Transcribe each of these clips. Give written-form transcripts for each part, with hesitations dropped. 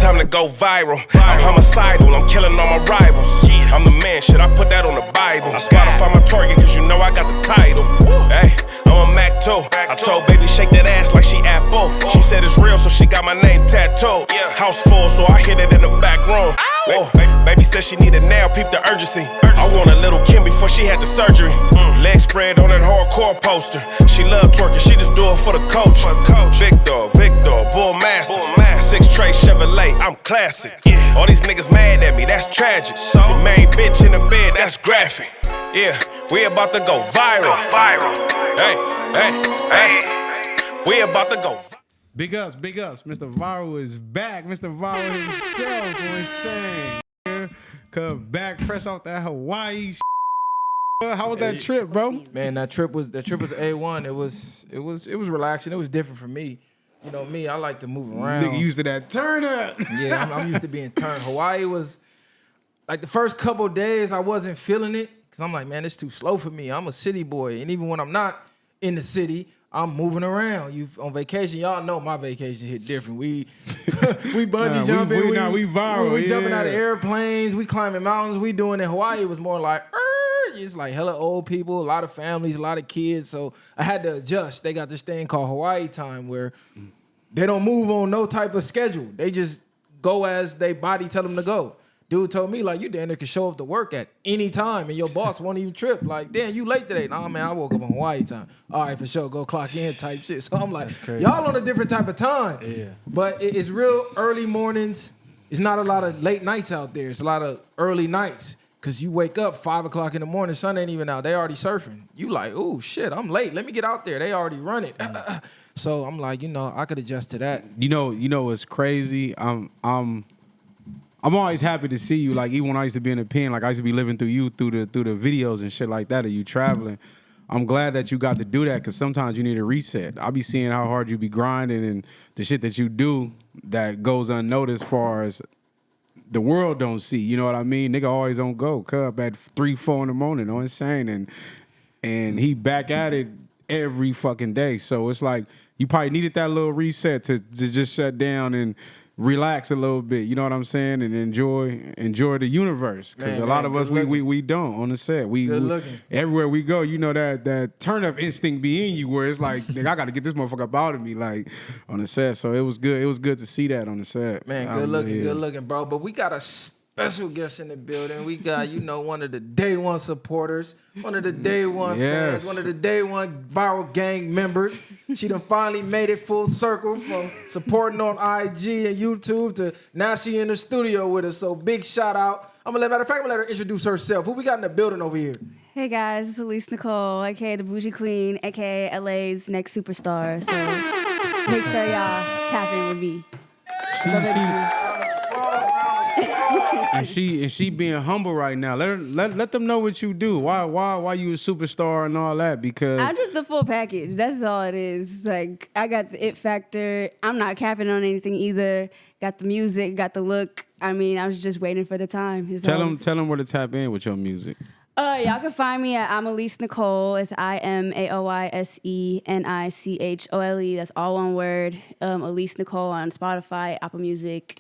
time to go viral. I'm homicidal, I'm killing all my rivals. I'm the man, shit, I put that on the Bible. Spotify my target, cause you know I got the title. Hey, I'm a Mac too. I told baby shake that ass like she Apple. She said it's real, so she got my name tattooed. House full, so I hit it in the back room. Oh, baby said she needed now, peep the urgency. I want a little Kim before she had the surgery. Leg spread on that hardcore poster. She love twerking, she just do it for the coach. Big dog, bull massive. 6 tray Chevrolet, I'm classic. All these niggas mad at me, that's tragic. The main bitch in the bed, that's graphic. Yeah, we about to go viral. Hey, we about to go viral. Big ups. Mr. Viral is back. Mr. Viral himself on Insane. Come back fresh off that Hawaii. How was that trip, bro? Man, that trip was A1. It was relaxing. It was different for me. You know me, I like to move around. Nigga used to that turn up. Yeah, I'm used to being turned. Hawaii was like the first couple of days I wasn't feeling it because I'm like, man, it's too slow for me. I'm a city boy, and even when I'm not in the city, I'm moving around. You on vacation? Y'all know my vacation hit different. We bungee jumping. We viral. We jumping out of airplanes. We climbing mountains. We doing it. Hawaii was more like. It's like hella old people, a lot of families, a lot of kids. So I had to adjust. They got this thing called Hawaii time where they don't move on no type of schedule. They just go as they body tell them to go. Dude told me, like, you damn near can show up to work at any time and your boss won't even trip. Like, damn, you late today. Nah, man, I woke up on Hawaii time. All right, for sure, go clock in type shit. So I'm like, y'all on a different type of time. Yeah. But it's real early mornings. It's not a lot of late nights out there. It's a lot of early nights. Cause you wake up 5 o'clock in the morning, sun ain't even out. They already surfing. You like, oh shit, I'm late. Let me get out there. They already run it. So I'm like, I could adjust to that. You know what's crazy? I'm always happy to see you. Like even when I used to be in the pen, like I used to be living through you through the videos and shit like that of you traveling. I'm glad that you got to do that because sometimes you need a reset. I be seeing how hard you be grinding and the shit that you do that goes unnoticed far as the world don't see, you know what I mean? Nigga always on go. Cub at 3, 4 in the morning on Insane. And he back at it every fucking day. So it's like you probably needed that little reset to just shut down and relax a little bit, you know what I'm saying? And enjoy the universe. Because a lot of us, we don't on the set. We everywhere we go, you know that turn-up instinct be in you where it's like, nigga, I got to get this motherfucker up out of me, like, on the set. So it was good. It was good to see that on the set. Man, good looking, bro. But we got a special guest in the building. We got, one of the day one supporters, one of the day one fans, one of the day one Viral Gang members. She done finally made it full circle from supporting on IG and YouTube to now she in the studio with us. So big shout out. Matter of fact, I'm gonna let her introduce herself. Who we got in the building over here? Hey guys, it's Elise Nicole, aka the Bougie Queen, aka LA's next superstar. So make sure y'all tap in with me. And she being humble right now. Let them know what you do. Why you a superstar and all that? Because I'm just the full package. That's all it is. Like I got the it factor. I'm not capping on anything either. Got the music, got the look. I mean, I was just waiting for the time. Tell them where to tap in with your music. Y'all can find me at I'm Elise Nicole. It's IMAOYSENICHOLE. That's all one word. Elise Nicole on Spotify, Apple Music.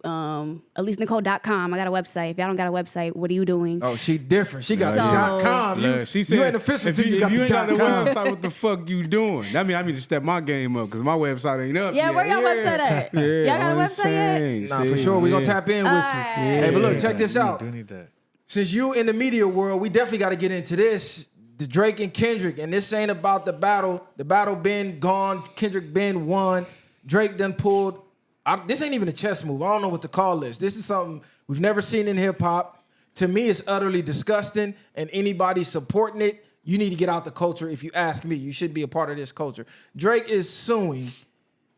EliseNicole.com. I got a website. If y'all don't got a website, what are you doing? Oh, she different. She got .com. She said, you ain't official if you ain't got the .com. website, what the fuck you doing? That mean I need to step my game up because my website ain't up yet. Where your website at? Y'all got a website yet? Nah, for sure. We gonna tap in with you. Hey, but look, check this out. We do need that. Since you in the media world, we definitely got to get into this. The Drake and Kendrick, and this ain't about the battle. The battle been gone. Kendrick been won. Drake done pulled. This ain't even a chess move. I don't know what to call this. This is something we've never seen in hip hop. To me, it's utterly disgusting. And anybody supporting it, you need to get out the culture. If you ask me, you should be a part of this culture. Drake is suing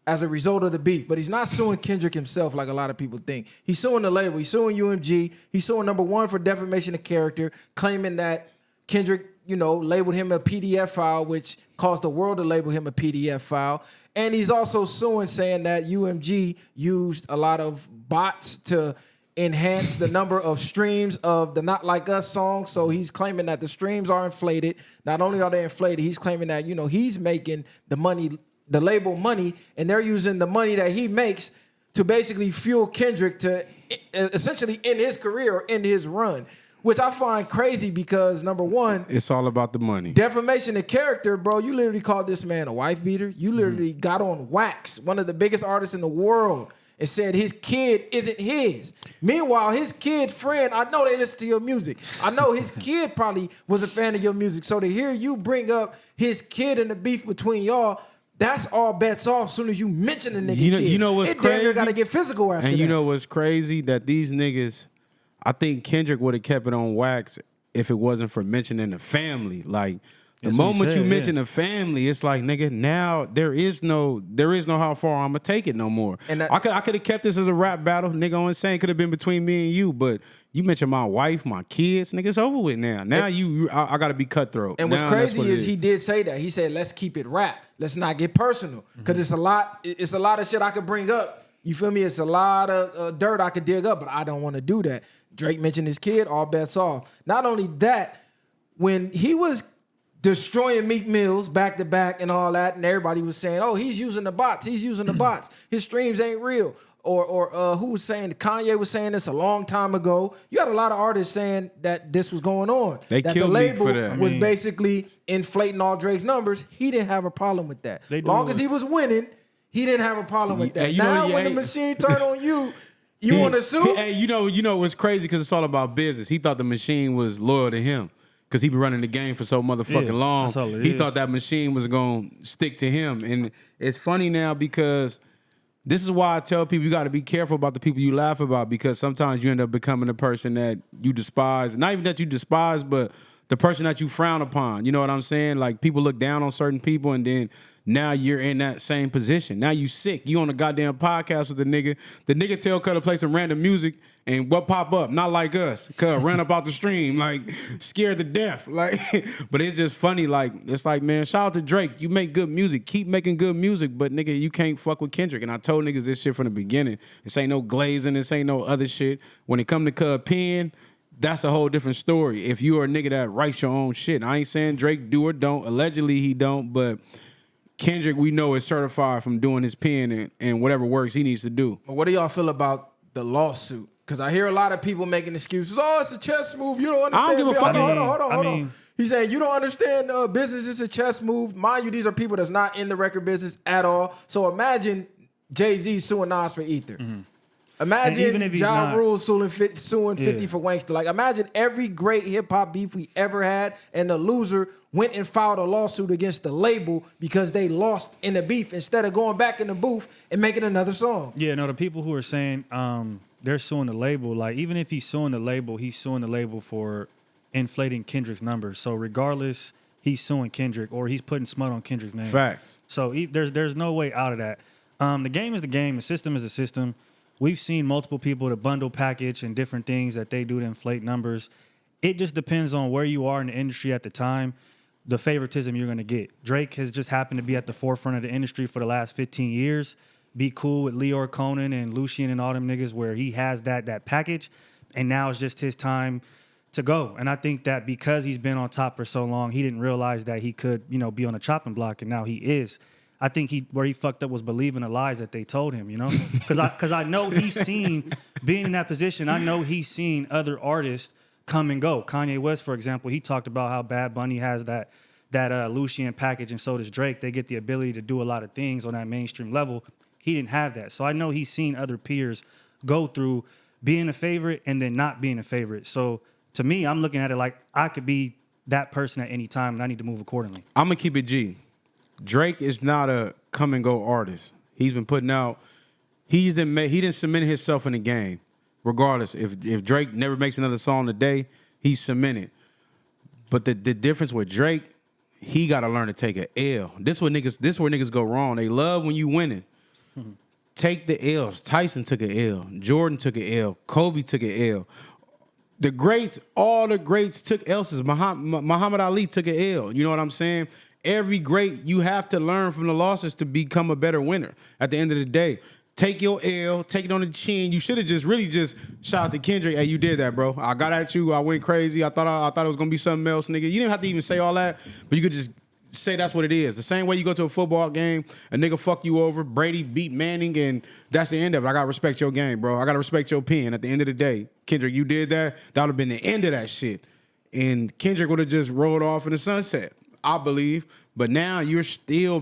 as a result of the beef, but he's not suing Kendrick himself like a lot of people think. He's suing the label. He's suing UMG. He's suing number one for defamation of character, claiming that Kendrick, labeled him a PDF file, which caused the world to label him a PDF file. And he's also suing, saying that UMG used a lot of bots to enhance the number of streams of the Not Like Us song. So he's claiming that the streams are inflated. Not only are they inflated, he's claiming that, he's making the money, the label money, and they're using the money that he makes to basically fuel Kendrick to essentially end his career or end his run, which I find crazy because, number one, It's all about the money. defamation of character, bro. You literally called this man a wife beater. You literally got on wax, one of the biggest artists in the world, and said his kid isn't his. Meanwhile, his kid friend, I know they listen to your music. I know his kid probably was a fan of your music. So to hear you bring up his kid and the beef between y'all, that's all bets off as soon as you mention the nigga You know what's crazy? It got to get physical after And that. you know what's crazy? That these niggas, I think Kendrick would have kept it on wax if it wasn't for mentioning the family. Like, the That's what he moment you said, mention the family, it's like, nigga, now there is no how far I'm gonna take it no more. And that- I could have kept this as a rap battle, nigga. I'm saying could have been between me and you, but you mentioned my wife, my kids, nigga. It's over with now. Now I gotta be cutthroat. And what's Now that's crazy what it is he did say that. He said, let's keep it rap. Let's not get personal. Because it's a lot of shit I could bring up. You feel me? It's a lot of dirt I could dig up, but I don't want to do that. Drake mentioned his kid, all bets off. Not only that, when he was destroying Meek Mills back to back and all that, and everybody was saying, oh, he's using the bots. He's using the bots. His streams ain't real. Or who was saying, Kanye was saying this a long time ago. You had a lot of artists saying that this was going on. They that killed the Meek label for that. was basically inflating all Drake's numbers. He didn't have a problem with that. Long as he was winning, he didn't have a problem with that. Hey, you know, Now yeah, when the hey. machine turned on you, you want to sue? Hey, you know what's crazy? Because it's all about business. He thought the machine was loyal to him because he been running the game for so motherfucking Yeah, long. that's all it He is. thought that machine was going to stick to him. And it's funny now because this is why I tell people you got to be careful about the people you laugh about, because sometimes you end up becoming the person that you despise. Not even that you despise, but the person that you frown upon. You know what I'm saying? Like, people look down on certain people, and then now you're in that same position. Now you sick. You on a goddamn podcast with the nigga. The nigga tell Cuz to play some random music, and what pop up? Not like us. Cuz ran up out the stream, like, scared to death. Like, but it's just funny. Like, it's like, man, shout out to Drake. You make good music. Keep making good music, but nigga, you can't fuck with Kendrick. And I told niggas this shit from the beginning. This ain't no glazing. This ain't no other shit. When it come to Cuz pen, that's a whole different story. If you are a nigga that writes your own shit, I ain't saying Drake do or don't. Allegedly he don't, but Kendrick, we know, is certified from doing his pen and whatever works he needs to do. But what do y'all feel about the lawsuit? Because I hear a lot of people making excuses. Oh, it's a chess move. You don't understand. I don't give a fuck. Hold on. I mean- He's saying you don't understand business. It's a chess move. Mind you, these are people that's not in the record business at all. So imagine Jay-Z suing Nas for Ether. Imagine even if he's Ja not- Rule suing 50 for Wankster. Like, imagine every great hip-hop beef we ever had, and the loser went and filed a lawsuit against the label because they lost in the beef instead of going back in the booth and making another song. Yeah, no, the people who are saying they're suing the label, like, even if he's suing the label for inflating Kendrick's numbers. So regardless, he's suing Kendrick or he's putting smut on Kendrick's name. Facts. So there's no way out of that. The game is the game. The system is the system. We've seen multiple people to bundle package and different things that they do to inflate numbers. It just depends on where you are in the industry at the time, the favoritism you're going to get. Drake has just happened to be at the forefront of the industry for the last 15 years. Be cool with Leor Conan and Lucien and all them niggas where he has that package, and now it's just his time to go. And I think that because he's been on top for so long, he didn't realize that he could, be on a chopping block, and now he is. I think where he fucked up was believing the lies that they told him, because I know he's seen, being in that position, I know he's seen other artists come and go. Kanye West, for example, he talked about how Bad Bunny has that Lucien package, and so does Drake. They get the ability to do a lot of things on that mainstream level. He didn't have that. So I know he's seen other peers go through being a favorite and then not being a favorite. So to me, I'm looking at it like I could be that person at any time, and I need to move accordingly. I'm gonna keep it G. Drake is not a come and go artist. He's been putting out. He didn't cement himself in the game. Regardless, if Drake never makes another song today, he's cemented. But the difference with Drake, he got to learn to take a L. This where niggas go wrong. They love when you winning. Take the L's. Tyson took a L. Jordan took a L. Kobe took a L. The greats, all the greats took L's. Muhammad Ali took a L. You know what I'm saying? Every great, you have to learn from the losses to become a better winner. At the end of the day, take your L, take it on the chin. You should have just shout out to Kendrick. Hey, you did that, bro. I got at you. I went crazy. I thought it was gonna be something else, nigga. You didn't have to even say all that, but you could just say that's what it is. The same way you go to a football game, a nigga fuck you over, Brady beat Manning, and that's the end of it. I gotta respect your game, bro. I gotta respect your pen. At the end of the day, Kendrick, you did that. That would have been the end of that shit. And Kendrick would have just rolled off in the sunset, I believe. But now you're still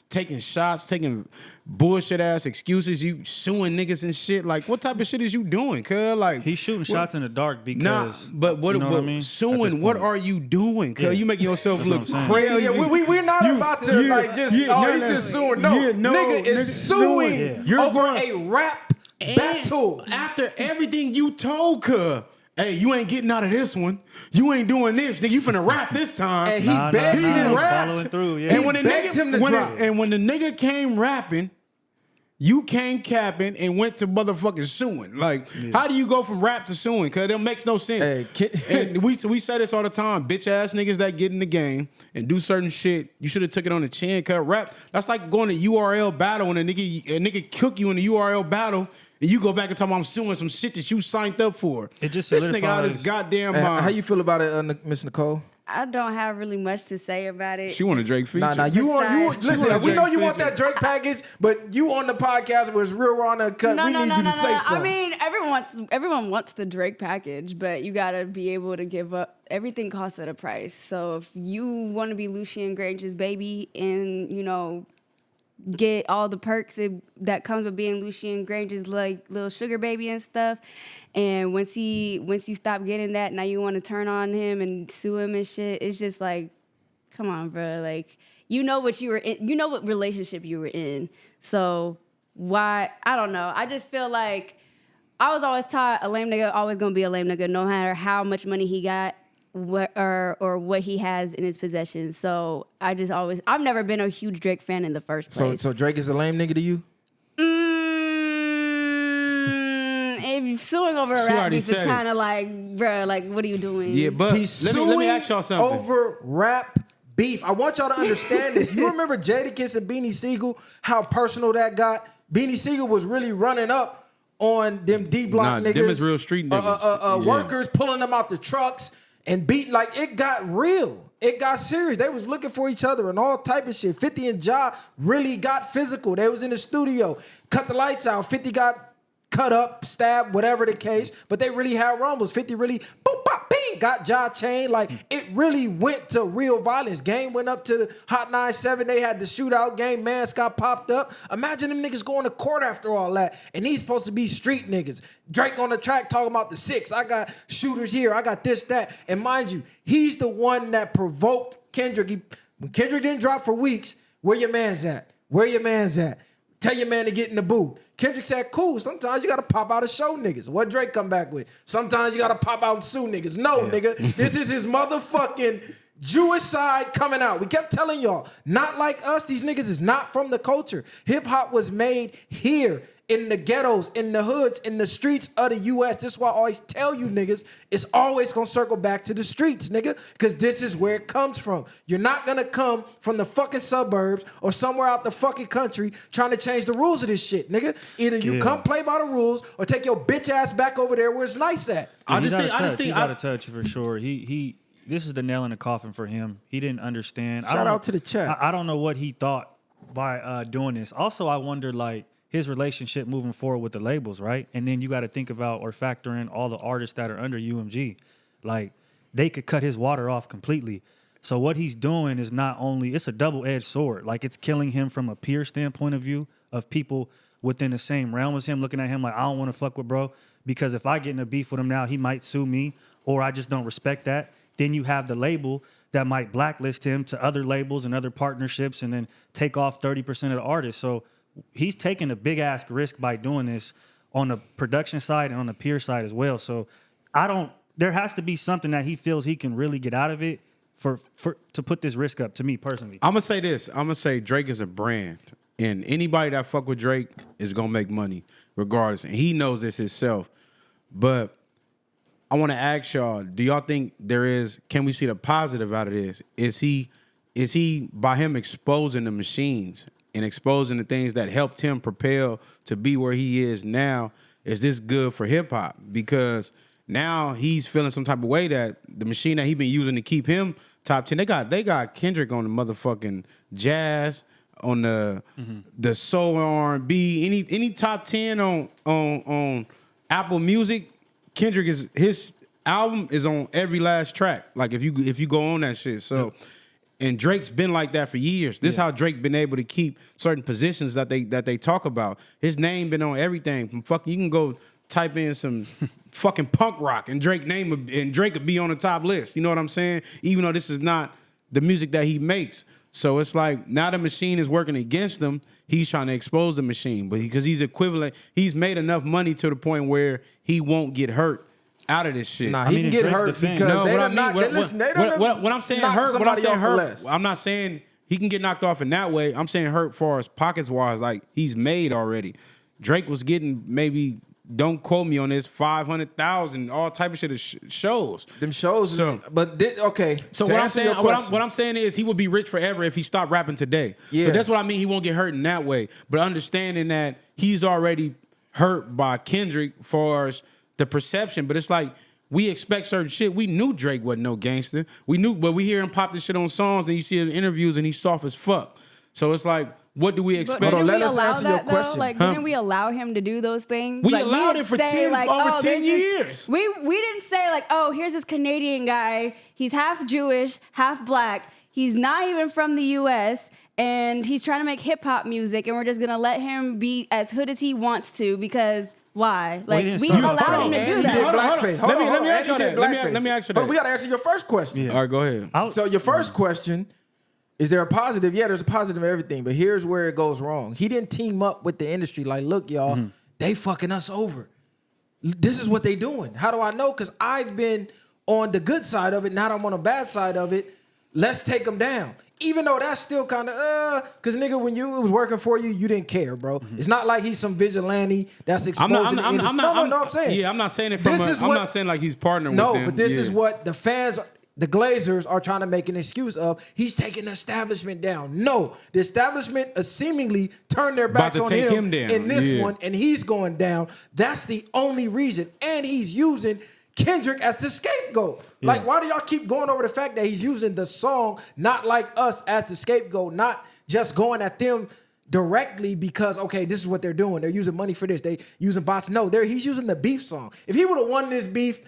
taking shots, taking bullshit ass excuses. You suing niggas and shit. Like, what type of shit is you doing, cuz? Like, He's shooting shots in the dark because. but what? You know what I mean? Suing? What are you doing, cuz? Yeah. You making yourself That's look what I'm saying. crazy. Yeah, we're not about to like just he's just suing. No, nigga is suing Yeah. You're over going- a rap battle. After everything you told, cuz. Hey, you ain't getting out of this one. You ain't doing this, nigga. You finna rap this time. And he begged He him. rapped. Following through, yeah. And when the begged him to drop. And when the nigga came rapping, you came capping and went to motherfucking suing. Like, how do you go from rap to suing? Cause it makes no sense. And we say this all the time. Bitch ass niggas that get in the game and do certain shit, you should have took it on the chin. Cause rap, that's like going to URL battle and a nigga cook you in the URL battle. And you go back and talk about I'm suing some shit that you signed up for. It just this nigga out his solidifies- goddamn How you feel about it, Miss Nicole? I don't have really much to say about it. She want a Drake feature. Nah, you want Besides- listen. We know you want feature. that Drake package, but you on the podcast where it's real raw and cut. No, We no, need no, you no, to no. say I something. mean, everyone wants the Drake package, but you gotta be able to give up. Everything costs at a price. So if you want to be Lucian Grange's baby and get all the perks that comes with being Lucian Grange's like little sugar baby and stuff, and once you stop getting that, now you want to turn on him and sue him and shit. It's just like, come on, bro. Like, you know what you were in, you know what relationship you were in. So why? I don't know. I just feel like I was always taught a lame nigga always gonna be a lame nigga, no matter how much money he got or what he has in his possession. So I've never been a huge Drake fan in the first place. So Drake is a lame nigga to you? If suing over a She rap already beef is said it. kind of like, bruh, like, what are you doing? Yeah, but He's let suing me ask y'all something. over rap beef. I want y'all to understand this. You remember Jadakiss and Beanie Siegel, how personal that got? Beanie Siegel was really running up on them D-block Nah, niggas. them is real street niggas. Yeah. Workers pulling them out the trucks and beating. Like, it got real. It got serious. They was looking for each other and all type of shit. 50 and Ja really got physical. They was in the studio. Cut the lights out. 50 got cut up, stabbed, whatever the case. But they really had rumbles. 50 really, boop, pop, bing, got Ja chained. Like, it really went to real violence. Game went up to the Hot 97. They had the shootout game. Mans got popped up. Imagine them niggas going to court after all that. And he's supposed to be street niggas. Drake on the track talking about the 6. I got shooters here. I got this, that. And mind you, he's the one that provoked Kendrick. When Kendrick didn't drop for weeks, where your man's at? Where your man's at? Tell your man to get in the booth. Kendrick said, cool, sometimes you gotta pop out and show niggas. What Drake come back with? Sometimes you gotta pop out and sue niggas. No, nigga, this is his motherfucking Jewish side coming out. We kept telling y'all, not like us, these niggas is not from the culture. Hip hop was made here in the ghettos, in the hoods, in the streets of the US. This is why I always tell you niggas, it's always gonna circle back to the streets, nigga, because this is where it comes from. You're not gonna come from the fucking suburbs or somewhere out the fucking country trying to change the rules of this shit, nigga. Either you come play by the rules or take your bitch ass back over there where it's nice at. He's out of touch for sure. This is the nail in the coffin for him. He didn't understand. Shout out to the chat. I don't know what he thought by doing this. Also, I wonder like his relationship moving forward with the labels, right? And then you got to think about or factor in all the artists that are under UMG. Like, they could cut his water off completely. So what he's doing is not only, it's a double-edged sword. Like, it's killing him from a peer standpoint of view of people within the same realm as him, looking at him like, I don't want to fuck with bro, because if I get in a beef with him now, he might sue me, or I just don't respect that. Then you have the label that might blacklist him to other labels and other partnerships and then take off 30% of the artists. So he's taking a big-ass risk by doing this on the production side and on the peer side as well. So there has to be something that he feels he can really get out of it to put this risk up, to me personally. I'm going to say this. I'm going to say Drake is a brand. And anybody that fuck with Drake is going to make money regardless. And he knows this himself. But I want to ask y'all, do y'all think can we see the positive out of this? Is he by him exposing the machines and exposing the things that helped him propel to be where he is now, is this good for hip-hop? Because now he's feeling some type of way that the machine that he's been using to keep him top 10. They got Kendrick on the motherfucking jazz, on the soul and R&B. Any top 10 on Apple Music, Kendrick his album is on every last track. Like if you go on that shit. So and Drake's been like that for years. This is how Drake been able to keep certain positions that they talk about. His name been on everything. From fucking, you can go type in some fucking punk rock and Drake could be on the top list. You know what I'm saying? Even though this is not the music that he makes. So it's like now the machine is working against him. He's trying to expose the machine, but because he's equivalent, he's made enough money to the point where he won't get hurt out of this shit. Nah, he can get hurt because what I'm saying hurt. I'm not saying he can get knocked off in that way. I'm saying hurt far as pockets wise, like he's made already. Drake was getting maybe, don't quote me on this, 500,000, all type of shit of shows. Them shows, okay. So what I'm saying is he would be rich forever if he stopped rapping today. Yeah. So that's what I mean. He won't get hurt in that way. But understanding that he's already hurt by Kendrick for the perception. But it's like we expect certain shit. We knew Drake wasn't no gangster. We knew, but we hear him pop this shit on songs and you see it in interviews and he's soft as fuck. So it's like, what do we expect? Didn't we allow that though? Like, didn't we allow him to do those things? We allowed it for 10 years. We didn't say like, oh, here's this Canadian guy. He's half Jewish, half black. He's not even from the U.S. and he's trying to make hip hop music, and we're just gonna let him be as hood as he wants to because. Why? Like we allowed him to do that. Let me ask you that. Let me ask you that. But we gotta answer your first question. Yeah. All right, go ahead. So your first question. Is there a positive? Yeah, there's a positive in everything, but here's where it goes wrong. He didn't team up with the industry like, look, y'all, they fucking us over. This is what they doing. How do I know? Because I've been on the good side of it, now I'm on the bad side of it. Let's take them down. Even though that's still kind of, because nigga, when it was working for you, you didn't care, bro. It's not like he's some vigilante that's exposing the industry. No, I'm saying. Yeah, I'm not saying it from I'm not saying like he's partnering with them. No, but this is what the fans the Glazers are trying to make an excuse of. He's taking the establishment down. No, the establishment seemingly turned their backs on him in this one, and he's going down. That's the only reason. And he's using Kendrick as the scapegoat. Yeah. Like, why do y'all keep going over the fact that he's using the song Not Like Us as the scapegoat, not just going at them directly because, okay, this is what they're doing. They're using money for this. They using bots. No, he's using the beef song. If he would have won this beef,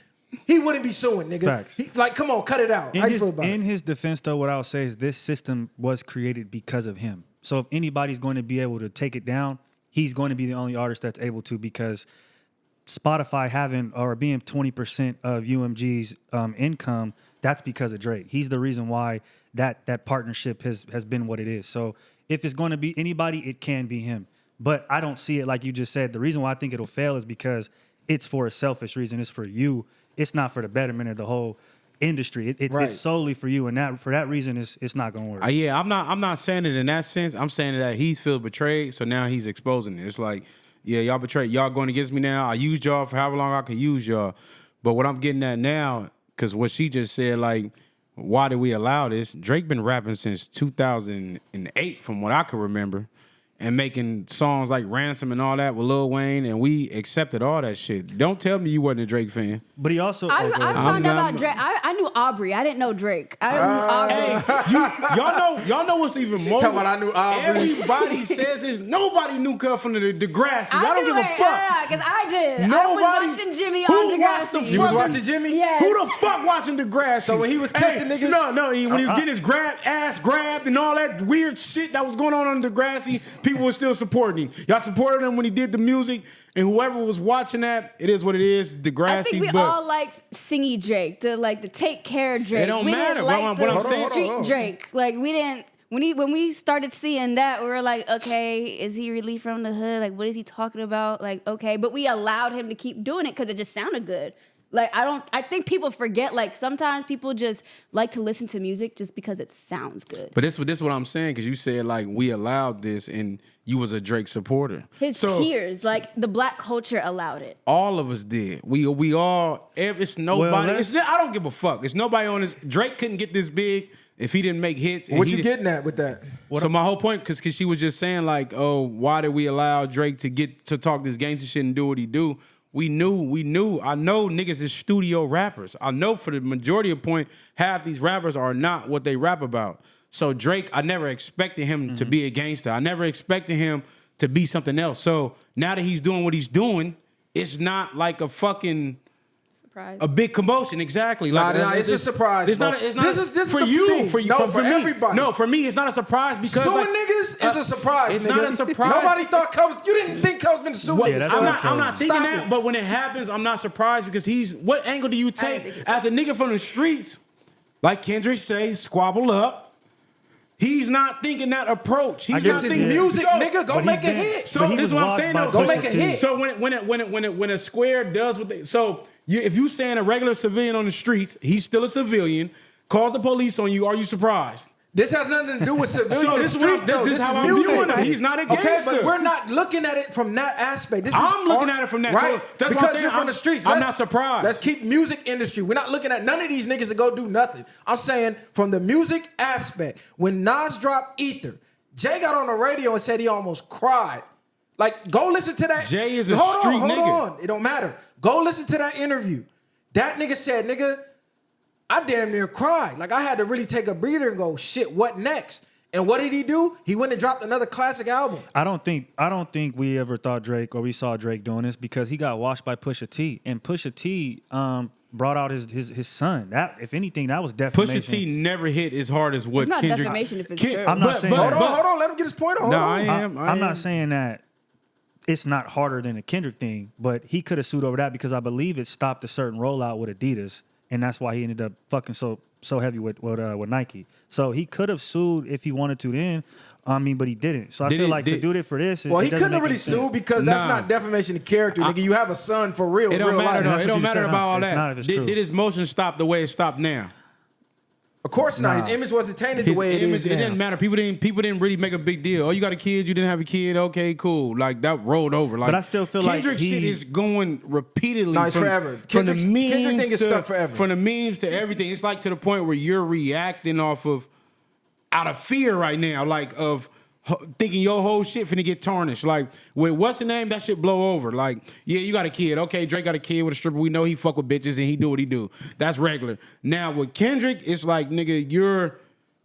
he wouldn't be suing, nigga. Facts. Like, come on, cut it out. How you feel about it? In his defense, though, what I'll say is this system was created because of him. So if anybody's going to be able to take it down, he's going to be the only artist that's able to, because Spotify being 20% of UMG's income, that's because of Drake. He's the reason why that partnership has been what it is. So if it's going to be anybody, it can be him. But I don't see it like you just said. The reason why I think it'll fail is because it's for a selfish reason. It's for you. It's not for the betterment of the whole industry. It's solely for you, and for that reason, it's not going to work. Yeah, I'm not saying it in that sense. I'm saying that he feels betrayed, so now he's exposing it. It's like, yeah, y'all betrayed. Y'all going against me now. I used y'all for however long I could use y'all. But what I'm getting at now, because what she just said, like, why did we allow this? Drake been rapping since 2008, from what I can remember, and making songs like Ransom and all that with Lil Wayne, and we accepted all that shit. Don't tell me you wasn't a Drake fan. But he also... I found out about Drake. I knew Aubrey. I didn't know Drake. I knew Aubrey. Hey, y'all know what's even more... Talking about I knew Aubrey. Everybody says this. Nobody knew Cuz from the Degrassi. I don't give a fuck. Yeah, because I did. Nobody, I was watching Jimmy on Degrassi. You was watching Jimmy? Yes. Who the fuck watching Degrassi? So when he was kissing niggas... when he was getting his ass grabbed and all that weird shit that was going on Degrassi, people were still supporting him. Y'all supported him when he did the music, and whoever was watching that, it is what it is. Degrassi. I think we all like singy Drake, the take care Drake. It don't matter. Like what I'm saying, street Drake. Like we didn't. When we started seeing that, we were like, okay, is he really from the hood? Like, what is he talking about? Like, okay, but we allowed him to keep doing it because it just sounded good. Like, I think people forget, like, sometimes people just like to listen to music just because it sounds good. But this is what I'm saying, because you said, like, we allowed this, and you was a Drake supporter. His peers, like, the black culture allowed it. All of us did. We all, it's nobody. I don't give a fuck. It's nobody on this. Drake couldn't get this big if he didn't make hits. What you getting at with that? So my whole point, because she was just saying, like, oh, why did we allow Drake to talk this gangster shit and do what he do? We knew. I know niggas is studio rappers. I know for the majority of point, half these rappers are not what they rap about. So Drake, I never expected him to be a gangster. I never expected him to be something else. So now that he's doing what he's doing, it's not like a fucking surprise. A big commotion, exactly. Like it's a surprise. It's bro. not. It's not this is for the you. thing. For you. No, for for me. everybody. No, for me, it's not a surprise because Suing niggas is a surprise. It's nigga. not a surprise. Nobody thought Cuz. You didn't think Cuz been suing Yeah, niggas. that's I'm what not, I'm not thinking Stop that, it. but when it happens, I'm not surprised because he's. What angle do you take as a nigga from the streets? Like Kendrick say, squabble up. He's not thinking that approach. He's This not is thinking music, so, nigga. Go but make he's a been- hit. So But he this is was what I'm watched saying by though. Go Pusha make a T. hit. So when a square does what they if you saying a regular civilian on the streets, he's still a civilian, calls the police on you, are you surprised? This has nothing to do with civilian So in the this is street, what- though. this is how I'm music. viewing him. He's not a Okay, gangster. but we're not looking at it from that aspect. This is I'm looking art, at it from that. right? So that's what I'm because saying. you're from the streets. I'm not surprised. Let's keep music industry. We're not looking at none of these niggas to go do nothing. I'm saying from the music aspect. When Nas dropped Ether, Jay got on the radio and said he almost cried. Like, go listen to that. Jay is a hold street on, nigga. Hold on. It don't matter. Go listen to that interview. That nigga said, nigga, I damn near cried. Like, I had to really take a breather and go, shit, what next? And what did he do? He went and dropped another classic album. I don't think we ever thought Drake or we saw Drake doing this because he got washed by Pusha T, and Pusha T brought out his son. That, if anything, that was defamation. Pusha T never hit as hard as what It's not Kendrick. defamation if it's true. I'm not saying that. Hold on. Let him get his point on. No, Hold I on. am. I'm not saying that it's not harder than a Kendrick thing, but he could have sued over that because I believe it stopped a certain rollout with Adidas, and that's why he ended up fucking so heavy with Nike. So he could have sued if he wanted to then. I mean, but he didn't. So I feel like to do it for this, Well, it he doesn't couldn't make have really any sense. sued because that's Nah. not defamation of character, nigga. You have a son for real. It don't real matter. life. No, That's it what don't you matter said, about all it's that. not if it's true. Did his motion stop the way it stopped now? Of course not. Nah. His image wasn't tainted His the way image, it is now. didn't matter. People didn't really make a big deal. Oh, you got a kid? You didn't have a kid? Okay, cool. Like that rolled over. Like, But I still feel like Kendrick shit he- is going repeatedly. No, it's forever. From the Kendrick memes thing is to, stuck forever. From the memes to everything, it's like to the point where you're reacting off of out of fear right now, like of thinking your whole shit finna get tarnished. Like with what's the name, that shit blow over. Like, yeah, you got a kid. Okay, Drake got a kid with a stripper. We know he fuck with bitches and he do what he do. That's regular. Now with Kendrick, it's like, nigga,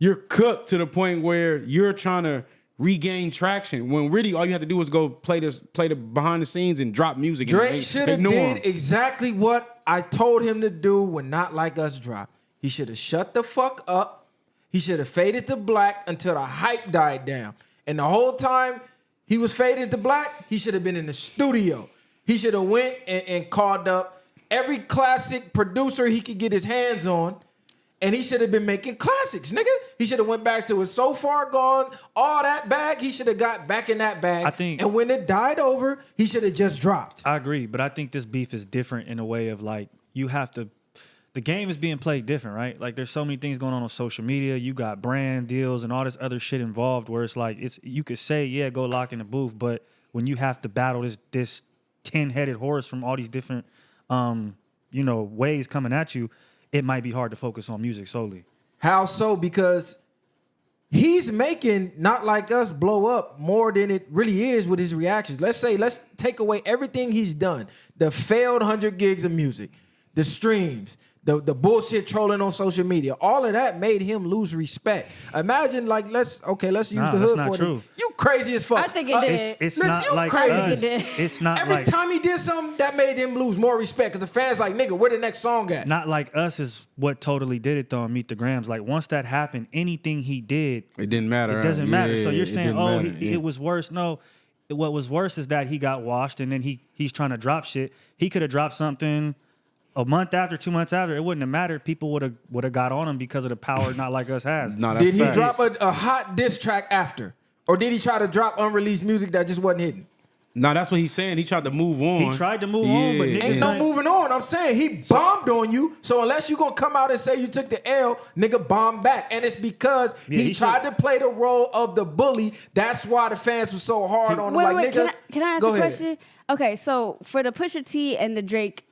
you're cooked to the point where you're trying to regain traction when really all you have to do is go play the behind the scenes and drop music. Drake and should have ignore did him. exactly what I told him to do when Not Like Us dropped. He should have shut the fuck up. He should have faded to black until the hype died down. And the whole time he was faded to black, he should have been in the studio. He should have went and called up every classic producer he could get his hands on. And he should have been making classics, nigga. He should have went back to it. So Far Gone, all that bag, he should have got back in that bag. I think- and when it died over, he should have just dropped. I agree, but I think this beef is different in a way of like you have to. The game is being played different, right? Like there's so many things going on social media. You got brand deals and all this other shit involved. Where it's like you could say, yeah, go lock in the booth, but when you have to battle this 10-headed horse from all these different, ways coming at you, it might be hard to focus on music solely. How so? Because he's making Not Like Us blow up more than it really is with his reactions. Let's take away everything he's done. The failed 100 gigs of music, the streams, the bullshit trolling on social media. All of that made him lose respect. Imagine, like, let's use Nah, the that's hood not for true. it. You crazy as fuck. I think it did. It's Listen, not you like crazy. us. It did. It's not Every like time he did something, that made him lose more respect because the fans like, nigga, where the next song at? Not Like Us is what totally did it though on Meet the Grams. Like once that happened, anything he did, It didn't matter. it doesn't matter. So you're it saying, didn't oh, matter, yeah. it was worse. No, what was worse is that he got washed and then he's trying to drop shit. He could have dropped something a month after, 2 months after. It wouldn't have mattered. People would have got on him because of the power Not Like Us has. Nah, that's Did he facts. drop a hot diss track after? Or did he try to drop unreleased music that just wasn't hitting? No, that's what he's saying. He tried to move on. He tried to move on, but niggas Ain't no moving on. I'm saying he bombed on you. So unless you gonna come out and say you took the L, nigga bombed back. And it's because Yeah, he he tried should- to play the role of the bully. That's why the fans were so hard on him. Wait, Like, nigga, can I ask go a ahead. question? Okay, so for the Pusha T and the Drake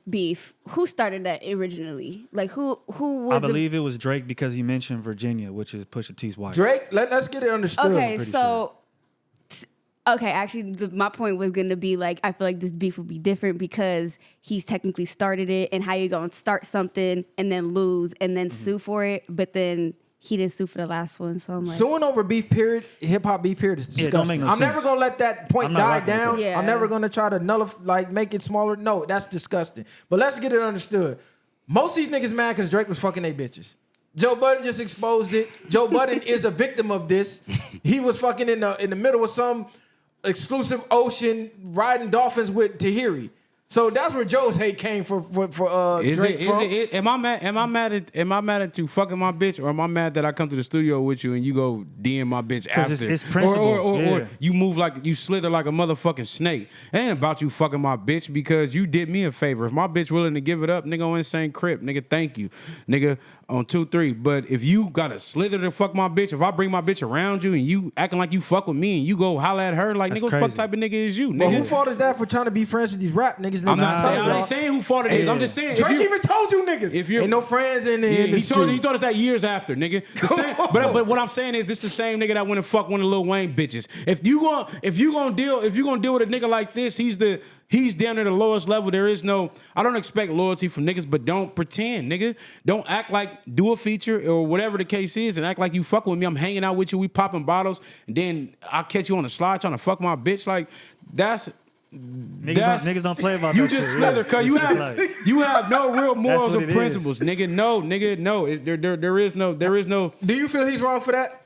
beef, who started that originally? Like who was I believe it was Drake because he mentioned Virginia, which is Pusha T's wife. Drake, let's get it understood. Okay, pretty so Okay, actually, my point was going to be like, I feel like this beef would be different because he's technically started it, and how you going to start something and then lose and then sue for it, but then he didn't sue for the last one. So I'm like, suing over beef period, hip hop beef period is disgusting. don't make no I'm never sense. gonna let that point I'm not die rocking with down. that. Yeah. I'm never gonna try to nullify, like make it smaller. No, that's disgusting. But let's get it understood. Most of these niggas mad because Drake was fucking they bitches. Joe Budden just exposed it. Joe Budden is a victim of this. He was fucking in the middle of some exclusive ocean riding dolphins with Tahiri. So that's where Joe's hate came for Drake from. Am I mad at you fucking my bitch, or am I mad that I come to the studio with you and you go DM my bitch after? it's principle. Or you move like you slither like a motherfucking snake. It ain't about you fucking my bitch because you did me a favor. If my bitch willing to give it up, nigga, on Insane Crip, nigga, thank you, nigga, on 2-3. But if you gotta slither to fuck my bitch, if I bring my bitch around you and you acting like you fuck with me and you go holla at her, like That's nigga, what the fuck crazy. type of nigga is you, nigga? Well, who fault is that for trying to be friends with these rap niggas? I'm not saying, I ain't saying who fault it is. I'm just saying if Drake you, even told you niggas. if you're- ain't no friends in the he industry. told us that years after, nigga. But what I'm saying is this is the same nigga that went and fuck one of Lil Wayne bitches. If you gonna deal with a nigga like this, he's down at the lowest level. There is no, I don't expect loyalty from niggas, but don't pretend, nigga. Don't act like, do a feature or whatever the case is and act like you fucking with me. I'm hanging out with you, we popping bottles, and then I'll catch you on the slide trying to fuck my bitch. Like, Niggas don't play about you that just shit. slither, cause you It's have no real morals what or it principles, nigga. No. There is no. Do you feel he's wrong for that?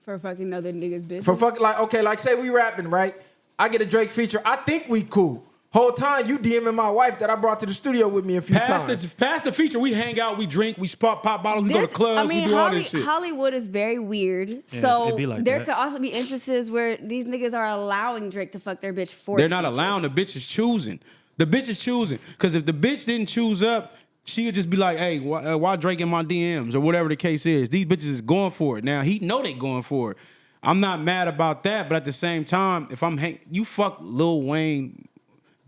for fucking other niggas' bitches. For fucking like say we rapping, right? I get a Drake feature. I think we cool. Whole time you DMing my wife that I brought to the studio with me a few times. Past the feature, we hang out, we drink, we pop bottles, we go to clubs, we do all this shit. Hollywood is very weird. So it'd be like there that. could also be instances where these niggas are allowing Drake to fuck their bitch for They're the not feature. allowing, the bitch is choosing. The bitch is choosing. Because if the bitch didn't choose up, she would just be like, hey, why Drake in my DMs or whatever the case is. These bitches is going for it. Now, he know they going for it. I'm not mad about that, but at the same time, if you fuck Lil Wayne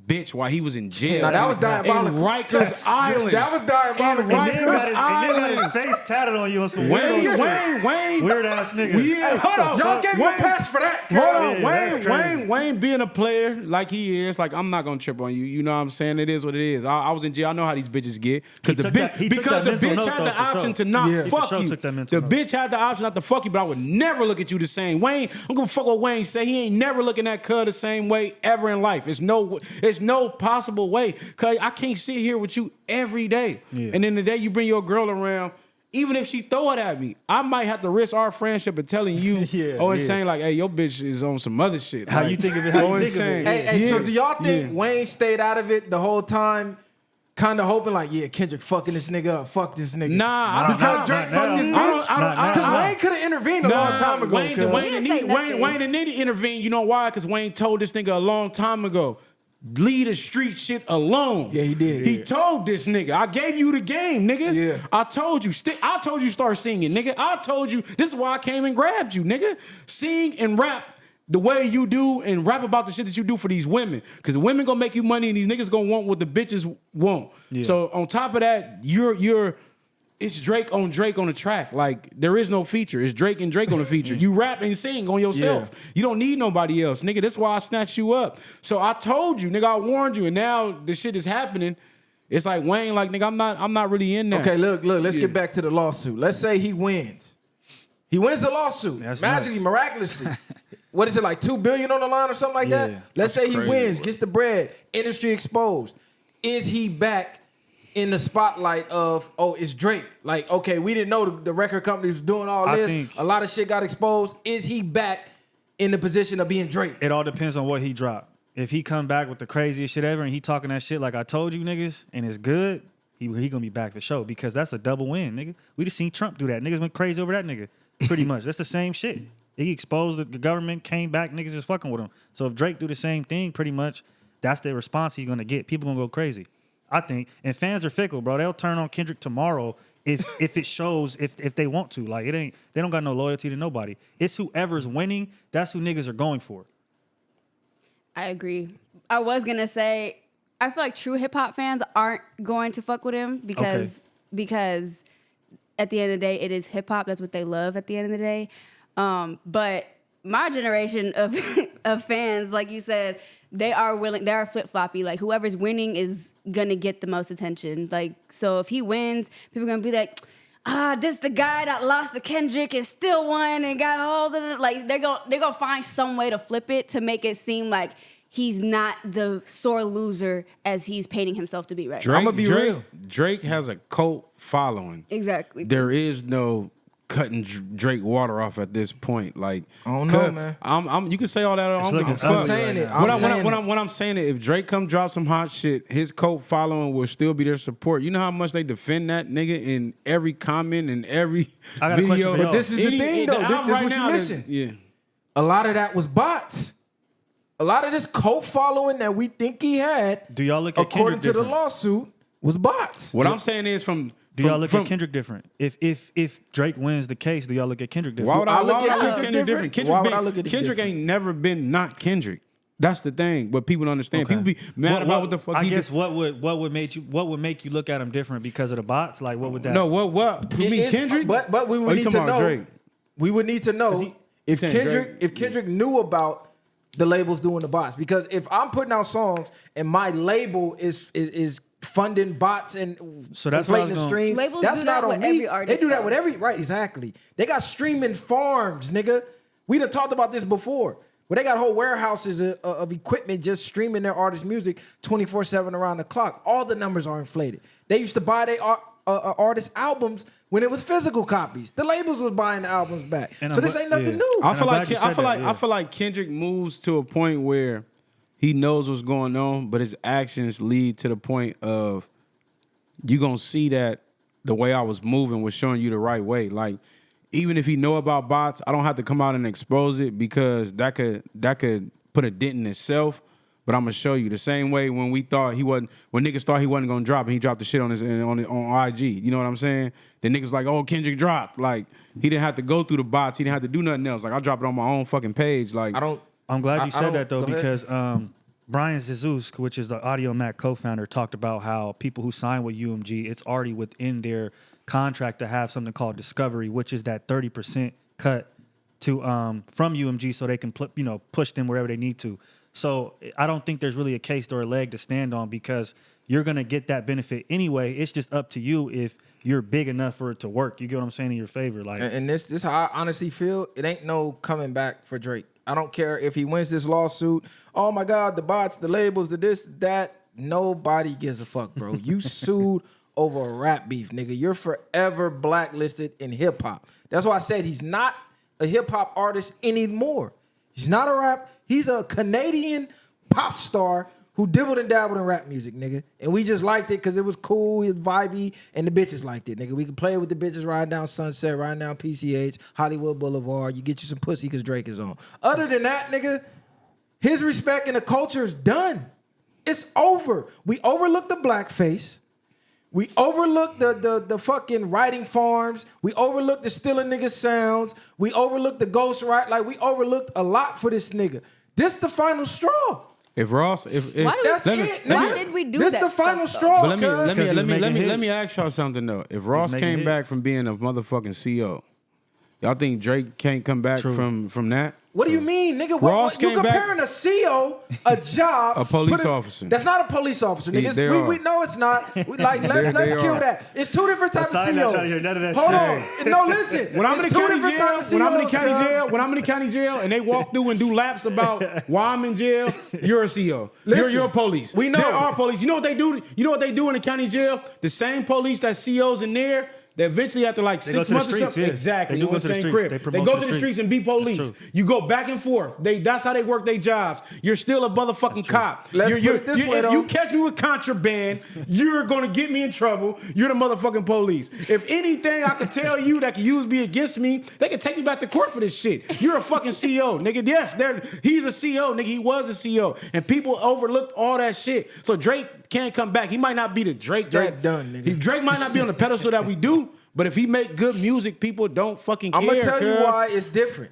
bitch while he was in jail. Now, that was diabolical. In Rikers Island. That was diabolical. In And then Rikers got Island. his face tatted on you on some weird Wayne. weird ass nigga. Yeah, hold on. Y'all gave me a Wayne- pass for that. Hold on, Yeah, that's crazy. Wayne being a player like he is, like I'm not gonna trip on you. You know what I'm saying? It is what it is. I was in jail. I know how these bitches get He took that mental bitch note, had though, the for option sure. to not Yeah. He for fuck sure you. took that mental The note. bitch had the option not to fuck you, but I would never look at you the same. Wayne, I'm gonna fuck what Wayne say. He ain't never looking at Cuz the same way ever in life. It's no possible way. Cuz I can't sit here with you every day. Yeah. And then the day you bring your girl around. Even if she throw it at me, I might have to risk our friendship of telling you, saying like, hey, your bitch is on some other shit. How Like, you think of it, how you think of it. Hey, so do y'all think Wayne stayed out of it the whole time, kind of hoping like, yeah, Kendrick fucking this nigga up, fuck this nigga? Nah, because Drake fucked this bitch. Because Wayne could have intervened a long time ago. Wayne He didn't say nothing. didn't need to intervene. You know why? Because Wayne told this nigga a long time ago, leave the street shit alone. Yeah, he did. He told this nigga, I gave you the game, nigga. Yeah. I told you start singing, nigga. I told you, this is why I came and grabbed you, nigga. Sing and rap the way you do and rap about the shit that you do for these women. Because the women gonna make you money and these niggas gonna want what the bitches want. Yeah. So on top of that, it's Drake on the track. Like, there is no feature. It's Drake and Drake on the feature. You rap and sing on yourself. Yeah. You don't need nobody else, nigga. That's why I snatched you up. So I told you, nigga, I warned you, and now the shit is happening. It's like Wayne, like, nigga, I'm not really in there. Okay, look, let's get back to the lawsuit. Let's say he wins. He wins the lawsuit. That's Magically, nuts. miraculously. What is it, like $2 billion on the line or something like Yeah. that? Let's say he crazy, wins, bro. gets the bread, industry exposed. Is he back in the spotlight of, it's Drake? Like, okay, we didn't know the record company was doing all I this. think- A lot of shit got exposed. Is he back in the position of being Drake? It all depends on what he dropped. If he come back with the craziest shit ever and he talking that shit like I told you niggas and it's good, he gonna be back for sure because that's a double win, nigga. We just seen Trump do that. Niggas went crazy over that nigga. Pretty much. That's the same shit. He exposed the government, came back, niggas is fucking with him. So if Drake do the same thing, pretty much, that's the response he's gonna get. People gonna go crazy. I think. And fans are fickle, bro. They'll turn on Kendrick tomorrow if it shows, if they want to. Like, they don't got no loyalty to nobody. It's whoever's winning, that's who niggas are going for. I agree. I was gonna say, I feel like true hip hop fans aren't going to fuck with him because at the end of the day, it is hip hop. That's what they love at the end of the day. But my generation of of fans, like you said, they are flip floppy. Like whoever's winning is gonna get the most attention. Like so, if he wins, people are gonna be like, this the guy that lost to Kendrick and still won and got all of it. Like they're gonna find some way to flip it to make it seem like he's not the sore loser as he's painting himself to be right now. I'm gonna be real. Drake has a cult following. Exactly. There is no cutting Drake water off at this point. Like I don't know, man. You can say all that. looking Fuck. I'm saying it. What I'm saying is, if Drake come drop some hot shit, his cult following will still be their support. You know how much they defend that nigga in every comment and every I got a question video. for But y'all. this is the thing, though. This is what you're missing. Yeah. A lot of that was bots. A lot of this cult following that we think he had, Do y'all look at according Kendrick to the different? lawsuit, was bots. What I'm saying is Do y'all look at Kendrick different? If Drake wins the case, do y'all look at Kendrick different? Why would I look at Kendrick Kendrick different? different? Why would I look at it Kendrick different? ain't never been not Kendrick. That's the thing. But people don't understand. People be mad about what the fuck I he guess did. what would make you look at him different because of the bots? Like what would that? No, what? You mean Kendrick? But we Or would you need talking to about know. Drake? We would need to know if saying Kendrick Drake? if Kendrick knew about the labels doing the bots. Because if I'm putting out songs and my label is funding bots and So that's what I inflating was the going- streams, Labels that's do not that on with me. every artist, They do that though. with every right, exactly. They got streaming farms, nigga. We done talked about this before. Where they got whole warehouses of equipment just streaming their artist music 24/7 around the clock. All the numbers are inflated. They used to buy their artist albums when it was physical copies. The labels was buying the albums back. And So I'm this gl- ain't nothing yeah. new. I And feel I'm like glad you said that, yeah. I feel like Kendrick moves to a point where he knows what's going on, but his actions lead to the point of you gonna see that the way I was moving was showing you the right way. Like even if he know about bots, I don't have to come out and expose it because that could put a dent in itself. But I'm gonna show you the same way when niggas thought he wasn't gonna drop and he dropped the shit on IG. You know what I'm saying? The niggas like, oh, Kendrick dropped. Like he didn't have to go through the bots. He didn't have to do nothing else. Like I dropped it on my own fucking page. Like I'm glad I you said don't- that though, go ahead. because Brian Jesus, which is the Audio Mac co-founder, talked about how people who sign with UMG, it's already within their contract to have something called discovery, which is that 30% cut to from UMG, so they can push them wherever they need to. So I don't think there's really a case or a leg to stand on because you're gonna get that benefit anyway. It's just up to you if you're big enough for it to work. You get what I'm saying in your favor, like. And this how I honestly feel. It ain't no coming back for Drake. I don't care if he wins this lawsuit. Oh my God, the bots, the labels, the this, that. Nobody gives a fuck, bro. You sued over a rap beef, nigga. You're forever blacklisted in hip hop. That's why I said he's not a hip hop artist anymore. He's not a rap. He's a Canadian pop star who dibbled and dabbled in rap music, nigga. And we just liked it because it was cool, it was vibey, and the bitches liked it, nigga. We could play with the bitches riding down Sunset, riding down PCH, Hollywood Boulevard. You get you some pussy because Drake is on. Other than that, nigga, his respect in the culture is done. It's over. We overlooked the blackface. We overlooked the fucking writing farms. We overlooked the stealing nigga sounds. We overlooked the ghost right. Like, we overlooked a lot for this nigga. This the final straw. if Ross, if Why do That's we, it, nigga. why did we do This that the final stuff, though? straw, But let Because he's me making let me hits. ask y'all something though. If Ross making came back hits. from being a motherfucking CO, y'all think Drake can't come back from that? What do you mean, nigga? Ross What you came back- comparing a CO, a job, A police put officer. That's not a police officer, nigga. They We are. know it's not. Let's They kill are. that. It's two different types of Aside, not COs. trying to hear none of that Hold shit. on. No, listen. When I'm in It's the two county different jail, types of when I'm in the COs, county cuz. jail, when I'm in the county jail, and they walk through and do laps about why I'm in jail, you're a CO. Listen, you're police. we know. There are police. You know what they do? You know what they do in the county jail? The same police that COs in there. They eventually after like They go 6 to the months or streets, something. yeah. Exactly. They do You go know to the same streets. crib. They They promote go to to the the streets streets. and be police. That's true. You go back and forth. That's how they work their jobs. You're still a motherfucking cop. Let's You're- put it this way, if though. you catch me with contraband, you're gonna get me in trouble. You're the motherfucking police. If anything I can tell you that can use me against me, they can take me back to court for this shit. You're a fucking CO, nigga. Yes, he's a CO, nigga. He was a CO, and people overlooked all that shit. So Drake can't come back. He might not be the Drake Drake done, nigga. Drake might not be on the pedestal that we do. But if he make good music, people don't fucking care. I'm gonna tell you cuz. why it's different.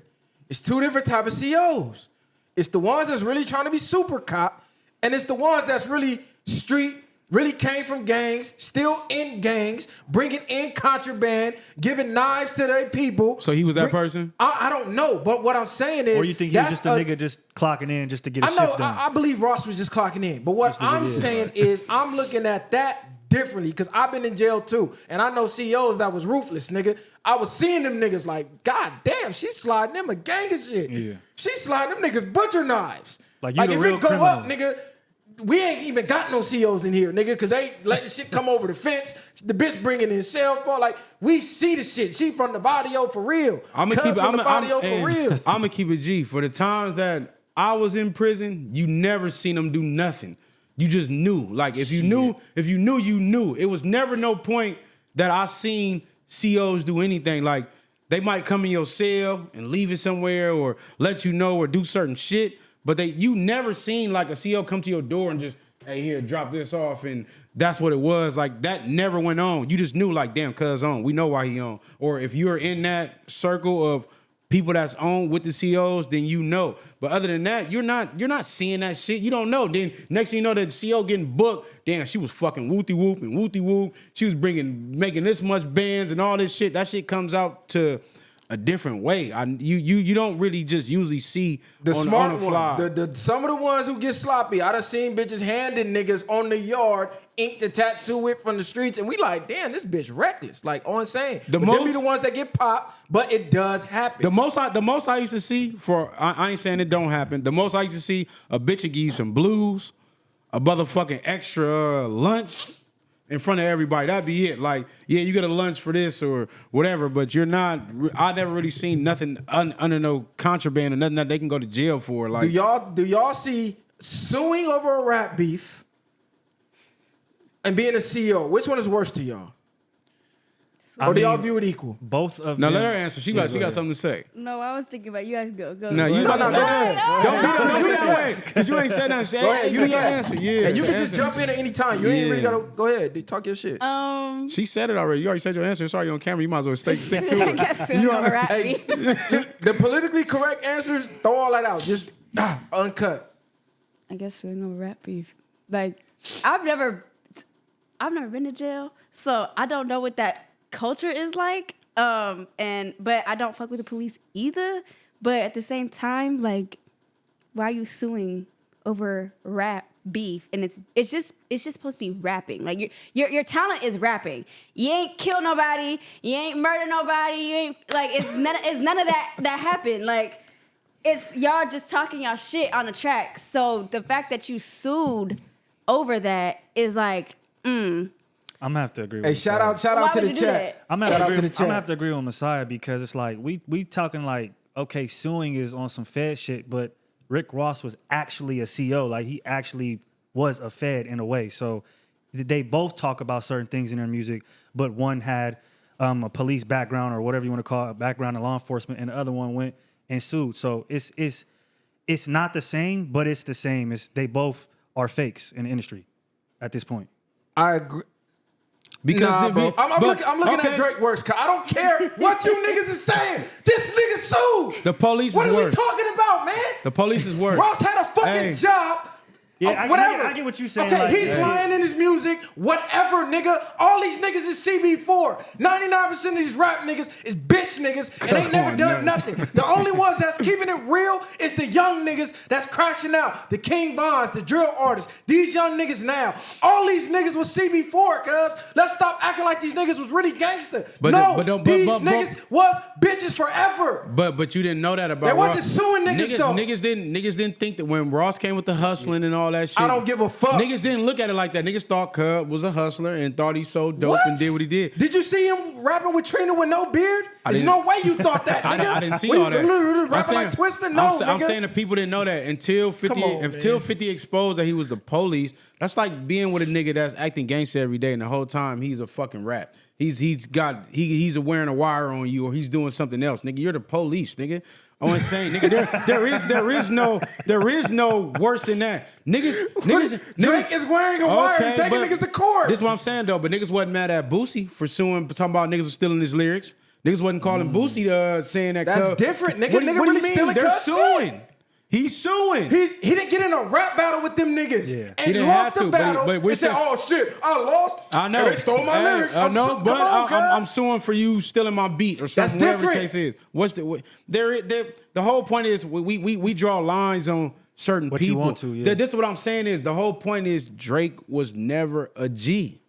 It's two different type of COs. It's the ones that's really trying to be super cop, and it's the ones that's really street really came from gangs, still in gangs, bringing in contraband, giving knives to their people. So he was that person? I don't know, but what I'm saying is, Or you think he was just a nigga just clocking in just to get his shift done? I believe Ross was just clocking in. But what I'm saying is, I'm looking at that differently because I've been in jail too, and I know CEOs that was ruthless, nigga. I was seeing them niggas like, God damn, she's sliding them a gang of shit. Yeah. She's sliding them niggas butcher knives. Like you the if real it go criminal. up, nigga, we ain't even got no CEOs in here, nigga, because they let the shit come over the fence. The bitch bringing in cell phone. Like, we see the shit. She from the Vadio for real. I'm gonna keep it G. For the times that I was in prison, you never seen them do nothing. You just knew. Like, if you knew, you knew. It was never no point that I seen CEOs do anything. Like, they might come in your cell and leave it somewhere or let you know or do certain shit. But you never seen like a CEO come to your door and just, hey, here, drop this off, and that's what it was. Like, that never went on. You just knew, like, damn, cuz on. We know why he on. Or if you're in that circle of people that's on with the CEOs, then you know. But other than that, you're not seeing that shit. You don't know. Then next thing you know, that CEO getting booked. Damn, she was fucking wooty whoop and wooty whoop. She was making this much bands and all this shit. That shit comes out to a different way. You don't really just usually see the on, smart on the fly. ones. Some of the ones who get sloppy, I done seen bitches handing niggas on the yard ink to tattoo it from the streets, and we like, damn, this bitch reckless, like on insane. They be the ones that get popped, but it does happen. The most I used to see I ain't saying it don't happen. The most I used to see a bitch would give you some blues, a motherfucking extra lunch in front of everybody. That'd be it. Like, yeah, you get a lunch for this or whatever, but you're not. I never really seen nothing under no contraband or nothing that they can go to jail for. Like, do y'all see suing over a rap beef and being a CEO? Which one is worse to y'all? Or do y'all view it equal? Both of them. Now let her answer. She got something to say. No, I was thinking about you guys go. No, you got to say that. Because you ain't said nothing. Go ahead, you can answer. Yeah, and you can just jump in at any time. You ain't really gotta go ahead. Talk your shit. She said it already. You already said your answer. Sorry, you on camera. You might as well stick to I guess it. The politically correct answers, throw all that out. Just uncut. I guess suing over rap beef. Like, I've never been to jail, so I don't know what that culture is like. But I don't fuck with the police either. But at the same time, like, why are you suing over rap beef? And it's just supposed to be rapping. Like, your talent is rapping. You ain't kill nobody. You ain't murder nobody. You ain't like it's none of that happened. Like, it's y'all just talking y'all shit on the track. So the fact that you sued over that is like, I'm gonna have to agree with Hey, shout out to the chat. I'm gonna have to agree on Messiah because it's like we talking like, okay, suing is on some Fed shit, but Rick Ross was actually a CEO. Like, he actually was a Fed in a way. So they both talk about certain things in their music, but one had a police background or whatever you want to call it, background in law enforcement, and the other one went and sued. So it's not the same, but it's the same. They both are fakes in the industry at this point. I agree. Because bro. I'm looking at Drake worse. Cause I don't care what you niggas is saying. This nigga sued. The police What is are worse. we talking about, man? The police is worse. Ross had a fucking job. Yeah, whatever. I get what you're saying. Okay, like, he's lying in his music. Whatever, nigga. All these niggas is CB4. 99% of these rap niggas is bitch niggas, and they never done nothing. The only ones that's keeping it real is the young niggas that's crashing out. The King Vons, the drill artists. These young niggas now. All these niggas was CB4, cuz. Let's stop acting like these niggas was really gangster. These niggas was bitches forever. But you didn't know that about They Ross. wasn't suing niggas though. Niggas didn't think that when Ross came with the hustling and all that shit. I don't give a fuck. Niggas didn't look at it like that. Niggas thought Cub was a hustler and thought he sold dope and did what he did. Did you see him rapping with Trina with no beard? There's no way you thought that, nigga. I didn't see all that. Rapping like Twister? No, I'm nigga. saying the people didn't know that until 50 exposed that he was the police. That's like being with a nigga that's acting gangster every day and the whole time he's a fucking rat. He's wearing a wire on you or he's doing something else. Nigga, you're the police, nigga. I'm saying, nigga, there is no worse than that. Niggas Drake is wearing a wire and taking niggas to court. This is what I'm saying though, but niggas wasn't mad at Boosie for suing, talking about niggas was stealing his lyrics. Niggas wasn't calling Boosie saying that. That's different, nigga. What Nigga do really you mean? stealing They're Cuz suing. shit. He's suing. He didn't get in a rap battle with them niggas. Yeah. And He didn't lost have the to, but battle. but we're and said, saying- oh shit, I lost. I know. And they stole my lyrics. I know, Come but on, I'm suing for you stealing my beat or something. That's Whatever the different. case is. What's the whole point is we draw lines on certain What people. you want to, yeah. This is what I'm saying is the whole point is Drake was never a G.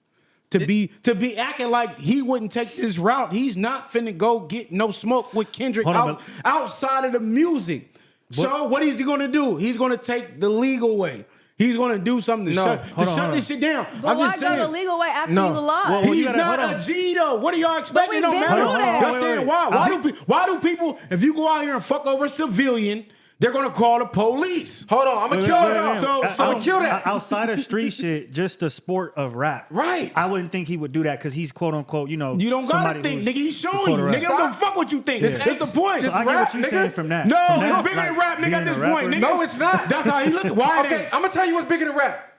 To be acting like he wouldn't take this route, he's not finna go get no smoke with Kendrick Hold on, outside of the music. So what is he gonna do? He's gonna take the legal way. He's gonna do something to shut this shit down. But I'm why just go saying. the legal way after No. you lost? Well, He's you gotta- not hold a on. G though. What are y'all expecting? But No we've been matter. through that. Y'all saying why do people? If you go out here and fuck over a civilian, they're gonna call the police. Hold on, I'm gonna kill it all. So I'm gonna kill that. Outside of street shit, just the sport of rap. Right. I wouldn't think he would do that because he's quote unquote, You don't gotta somebody think, who's nigga. He's showing quote you, a nigga. rap. Don't fuck what you think. This That's the point. just So I get rap, what you're nigga. saying from that. No, From it's that, bigger than like, rap, nigga. being At this a point, rapper. nigga. No, it's not. That's how he look. Why? Okay, I'm gonna tell you what's bigger than rap.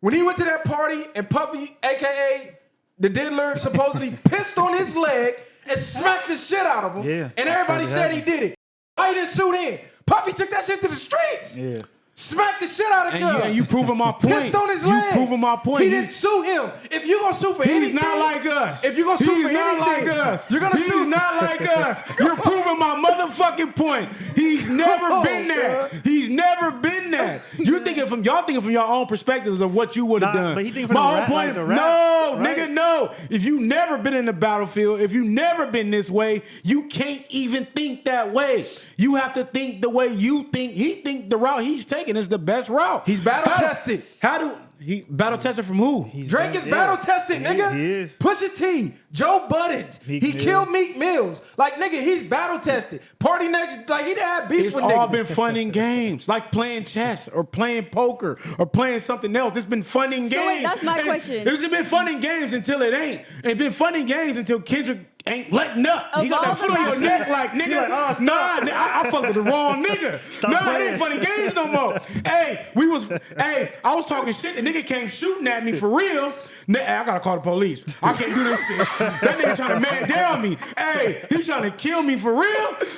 When he went to that party and Puffy, aka the diddler, supposedly pissed on his leg and smacked the shit out of him, Yeah. and everybody That said he happened. did it. Why he didn't sue then? Puffy took that shit to the streets. Yeah. Smacked the shit out of him. And you proving my point. Pissed on his You leg. proving my point. He didn't sue him. If you gonna sue for He's anything, not like us. If you gonna sue He's for not anything, like us. you're gonna He's sue. not like us. You're proving my motherfucking point. He's never on, been that. man. He's never been that. Y'all thinking from your own perspectives of what you would have Nah, done. but he thinking from my the own rap, point. like the rap, no, right? nigga, no. If you never been in the battlefield, if you never been this way, you can't even think that way. You have to think the way you think. He think the route he's taking is the best route. He's battle tested. How do he battle tested from who? Drake is battle tested, nigga. He is. Pusha T, Joe Buttons. Meek He Mill. killed Meek Mills. Like, nigga, he's battle tested. Party next, like, he didn't have beef It's with all niggas. been fun and games, like playing chess or playing poker or playing something else. It's been fun and games. So wait, that's my And question. It's been fun and games until it ain't. It's been fun and games until Kendrick ain't letting up. He Of got all that foot the on your neck like, nigga, You're like, oh, stop. nah, I fucked with the wrong nigga. Stop Nah, it playing. ain't fun and games no more. Hey, I was talking shit. The nigga came shooting at me for real. Hey, I gotta call the police. I can't do this shit. That nigga trying to man down me. Hey, he trying to kill me for real.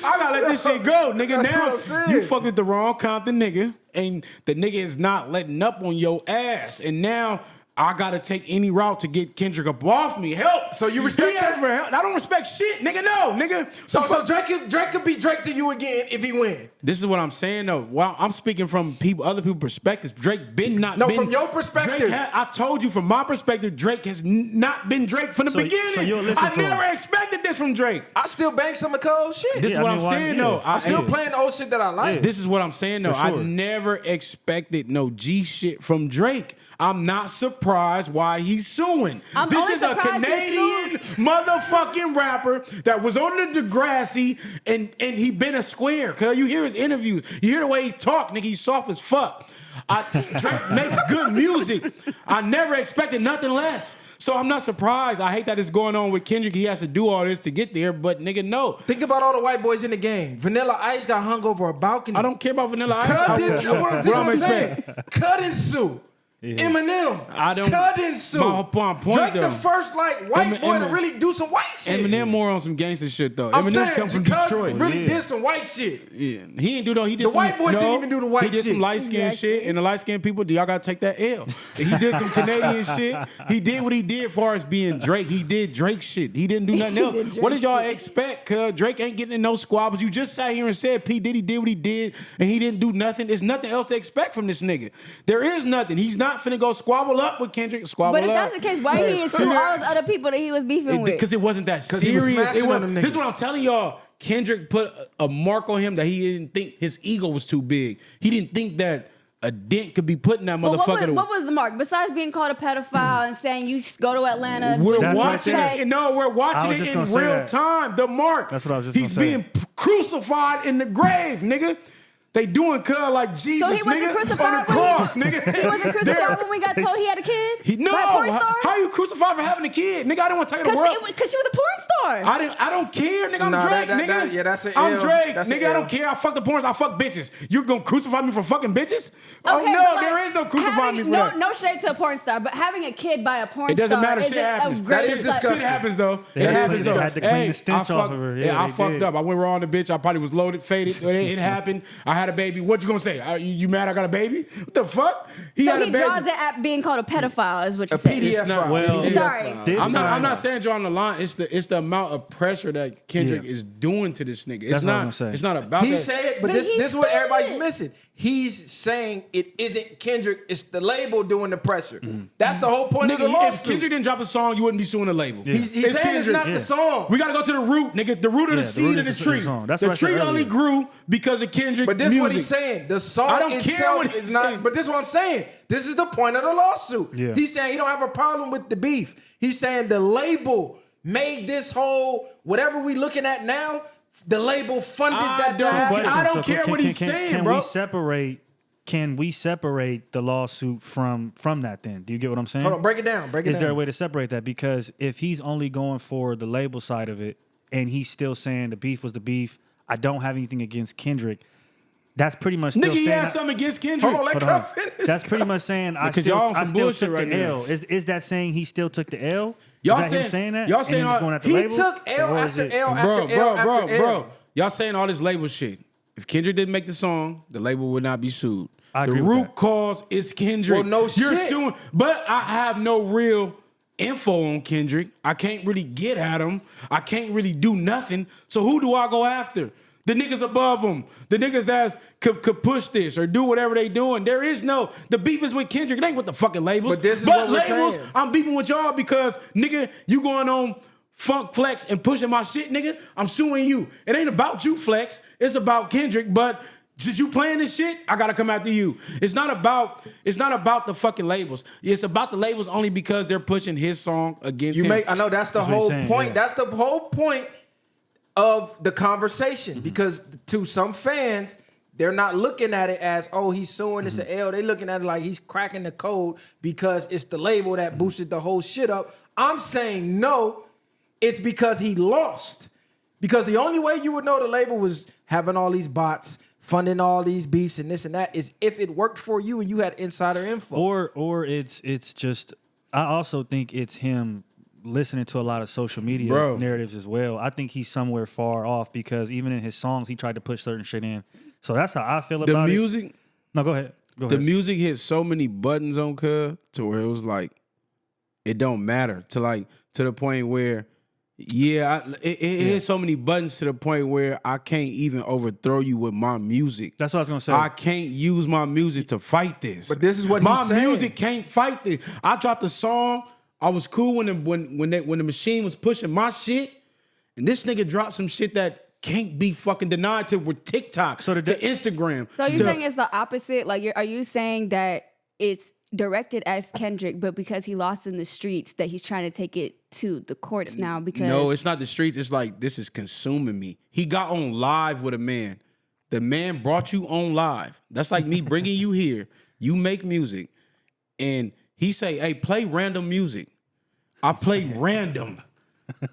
I gotta let this shit go, nigga. That's what Now I'm saying. you fucked with the wrong Compton nigga, and the nigga is not letting up on your ass. And now I gotta take any route to get Kendrick up off me. Help. So you respect He asked that? for help. I don't respect shit, nigga. No, nigga. So Drake could be Drake to you again if he win. This is what I'm saying though. Well, I'm speaking from other people's perspectives. Drake been not No, been. from your perspective. I told you from my perspective, Drake has not been Drake from the So beginning. you'll listen I to him. never expected this from Drake. I still bang some of Cole's shit. This is Yeah, what I I'm mean, why- saying yeah. though. I'm still Hey, playing the old shit that I like. This is what I'm saying though. For sure. I never expected no G shit from Drake. I'm not surprised why he's suing. I'm This only is a surprised he Canadian motherfucking rapper that was on the Degrassi and he been a square. Cause you hear his interviews, you hear the way he talk, nigga. He's soft as fuck. Drake makes good music. I never expected nothing less. So I'm not surprised. I hate that it's going on with Kendrick. He has to do all this to get there, but nigga, no. Think about all the white boys in the game. Vanilla Ice got hung over a balcony. I don't care about Vanilla Ice. Cut Okay. this is what I'm I'm saying. expecting. Cut and sue. Eminem. I don't- Cut and sue. My point, Drake though. the first like white boy to Eminem- really do some white shit. Eminem more on some gangster shit though. I'm Eminem saying, come from because Detroit. really did some white shit. Yeah. He ain't do no. He did The some, white boys didn't even do the white He did some shit. light skin Exactly. shit, and the light skinned people, y'all gotta take that L. He did some Canadian shit. He did what he did as far as being Drake. He did Drake shit. He didn't do nothing else. did Drake What did y'all shit. expect? Cause Drake ain't getting in no squabbles. You just sat here and said P Diddy did what he did, and he didn't do nothing. There's nothing else to expect from this nigga. There is nothing. He's not finna go squabble up with Kendrick. Squabble But if up. that's the case, why he didn't sue all those other people that he was beefing with? Because it wasn't that 'Cause he was serious. smashing on them This is niggas. what I'm telling y'all. Kendrick put a mark on him that he didn't think his ego was too big. He didn't think that a dent could be put in that But motherfucker. what was the mark? Besides being called a pedophile and saying you go to Atlanta, We're That's right watching there. it. No, we're I watching was it just in gonna say real that. time. The mark. That's what I was just He's gonna say. being crucified in the grave, nigga. They doing cuz like Jesus, So he wasn't nigga, crucified on the when- cross, nigga. he wasn't crucified when we got told he had a kid? No, By a porn star? how you crucified for having a kid, nigga? I didn't want to take it to the world. Because she was a porn star. I don't care, nigga. I'm Nah, Drake, that- nigga. yeah, that's an I'm L. Drake, That's an nigga. I L. don't care. I fuck the porns. I fuck bitches. You gonna crucify me for fucking bitches? Okay, Oh no, but, like, there is no crucifying me for no, that. No shade to a porn star, but having a kid by a porn It doesn't star matter. is Shit just happens. a great That is step. disgusting. Shit happens though. They It had to happens clean- though. they had to clean the stench I off fucked- of her. Yeah, Yeah, I they fucked did. up. I went raw on the bitch. I probably was loaded, faded. It happened. I had had a baby. What you gonna say? You mad I got a baby? What the fuck? So had a he baby. draws it at being called a pedophile, is what you're A saying. PDF file. well, Sorry. I'm not saying drawing the line. It's the amount of pressure that Kendrick is doing to this nigga. It's That's what I'm not. saying. It's not about He that. said, but But this he is what said everybody's it. missing. He's saying it isn't Kendrick, it's the label doing the pressure. That's the whole point of the Nigga, if lawsuit. Kendrick didn't drop a song, you wouldn't be suing the label. He's It's saying it's Kendrick. not the song. We gotta go to the root, nigga. The root of the the seed root of the is the tree. song. That's The what I said tree only earlier. grew because of Kendrick But this music. is what he's saying. The song I don't care itself what he's is not. saying. But this is what I'm saying. This is the point of the lawsuit. Yeah. He's saying he don't have a problem with the beef. He's saying the label made this whole whatever we looking at now. The label funded that. I don't care what he's saying, bro. Can we separate the lawsuit from that then? Do you get what I'm saying? Hold on, break it down. Is there a way to separate that? Because if he's only going for the label side of it and he's still saying the beef was the beef, I don't have anything against Kendrick. That's pretty much still Nigga, he saying had something against Kendrick. Hold on, let Hold on. Cuff finish. That's pretty much saying I Because still, y'all on I some still bullshit took right the now. L. Is that saying he still took the L? Y'all is that him saying- saying that? y'all And saying he's all- going after He label? took L Or is after it- L after bro, L bro, after bro, L. bro. Y'all saying all this label shit. If Kendrick didn't make the song, the label would not be sued. I The agree with root that. cause is Kendrick. Well, no You're shit. suing, but I have no real info on Kendrick. I can't really get at him. I can't really do nothing. So who do I go after? The niggas above him. The niggas that could push this or do whatever they doing. There is no, the beef is with Kendrick. It ain't with the fucking labels. But this is what we're labels, saying. I'm beefing with y'all because, nigga, you going on Funk Flex and pushing my shit, nigga. I'm suing you. It ain't about you, Flex. It's about Kendrick, but since you playing this shit, I gotta come after you. It's not about the fucking labels. It's about the labels only because they're pushing his song against him. I know that's the That's what he's whole saying, point. yeah. That's the whole point of the conversation. Because to some fans, they're not looking at it as, oh, he's suing it's an L. They're looking at it like he's cracking the code because it's the label that boosted the whole shit up. I'm saying no, it's because he lost. Because the only way you would know the label was having all these bots, funding all these beefs and this and that, is if it worked for you and you had insider info. Or it's just, I also think it's him listening to a lot of social media narratives as well. I think he's somewhere far off because even in his songs, he tried to push certain shit in. So that's how I feel about The it. music, No, go ahead. Go the ahead. music hit so many buttons on Cuz to where it was like, it don't matter. To the point where, it hit so many buttons to the point where I can't even overthrow you with my music. That's what I was gonna say. I can't use my music to fight this. But this is what my he's saying. music can't fight this. I dropped a song. I was cool when the machine was pushing my shit, and this nigga dropped some shit that can't be fucking denied to with TikTok, to Instagram. So you're to- saying it's the opposite? Like, are you saying that it's directed as Kendrick, but because he lost in the streets, that he's trying to take it to the courts now? Because No, it's not the streets. It's like, this is consuming me. He got on live with a man. The man brought you on live. That's like me bringing you here. You make music, and he say, "Hey, play random music." I play random.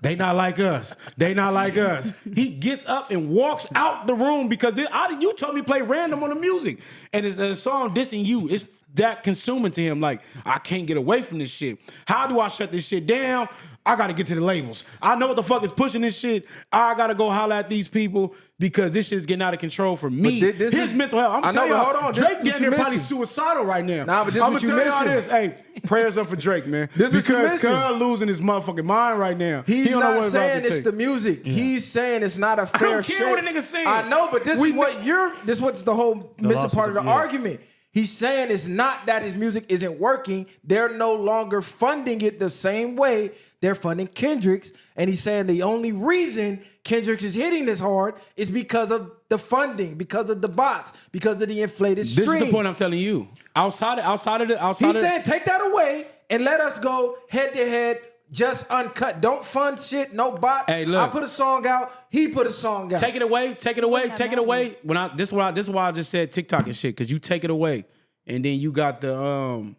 They not like us. They not like us. He gets up and walks out the room because you told me to play random on the music. And it's a song dissing you. It's that consuming to him. Like, I can't get away from this shit. How do I shut this shit down? I got to get to the labels. I know what the fuck is pushing this shit. I got to go holler at these people because this shit's getting out of control for me. But this His is- mental health. I'm I know, telling you, but hold on. This Drake what down you there probably missing. suicidal right now. Nah, but this I'm what gonna you tell y'all missing. this. Hey, prayers up for Drake, man. This what you because missing. Cuz losing his motherfucking mind right now. He's He don't know not what it's about saying to it's take. the music. He's saying it's not a fair don't care what a nigga saying. I know, but this is what's the whole missing lawsuit, part of the yeah. argument. He's saying it's not that his music isn't working. They're no longer funding it the same way they're funding Kendrick's. And he's saying the only reason Kendrick's is hitting this hard is because of the funding, because of the bots, because of the inflated stream. This is the point I'm telling you. Outside He's of saying take that away and let us go head to head, just uncut. Don't fund shit, no bots. Hey, look. I put a song out, he put a song out. take it away, take it away, Wouldn't take that it away. This is why I just said TikTok and shit, because you take it away. And then you got the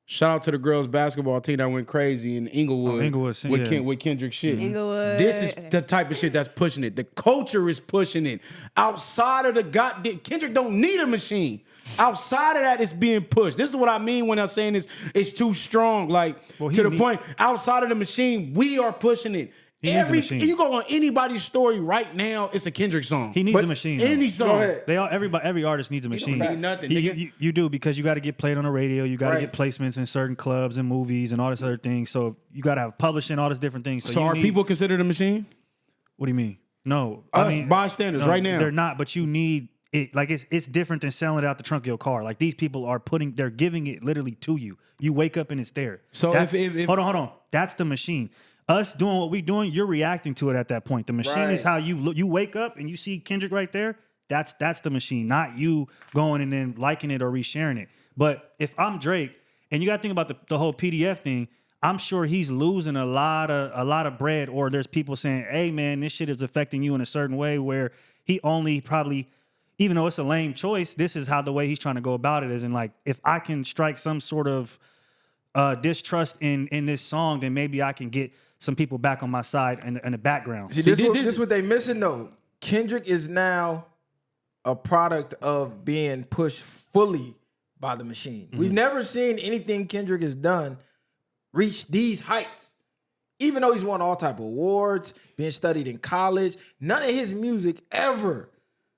shout out to the girls basketball team that went crazy in Inglewood, Inglewood, with, yeah. with Kendrick shit. Inglewood. This is the type of shit that's pushing it. The culture is pushing it. Outside of the goddamn Kendrick don't need a machine. Outside of that, it's being pushed. This is what I mean when I'm saying it's too strong. Like, Well, to the point, outside of the machine, we are pushing it. He needs a machine. You go on anybody's story right now, it's a Kendrick song. He needs a machine. Though. Any song. Every artist needs a machine. You don't need nothing, nigga. You do, because you got to get played on the radio. You got to get placements in certain clubs and movies and all this other things. So you got to have publishing, all this different things. So are people considered a machine? What do you mean? No, bystanders right now. They're not, but you need it. Like it's different than selling it out the trunk of your car. Like these people are they're giving it literally to you. You wake up and it's there. So if hold on, that's the machine. Us doing what we doing, you're reacting to it at that point. The machine is how you look. You wake up and you see Kendrick right there. That's the machine, not you going and then liking it or resharing it. But if I'm Drake, and you got to think about the whole PDF thing. I'm sure he's losing a lot of bread, or there's people saying, hey man, this shit is affecting you in a certain way, where he only probably, even though it's a lame choice, this is how the way he's trying to go about it is in like, if I can strike some sort of distrust in this song, then maybe I can get some people back on my side in the background. See, this is what they missing though. Kendrick is now a product of being pushed fully by the machine. Mm-hmm. We've never seen anything Kendrick has done reach these heights. Even though he's won all type of awards, being studied in college, none of his music ever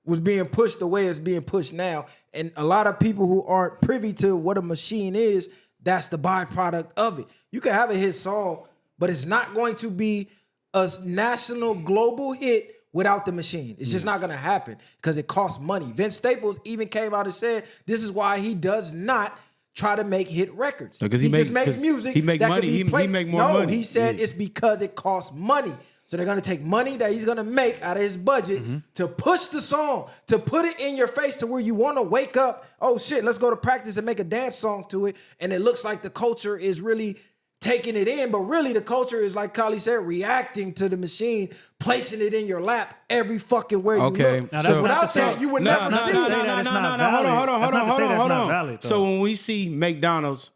was being pushed the way it's being pushed now. And a lot of people who aren't privy to what a machine is, that's the byproduct of it. You can have a hit song, but it's not going to be a national global hit without the machine. It's just not going to happen because it costs money. Vince Staples even came out and said this is why he does not try to make hit records. Because he just makes music. He make money. He make more money. No, he said it's because it costs money. So they're going to take money that he's going to make out of his budget to push the song, to put it in your face to where you want to wake up. Oh shit, let's go to practice and make a dance song to it. And it looks like the culture is really taking it in, but really the culture is, like Kali said, reacting to the machine, placing it in your lap every fucking where you look. Now, that's without that, you would never see it. Hold on. So when we see McDonald's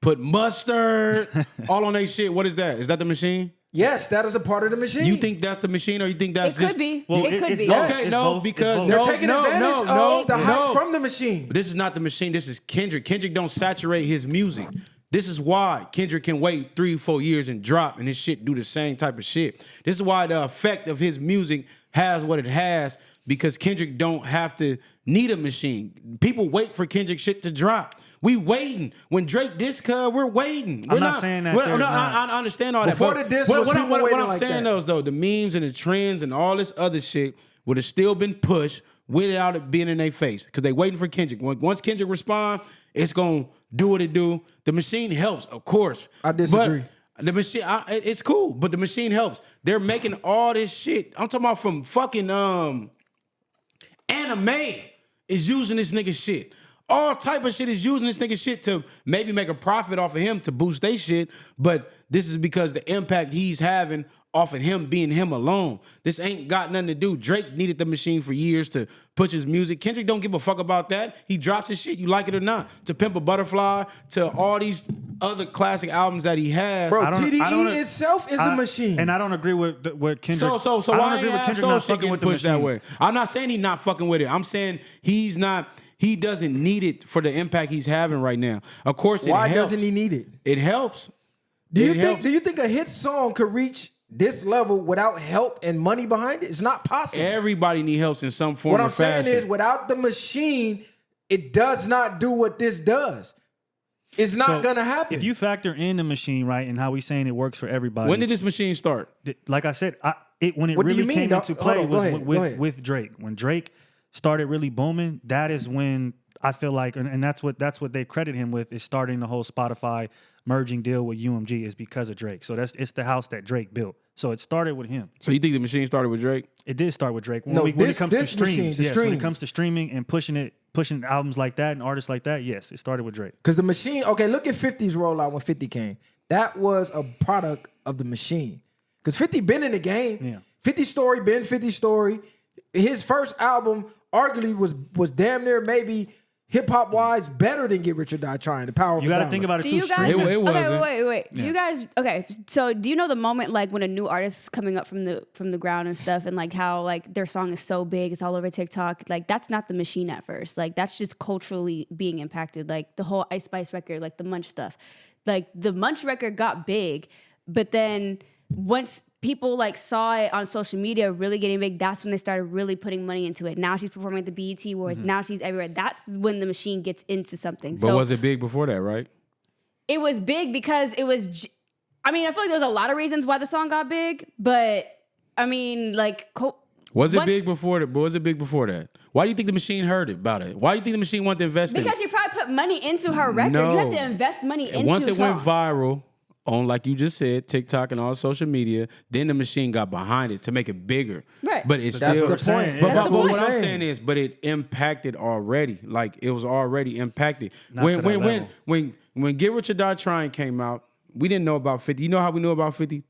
put mustard all on their shit, what is that? Is that the machine? Yes, that is a part of the machine. You think that's the machine, or you think that's it could be? Well, it could be. Both. Okay, It's no, both. because they're taking advantage of the hype from the machine. But this is not the machine. This is Kendrick. Kendrick don't saturate his music. This is why Kendrick can wait 3-4 years and drop, and his shit do the same type of shit. This is why the effect of his music has what it has, because Kendrick don't have to need a machine. People wait for Kendrick shit to drop. We waiting. When Drake diss cuz, we're waiting. I'm not saying that. I understand all Before that. the diss was people waiting I'm like saying that. though, the memes and the trends and all this other shit would have still been pushed without it being in their face, because they waiting for Kendrick. Once Kendrick respond, it's gonna do what it do. The machine helps, of course. I disagree. But the machine, it's cool, but the machine helps. They're making all this shit. I'm talking about from fucking anime is using this nigga shit. All type of shit is using this nigga shit to maybe make a profit off of him to boost their shit. But this is because the impact he's having off of him being him alone. This ain't got nothing to do. Drake needed the machine for years to push his music. Kendrick don't give a fuck about that. He drops his shit, you like it or not. To Pimp a Butterfly, to all these other classic albums that he has. Bro, TDE itself is a machine. And I don't agree with Kendrick. So I why don't agree ain't with Kendrick Soul not shit fucking getting with the pushed machine. that way? I'm not saying he's not fucking with it. I'm saying he doesn't need it for the impact he's having right now. Of course, it helps. Why doesn't he need it? It helps. Do you think a hit song could reach this level without help and money behind it? It's not possible. Everybody need help in some form What or I'm fashion. saying is, without the machine, it does not do what this does. It's not gonna happen. If you factor in the machine, right, and how we saying it works for everybody. When did this machine start? Like I said, when it What do you really mean? came into play Hold on, go ahead. with Drake. When Drake started really booming, that is when I feel like, and that's what they credit him with, is starting the whole Spotify merging deal with UMG is because of Drake. So it's the house that Drake built. So it started with him. So you think the machine started with Drake? It did start with Drake. When No, it comes to this streams, machine, the yes. When it streams. comes to streaming and pushing albums like that and artists like that, yes, it started with Drake. Because the machine, okay, look at 50's rollout when 50 came. That was a product of the machine. Because 50 been in the game. Yeah. 50 Story been 50 Story. His first album arguably was damn near maybe hip-hop wise better than Get Rich or Die Trying. The Power of You got to Dollar. think about it Do too. you guys? Streaming. It okay, wasn't. wait. Do you guys? Okay, so do you know the moment like when a new artist is coming up from the ground and stuff, and like how like their song is so big, it's all over TikTok. Like that's not the machine at first. Like that's just culturally being impacted. Like the whole Ice Spice record, like the Munch stuff. Like the Munch record got big, but then once people like saw it on social media really getting big, that's when they started really putting money into it. Now she's performing at the BET Awards. Now she's everywhere. That's when the machine gets into something. But was it big before that, right? It was big because it was. I mean, I feel like there was a lot of reasons why the song got big, but I mean, like, was it big before that? But was it big before that? Why do you think the machine heard about it? Why do you think the machine wanted to invest in it? Because she probably put money into her record. No. You have to invest money into. Once it went viral on, like you just said, TikTok and all social media, then the machine got behind it to make it bigger. Right. But it's That's still the point. But what I'm saying is, but it impacted already. Like it was already impacted. Not to that level. When Get Rich or Die Trying came out, we didn't know about 50. You know how we knew about 50?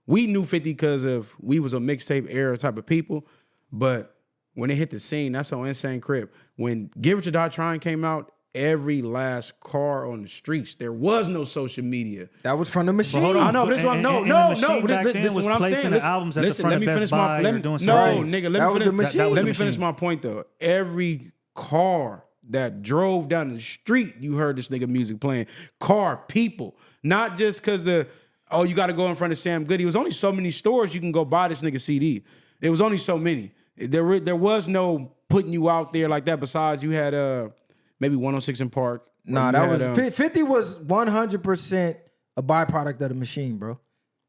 We knew 50 because of we was a mixtape era type of people. But when it hit the scene, that's on Insane Crib. When Get Rich or Die Trying came out, every last car on the streets, there was no social media. That was from the machine. Hold on. I know, but this one, no. This is what I'm saying. The albums at the front let me of finish Best my. Buy or doing Nigga, That was the machine. let me finish my point though. Every car that drove down the street, you heard this nigga music playing. People, not just because you got to go in front of Sam Goody. It was only so many stores you can go buy this nigga CD. It was only so many. There was no putting you out there like that. Besides, you had maybe 106 in Park. Nah, that was 50 was 100% a byproduct of the machine, bro.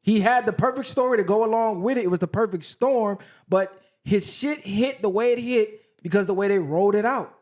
He had the perfect story to go along with it. It was the perfect storm, but his shit hit the way it hit because the way they rolled it out.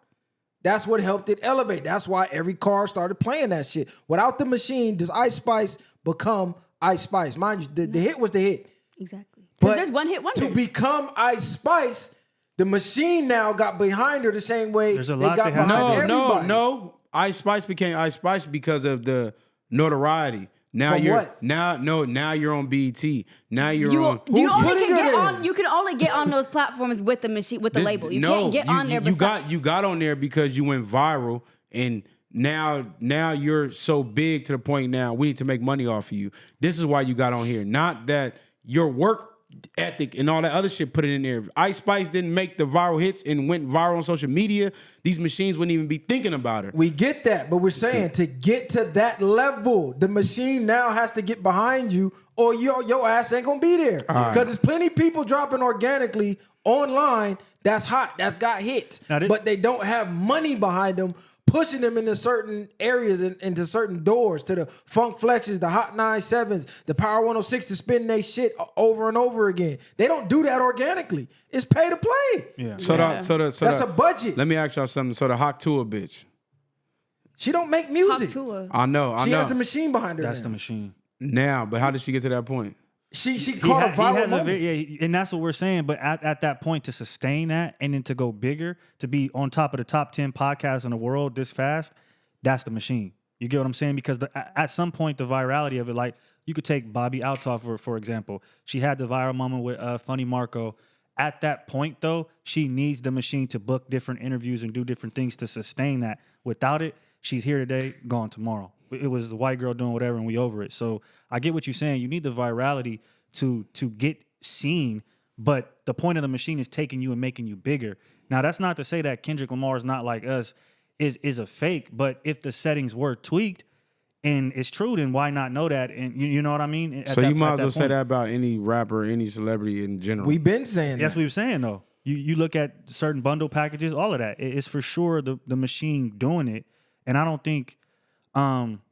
That's what helped it elevate. That's why every car started playing that shit. Without the machine, does Ice Spice become Ice Spice? Mind you, the hit was the hit. Exactly. But Because there's one hit wonders. to become Ice Spice, the machine now got behind her the same way There's a they lot got that behind happened. everybody. No. Ice Spice became Ice Spice because of the notoriety. Now From you're what? now you're on BET. Now you're on. Who's putting her there? You can only get on those platforms with the machine, with the label. You can't get on there. You got on there because you went viral, and now you're so big to the point now we need to make money off of you. This is why you got on here. Not that your work ethic and all that other shit put it in there. If Ice Spice didn't make the viral hits and went viral on social media, these machines wouldn't even be thinking about her. We get that, but we're saying to get to that level, the machine now has to get behind you, or your ass ain't gonna be there. Because there's plenty of people dropping organically online that's hot, that's got hits, but they don't have money behind them, pushing them into certain areas and into certain doors, to the Funk Flexes, the Hot 97s, the Power 106 to spin they shit over and over again. They don't do that organically. It's pay to play. Yeah. So That's a budget. Let me ask y'all something. So the Hawk Tua bitch. She don't make music. I know. She has the machine behind her. That's now. the machine. Now, but how did she get to that point? She caught a viral moment. And that's what we're saying. But at that point, to sustain that and then to go bigger, to be on top of the top 10 podcasts in the world this fast, that's the machine. You get what I'm saying? Because at some point, the virality of it, like you could take Bobby Altoff, for example. She had the viral moment with Funny Marco. At that point, though, she needs the machine to book different interviews and do different things to sustain that. Without it, she's here today, gone tomorrow. It was the white girl doing whatever and we over it. So I get what you're saying. You need the virality to get seen, but the point of the machine is taking you and making you bigger. Now, that's not to say that Kendrick Lamar is not like us, is a fake, but if the settings were tweaked and it's true, then why not know that? And you know what I mean? So you might as well say that about any rapper, any celebrity in general. We've been saying That's that. what we were saying, though. You look at certain bundle packages, all of that. It's for sure the machine doing it. And I don't think...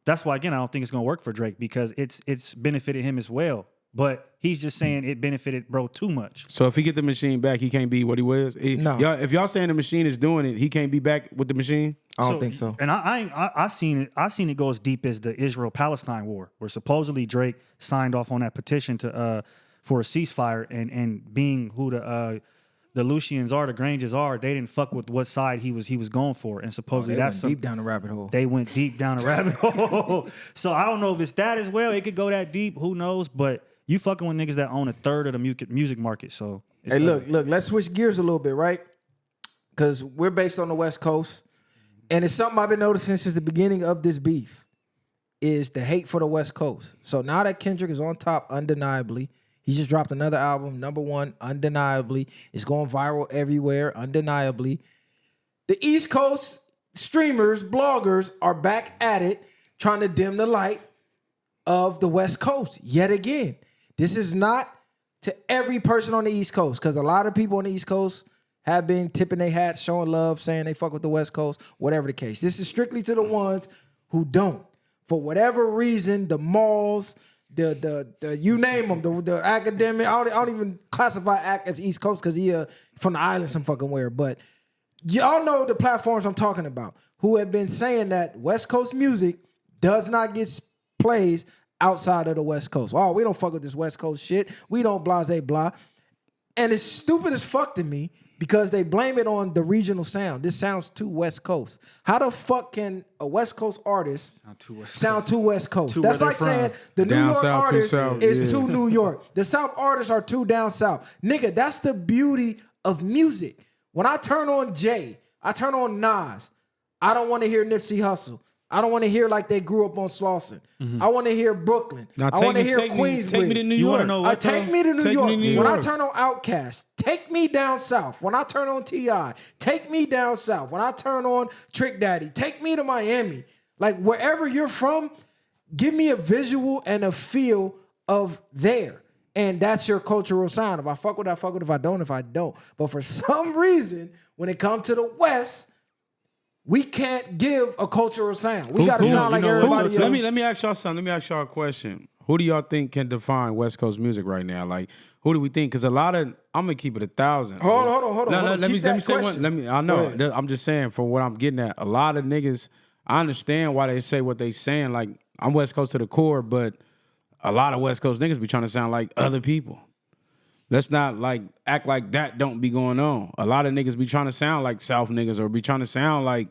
that's why, again, I don't think it's going to work for Drake because it's benefited him as well. But he's just saying it benefited bro too much. So if he get the machine back, he can't be what he was? No. If y'all saying the machine is doing it, he can't be back with the machine? I don't think so. And I seen it go as deep as the Israel-Palestine war, where supposedly Drake signed off on that petition to for a ceasefire, and being who the Lucians are, the Granges are, they didn't fuck with what side he was going for, and supposedly that's deep down the rabbit hole. They went deep down the rabbit hole. So I don't know if it's that as well. It could go that deep. Who knows? But you fucking with niggas that own a third of the music market. So hey, look. Let's switch gears a little bit, right? Because we're based on the West Coast, and it's something I've been noticing since the beginning of this beef is the hate for the West Coast. So now that Kendrick is on top, undeniably. He just dropped another album, #1, undeniably. It's going viral everywhere, undeniably. The East Coast streamers, bloggers are back at it, trying to dim the light of the West Coast yet again. This is not to every person on the East Coast, because a lot of people on the East Coast have been tipping their hats, showing love, saying they fuck with the West Coast, whatever the case. This is strictly to the ones who don't. For whatever reason, the malls, the you name them, the academic, I don't even classify Ack as East Coast because he from the island some fucking where. But y'all know the platforms I'm talking about who have been saying that West Coast music does not get plays outside of the West Coast. Oh, we don't fuck with this West Coast shit. We don't blase blah. And it's stupid as fuck to me because they blame it on the regional sound. This sounds too West Coast. How the fuck can a West Coast artist sound too West Coast? That's like saying the New York artist is too New York. The South artists are too down South. Nigga, that's the beauty of music. When I turn on Jay, I turn on Nas, I don't want to hear Nipsey Hussle. I don't want to hear like they grew up on Slauson. I want to hear Brooklyn. Now, I want to hear Queensbridge. Take me to New York. You want to know what? Take me to New Take York. me to New When I York. turn on Outkast, take me down south. When I turn on T.I., take me down south. When I turn on Trick Daddy, take me to Miami. Like wherever you're from, give me a visual and a feel of there. And that's your cultural sound. If I fuck with it, I fuck with it. If I don't, if I don't. But for some reason, when it comes to the West, we can't give a cultural sound. We got to sound like everybody else. Let me ask y'all something. Let me ask y'all a question. Who do y'all think can define West Coast music right now? Like, who do we think? Because a lot of, I'm gonna keep it 1,000. Hold on. Let me say one. I know. I'm just saying for what I'm getting at. A lot of niggas, I understand why they say what they saying. Like, I'm West Coast to the core, but a lot of West Coast niggas be trying to sound like other people. Let's not like act like that don't be going on. A lot of niggas be trying to sound like South niggas or be trying to sound like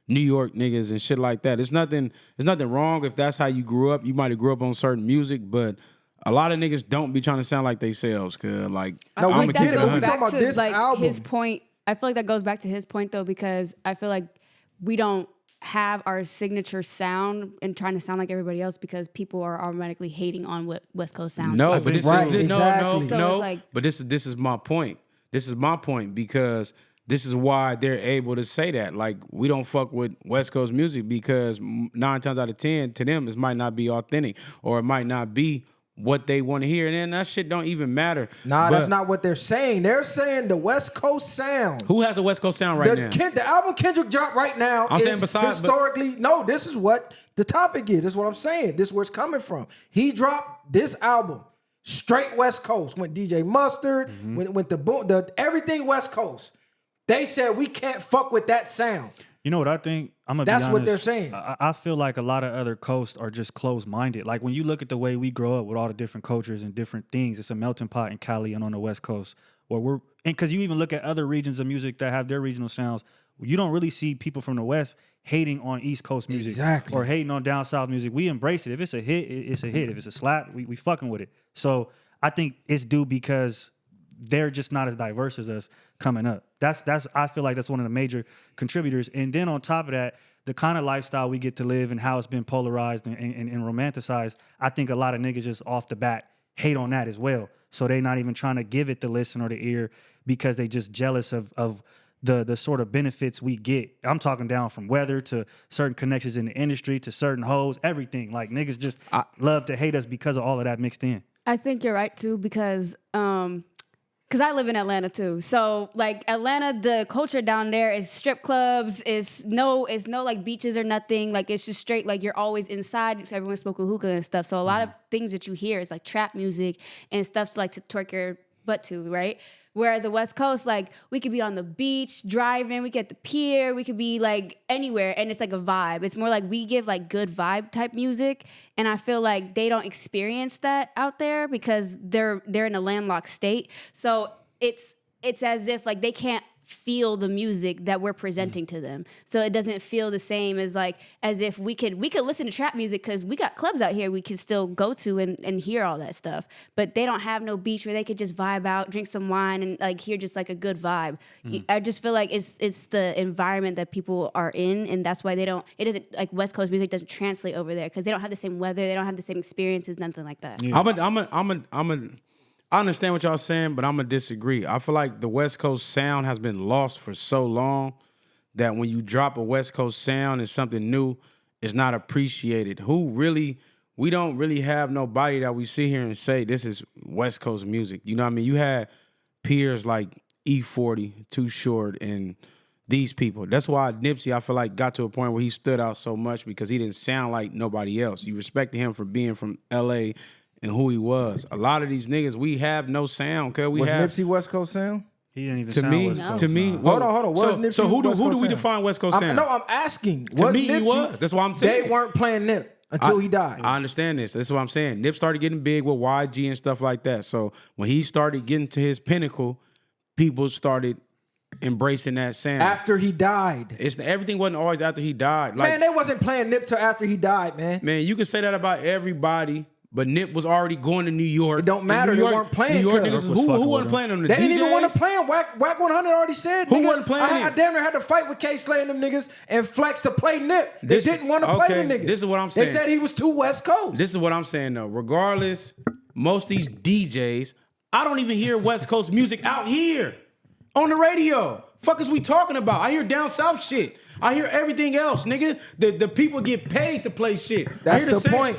New York niggas and shit like that. It's nothing wrong if that's how you grew up. You might have grew up on certain music, but a lot of niggas don't be trying to sound like themselves. Cause like, No, I'm we gonna get keep it, it but we 100. talking about to, this like, album. his point. I feel like that goes back to his point though, because I feel like we don't have our signature sound and trying to sound like everybody else because people are automatically hating on what West Coast sounds. No, like. but this Right, is exactly. So no. it's like- But this is my point. This is my point because this is why they're able to say that. Like, we don't fuck with West Coast music because 9 times out of 10 to them it might not be authentic or it might not be what they want to hear, and then that shit don't even matter. Nah, But that's not what they're saying. They're saying the West Coast sound. who has a West Coast sound right now. The album Kendrick dropped right now I'm is saying besides- historically. No, this is what the topic is. This is what I'm saying. This is where it's coming from. He dropped this album straight West Coast. Went DJ Mustard. Went the everything West Coast. They said we can't fuck with that sound. You know what I think? I'm gonna. That's be honest, what they're saying. I feel like a lot of other coasts are just closed-minded. Like when you look at the way we grow up with all the different cultures and different things, it's a melting pot in Cali and on the West Coast. Where we're, and because you even look at other regions of music that have their regional sounds, you don't really see people from the West hating on East Coast music Exactly. or hating on down South music. We embrace it. If it's a hit, it's a hit. If it's a slap, we fucking with it. So I think it's due because they're just not as diverse as us coming up. That's I feel like that's one of the major contributors. And then on top of that, the kind of lifestyle we get to live and how it's been polarized and romanticized, I think a lot of niggas just off the bat hate on that as well. So they're not even trying to give it the listen or the ear because they just jealous of the sort of benefits we get. I'm talking down from weather to certain connections in the industry to certain hoes, everything. Like niggas just love to hate us because of all of that mixed in. I think you're right too because I live in Atlanta too. So like Atlanta, the culture down there is strip clubs, it's no like beaches or nothing. Like it's just straight, like you're always inside. So everyone's smoking hookah and stuff. So a lot of things that you hear is like trap music and stuff like to twerk your butt to, right? Whereas the West Coast, like we could be on the beach, driving, we could at the pier, we could be like anywhere, and it's like a vibe. It's more like we give like good vibe type music, and I feel like they don't experience that out there because they're in a landlocked state. So it's as if like they can't feel the music that we're presenting to them. So it doesn't feel the same as if we could listen to trap music because we got clubs out here we can still go to and hear all that stuff. But they don't have no beach where they could just vibe out, drink some wine and like hear just like a good vibe. I just feel like it's the environment that people are in, and that's why it doesn't like West Coast music doesn't translate over there because they don't have the same weather, they don't have the same experiences, nothing like that. Yeah. I understand what y'all saying, but I'm gonna disagree. I feel like the West Coast sound has been lost for so long that when you drop a West Coast sound and something new, it's not appreciated. Who really we don't really have nobody that we sit here and say this is West Coast music. You know what I mean? You had peers like E40, Too Short, and these people. That's why Nipsey, I feel like, got to a point where he stood out so much because he didn't sound like nobody else. You respected him for being from L.A. and who he was. A lot of these niggas, we have no sound. Cause Was Nipsey West Coast sound? He didn't even To sound me, West Coast. to me, Hold on. Was Nipsey so who West do Coast we sound? define West Coast sound? No, I'm asking. To Was me, he Nipsey, was. That's what I'm saying. They weren't playing Nip until he died. I understand this. This is what I'm saying. Nip started getting big with YG and stuff like that. So when he started getting to his pinnacle, people started embracing that sound. After he died. Everything wasn't always after he died. Like, Man, they wasn't playing Nip till after he died, man. man, you can say that about everybody, but Nip was already going to New York. It don't matter. And New They York- weren't playing New York cuz. niggas. Was Who fucking wasn't with playing them? The They didn't even want DJs? to play him. Whack 100 already said. Who nigga, wasn't playing I him? damn near had to fight with K-Slay and them niggas and Flex to play Nip. They This- didn't want to play okay, the niggas. this is what I'm saying. They said he was too West Coast. This is what I'm saying though. Regardless, most of these DJs, I don't even hear West Coast music out here on the radio. Fuck is we talking about? I hear down south shit. I hear everything else, nigga. The people get paid to play shit. That's I hear the point.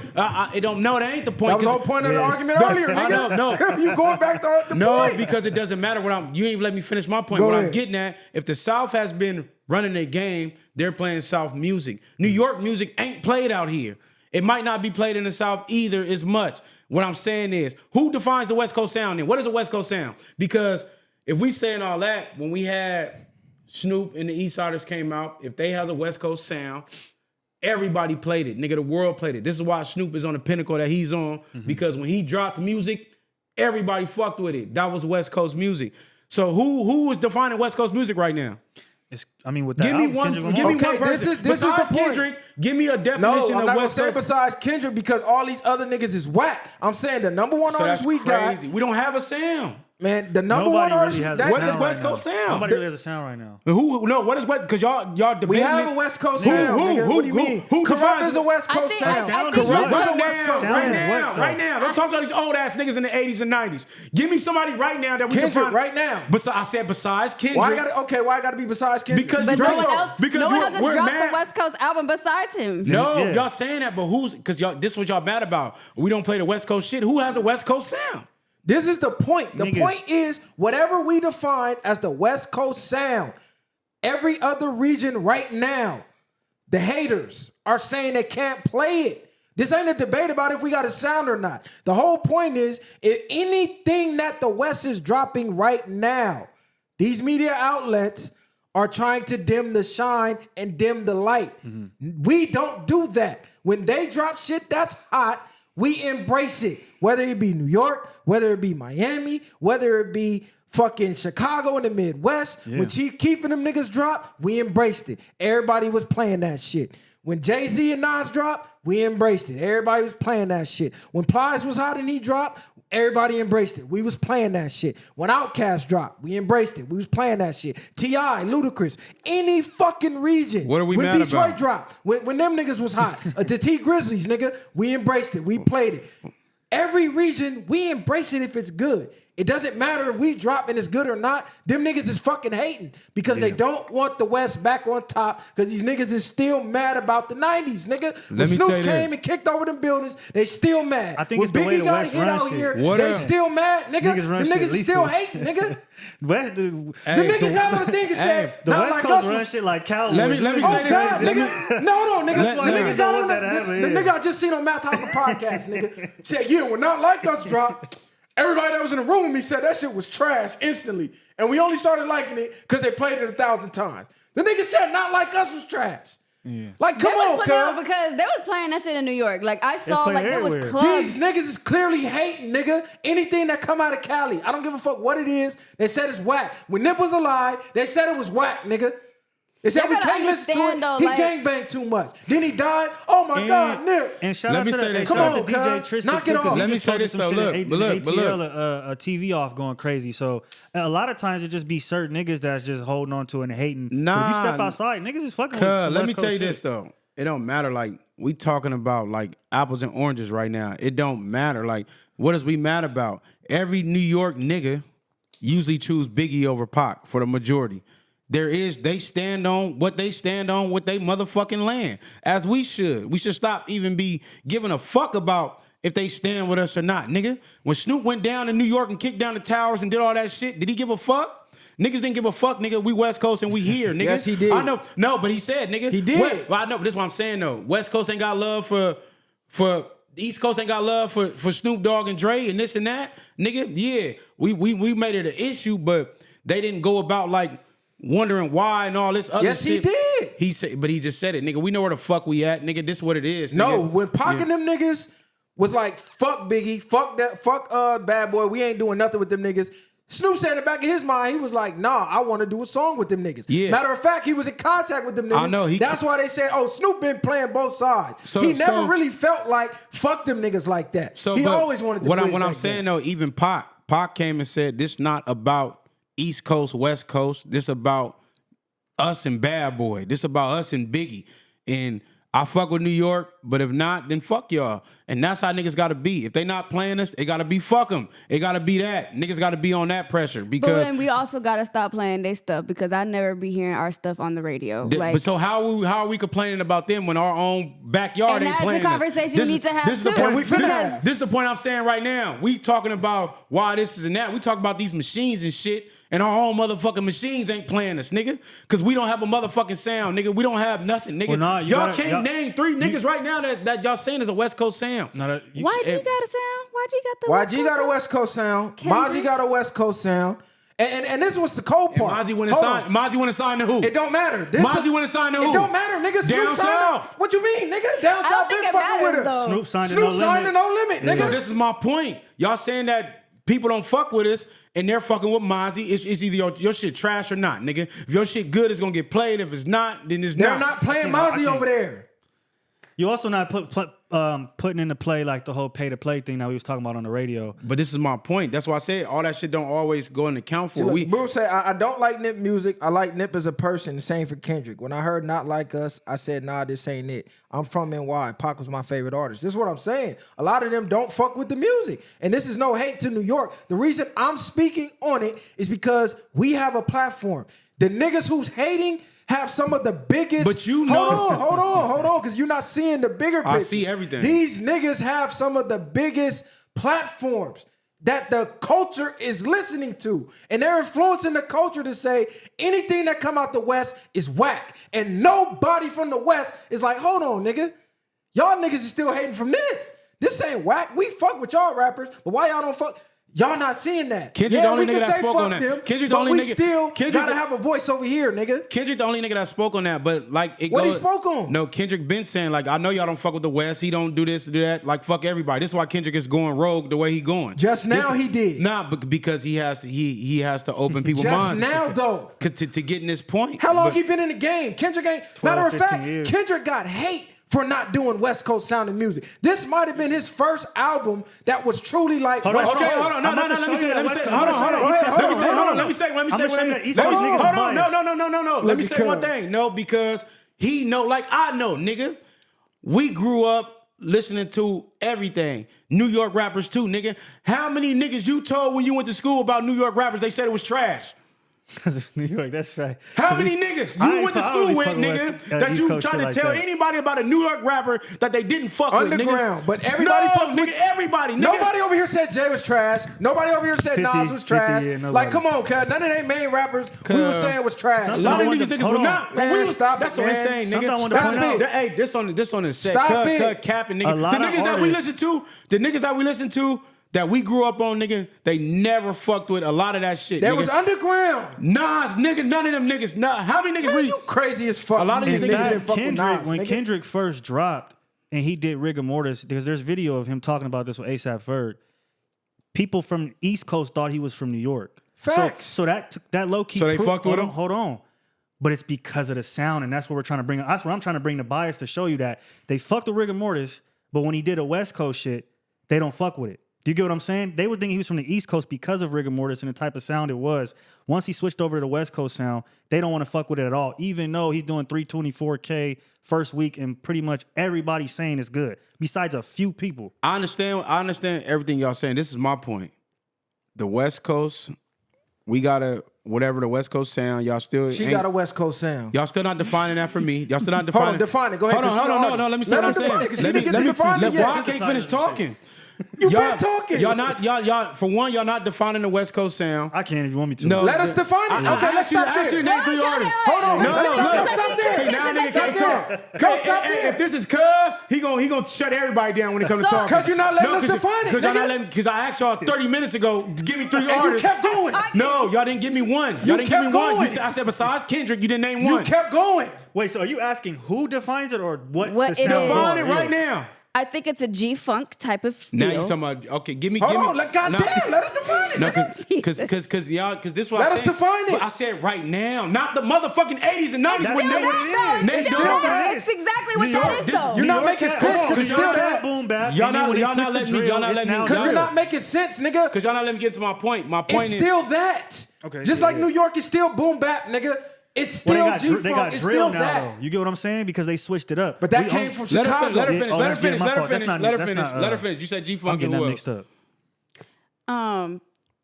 It don't. No, that ain't the point. That was the whole 'cause- point of the argument No, earlier, I nigga. know, no. You going back to the No, point. because it doesn't matter what you ain't let me finish my point. Go What I'm ahead. getting at, if the South has been running their game, they're playing South music. New York music ain't played out here. It might not be played in the South either as much. What I'm saying is, who defines the West Coast sound then? What is a West Coast sound? Because if we saying all that, when we had Snoop and the East Siders came out, if they has a West Coast sound, everybody played it. Nigga, the world played it. This is why Snoop is on the pinnacle that he's on, because when he dropped the music, everybody fucked with it. That was West Coast music. So who is defining West Coast music right now? With that Give me album, one. Kendrick Give me Lamar. one Okay, this person. is the Besides point. Kendrick, give me a No, definition I'm of not gonna West say Coast. besides Kendrick because all these other niggas is whack. I'm saying the number one So artist that's we crazy. We don't have a sound. man, the number Nobody one artist. really has that- a What sound is West right Coast now. sound? Nobody really has a sound right now. Who? No, what is what? Because y'all debating. we have it. a West Coast Who? sound. Who? nigga. Who? What do you mean? Who Corrupt defines is a it? West I Coast think- sound. I think Corrupt what? is a Right West now, Coast right sound. now, What, though? right now. Don't talk to these old ass niggas in the 80s and 90s. Give me somebody right now that we Kendrick, define. right now. I said besides Kendrick. Why I gotta be besides Kendrick? Because But Drake- no one else, because no one else has we're dropped mad. the West Coast album besides him. No, Yeah. y'all saying that, but who's? Because y'all, this is what y'all mad about. We don't play the West Coast shit. Who has a West Coast sound? This is the point. The Niggas. point is whatever we define as the West Coast sound, every other region right now, the haters are saying they can't play it. This ain't a debate about if we got a sound or not. The whole point is if anything that the West is dropping right now, these media outlets are trying to dim the shine and dim the light. We don't do that. When they drop shit that's hot, we embrace it. Whether it be New York, whether it be Miami, whether it be fucking Chicago in the Midwest. Yeah. When Chief Keef and them niggas dropped, we embraced it. Everybody was playing that shit. When Jay-Z and Nas dropped, we embraced it. Everybody was playing that shit. When Plies was hot and he dropped, everybody embraced it. We was playing that shit. When Outkast dropped, we embraced it. We was playing that shit. T.I., Ludacris, any fucking region. What are we when mad Detroit about? dropped, when them niggas was hot, the T Grizzlies, nigga, we embraced it. We played it. Every region, we embrace it if it's good. It doesn't matter if we drop and it's good or not. Them niggas is fucking hating because they don't want the West back on top because these niggas is still mad about the 90s, nigga. When Let me Snoop tell you came this. and kicked over them buildings, they still mad. I think when it's the way Biggie the got West hit run out shit. here, What they else? still mad, nigga. Niggas run Them shit niggas is still lethal. hating, nigga. West, the The nigga got on the thing and said, the not West like Coast us run was- shit like Cowboys. Let me Them say Oh, niggas this. God, crazy. nigga. No, nigga. Let- The let- nigga got on let that happen, the yeah. nigga I just seen on Matt Hopper podcast, nigga. Said, yeah, when Not Like Us dropped, everybody that was in the room with me said that shit was trash instantly. And we only started liking it because they played it 1,000 times. The nigga said Not Like Us was trash. Yeah. Like, They come was on, putting out cuz. because they was playing that shit in New York. Like I saw, playing like there was everywhere. clubs. These niggas is clearly hating, nigga. Anything that come out of Cali. I don't give a fuck what it is. They said it's whack. When Nip was alive, they said it was whack, nigga. They said You we gotta can't listen to it. understand, though, He like- gangbanged too much. Then he died. Oh my God, Nip. And shout Let out me to say the, this, and come shout on, out to DJ cuz. Tristan Knock it too, because off. he Let me just say posted this, some though. shit Look, in but look, but ATL, look. a TV off going crazy. So a lot of times it just be certain niggas that's just holding on to it and hating. But if you Nah. step outside, niggas is fucking with Cuz, some let West me Coast tell you shit. this though. It don't matter. Like, we talking about like apples and oranges right now. It don't matter. Like, what is we mad about? Every New York nigga usually choose Biggie over Pac for the majority. They stand on what they stand on with they motherfucking land, as we should. We should stop even be giving a fuck about if they stand with us or not, nigga. When Snoop went down in New York and kicked down the towers and did all that shit, did he give a fuck? Niggas didn't give a fuck, nigga. We West Coast and we here, nigga. Yes, he did. I know. No, but he said, nigga. He did. Well, I know, but this is what I'm saying, though. West Coast ain't got love for the East Coast ain't got love for Snoop Dogg and Dre and this and that, nigga. Yeah, we made it an issue, but they didn't go about like wondering why and all this other Yes, shit. he did. He said, but he just said it, nigga. We know where the fuck we at, nigga. This what it is, nigga. No, when Pac and them niggas was like, fuck Biggie, fuck that, fuck Bad Boy, we ain't doing nothing with them niggas. Snoop said in the back of his mind, he was like, nah, I want to do a song with them niggas. Yeah. Matter of fact, he was in contact with them niggas. I know. That's why they said, oh, Snoop been playing both sides. He never really felt like, fuck them niggas like that. So he always wanted to What I'm saying, though, even Pac came and said, this not about East Coast, West Coast. This about us and Bad Boy. This about us and Biggie. And I fuck with New York, but if not, then fuck y'all. And that's how niggas gotta be. If they not playing us, it gotta be fuck them. It gotta be that. Niggas gotta be on that pressure because. But then we also gotta stop playing their stuff because I never be hearing our stuff on the radio. But so how are we complaining about them when our own backyard ain't playing And that's the conversation we need to have this too. Is the point, Because- this is the point I'm saying right now. We talking about why this is and that. We talk about these machines and shit. And our own motherfucking machines ain't playing us, nigga. Because we don't have a motherfucking sound, nigga. We don't have nothing, nigga. Well, nah, y'all can't name three niggas right now that y'all saying is a West Coast sound. YG got a sound? YG got the YG got a West Coast sound. Mozzie got a West Coast sound. And this was the cold part. Mozzie went and signed to who? It don't matter. Mozzie went and signed to who? It don't matter, nigga. Down Snoop signed south. What you mean, nigga? Down I don't south think been it fucking with matters, us. though. Snoop signed to Snoop No signed to Limit. No Limit, nigga. So this is my point. Y'all saying that people don't fuck with us and they're fucking with Mozzie. It's either your shit trash or not, nigga. If your shit good, it's gonna get played. If it's not, then it's They're not. not playing Mozzie over there. You also not putting into play like the whole pay to play thing that we was talking about on the radio. But this is my point. That's why I said all that shit don't always go into account for. Bruce said, I don't like Nip music. I like Nip as a person. The same for Kendrick. When I heard Not Like Us, I said, nah, this ain't it. I'm from NY. Pac was my favorite artist. This is what I'm saying. A lot of them don't fuck with the music. And this is no hate to New York. The reason I'm speaking on it is because we have a platform. The niggas who's hating have some of the biggest. But you know. Hold on, because you're not seeing the bigger picture. I see everything. These niggas have some of the biggest platforms that the culture is listening to. And they're influencing the culture to say anything that come out the West is whack. And nobody from the West is like, hold on, nigga. Y'all niggas is still hating from this. This ain't whack. We fuck with y'all rappers, but why y'all don't fuck? Y'all not seeing that. Kendrick the only nigga that spoke on that. Kendrick the only nigga. Still gotta have a voice over here, nigga. Kendrick the only nigga that spoke on that, but like it What goes, he spoke on? No, Kendrick been saying like I know y'all don't fuck with the West. He don't do this, do that. Like fuck everybody. This is why Kendrick is going rogue the way he going. Just now he did. Nah, because he has to open people's minds. Just now though. To get in this point. How long he been in the game? Kendrick ain't. 12, Matter of 15 fact, years. Kendrick got hate for not doing West Coast sounding music. This might have been his first album that was truly like Hold on, West Okay, Coast. hold on. No, I'm about to let me show say. you Let me that say. West Hold on. Coast. Hold on. Hold on, Let me say. hold Hold on. on. Let me say. Let me I'm say. gonna show you that East Let me- Coast niggas is Hold on. biased. No. Let me Look say at one Cub. thing. No, because he know, like I know, nigga. We grew up listening to everything. New York rappers too, nigga. How many niggas you told when you went to school about New York rappers? They said it was trash. New York, that's fact. How many niggas I you ain't went to fuck- I school don't with, fuck nigga, West- that East you Coast trying to shit tell like that. anybody about a New York rapper that they didn't fuck Underground, with, nigga? but everybody no, fucked with- nigga, everybody, nigga. Nobody over here said Jay was trash. Nobody over here said 50, Nas was trash. yeah, nobody. Like, come on, cuz. None of they main rappers we was saying was trash. A lot of I these wanted to- niggas hold were on. not. Man, we was, stop that's it, what I'm man. saying, Something I nigga. wanted to point out. Hey, this on the set. Stop Cut it. capping, A nigga. lot The of niggas that we artists- listen to, the niggas that we listen to, that we grew up on, nigga, they never fucked with a lot of that shit. That nigga. was underground. Nas, nigga, none of them niggas. Nah, how many niggas Man, we? you crazy as fuck. A lot of You these In niggas niggas didn't fact, fuck with Kendrick, Nas, when nigga. Kendrick first dropped and he did rigor mortis, because there's video of him talking about this with ASAP Ferg. People from the East Coast thought he was from New York. Facts. So that low key. So they fucked with him? Hold on. But it's because of the sound, and that's what we're trying to bring. That's what I'm trying to bring the bias to show you that they fucked with rigor mortis, but when he did a West Coast shit, they don't fuck with it. Do you get what I'm saying? They would think he was from the East Coast because of rigor mortis and the type of sound it was. Once he switched over to the West Coast sound, they don't want to fuck with it at all, even though he's doing 324K first week and pretty much everybody's saying it's good, besides a few people. I understand everything y'all saying. This is my point. The West Coast, we gotta whatever the West Coast sound. Y'all still She got a West Coast sound. Y'all still not defining that for me. Y'all still not Hold defining. on, define it. Go ahead. Hold on. No. Let me say what I'm saying. Let me. Why I can't finish talking? You been talking. Y'all. For one, y'all not defining the West Coast sound. I can if you want me to. No. Let us define it. Okay, let's stop there. Actually, name 3 artists. Hold on. No, Let's stop there. See, now nigga can't talk. If this is Cuz, he gonna shut everybody down when it comes to talking. Because you're not letting us define it. Because I asked y'all 30 minutes ago to give me 3 And artists. you kept going. No, y'all didn't give me one. Y'all didn't give me one. I said besides Kendrick, you didn't name one. You kept going. Wait, so are you asking who defines it or what What the it sound is. Define is? it right now. I think it's a G-funk type of feel. Now you talking about okay? Give me. Hold on. Goddamn. Let us define it. No, Jesus. because this what Let I'm us saying. define it. But I said right now, not the motherfucking 80s and 90s. That's when still they- what it is. Next It's door. still that. It's exactly what New that York, is, this- though. You're not making sense because it's still that. boom bap. Y'all and then not- when they y'all switch not to letting me- drill, y'all not it's letting me- now Because y'all- you're drill. not making sense, nigga. Because y'all not letting me get to my point. My point It's is still that. Okay, Just yeah, like yeah. New York is still boom bap, nigga. It's Well, still they got G-funk. It's drill still now, that. though. You get what I'm saying? Because they switched it up. But that We came on- from Let Chicago. her finish. Let her Yeah, finish. oh, Let her that's finish. my Let her fault. That's finish. not- Let her that's finish. not, Let her finish. You said I'm G-Funk getting and that what? mixed up.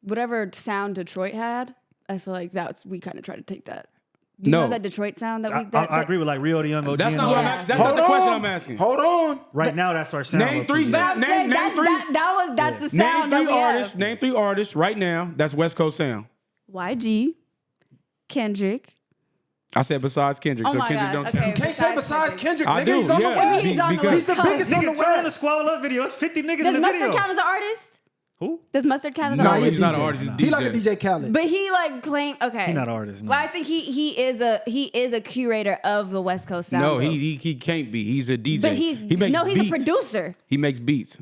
Whatever sound Detroit had, I feel like we kind of try to take that. No. You know that Detroit sound that we. I agree with like Rio the Young OG. That's and not all what I'm that. asking. That's not Hold the question on. I'm asking. Hold on. Right now, that's our sound. Name low-key. 3 But sound. I'm saying Name 3. that's the Name sound 3 that we artists. have. Name 3 artists right now. That's West Coast sound. YG, Kendrick. I said besides Kendrick, Oh so my Kendrick gosh, don't okay. count. You can't say besides Kendrick, I nigga. do, He's on the yeah. west. He's on the Because- He's the West biggest on the Nigga, turn on the west. Squad Love video. It's 50 niggas Does in the Mustard video. count as an artist? Who? Does Mustard count as an No, artist? he's not an artist. He's a He like a DJ. DJ Khaled. But he like claim okay. He not an artist, no. Well, I think he is a curator of the West Coast sound. No, though. he can't be. He's a DJ. But he makes he's beats. a producer. He makes beats.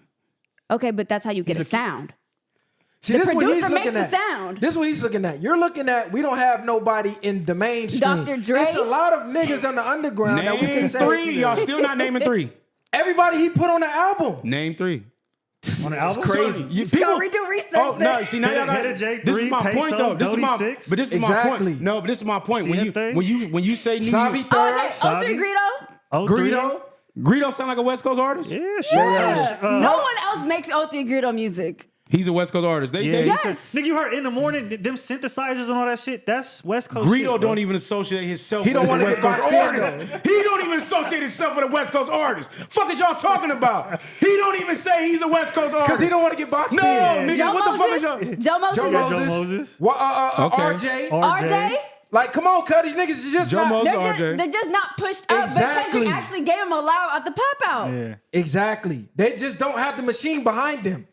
Okay, but that's how you get a sound. See, The this is what he's producer makes looking the at. sound. This is what he's looking at. You're looking at, we don't have nobody in the mainstream. Dr. Dre? There's a lot of niggas on the underground that we Name can say. 3. Y'all still not naming 3. Everybody he put on the album. Name 3. On the album? crazy. You, Go redo research. Oh no! there. See now y'all got. Hit a J3, This is my Peso, point though. This is Dodie my. 6. But this is my Exactly. point. No, but this is my point. CN3? When you say New Savi York, Third. Okay, Savi? O3 Greedo. Oh, Greedo. Greedo sound like a West Coast artist. Yeah, sure. Yeah. No one else makes O3 Greedo music. He's a West Coast artist. They, Yeah, they, he Yes. said- nigga, you heard in the morning them synthesizers and all that shit. That's West Coast. Greedo shit, bro. don't even associate himself He don't with a wanna West get Coast boxed in, artist. He don't even associate himself with a West Coast artist. Fuck is y'all talking about? He don't even say he's a West Coast artist. Because he don't want to get boxed No, in. nigga, Joe what the fuck is Moses. y'all? Joe Moses. Joe Joe Moses. Moses. Okay. RJ. RJ. Like, come on, cut. These niggas is just Joe not. Moses. They're RJ. just not pushed up. But Exactly. Kendrick actually gave him a loud at the pop out. Yeah. Exactly. They just don't have the machine behind them.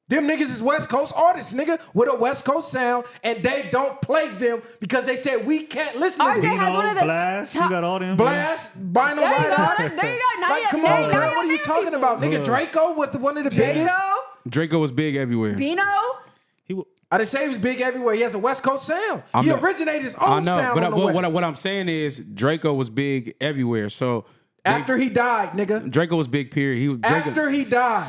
Them niggas is West Coast artists, nigga, with a West Coast sound, and they don't play them because they said we can't listen to RJ them. has one of the Blast. top- You got all them. Blast, Bino There you go. Ride. There you go. Now Like, you- come now on, you- girl. now What are you naming talking people. about? Nigga, Draco was one of the biggest. Draco, Draco was big everywhere. Bino. I didn't say he was big everywhere. He has a West Coast sound. I'm He not- originated his I own know, sound but on the West. what I'm saying is Draco was big everywhere. So After he died, nigga. Draco was big. Period. He was Draco. After he died.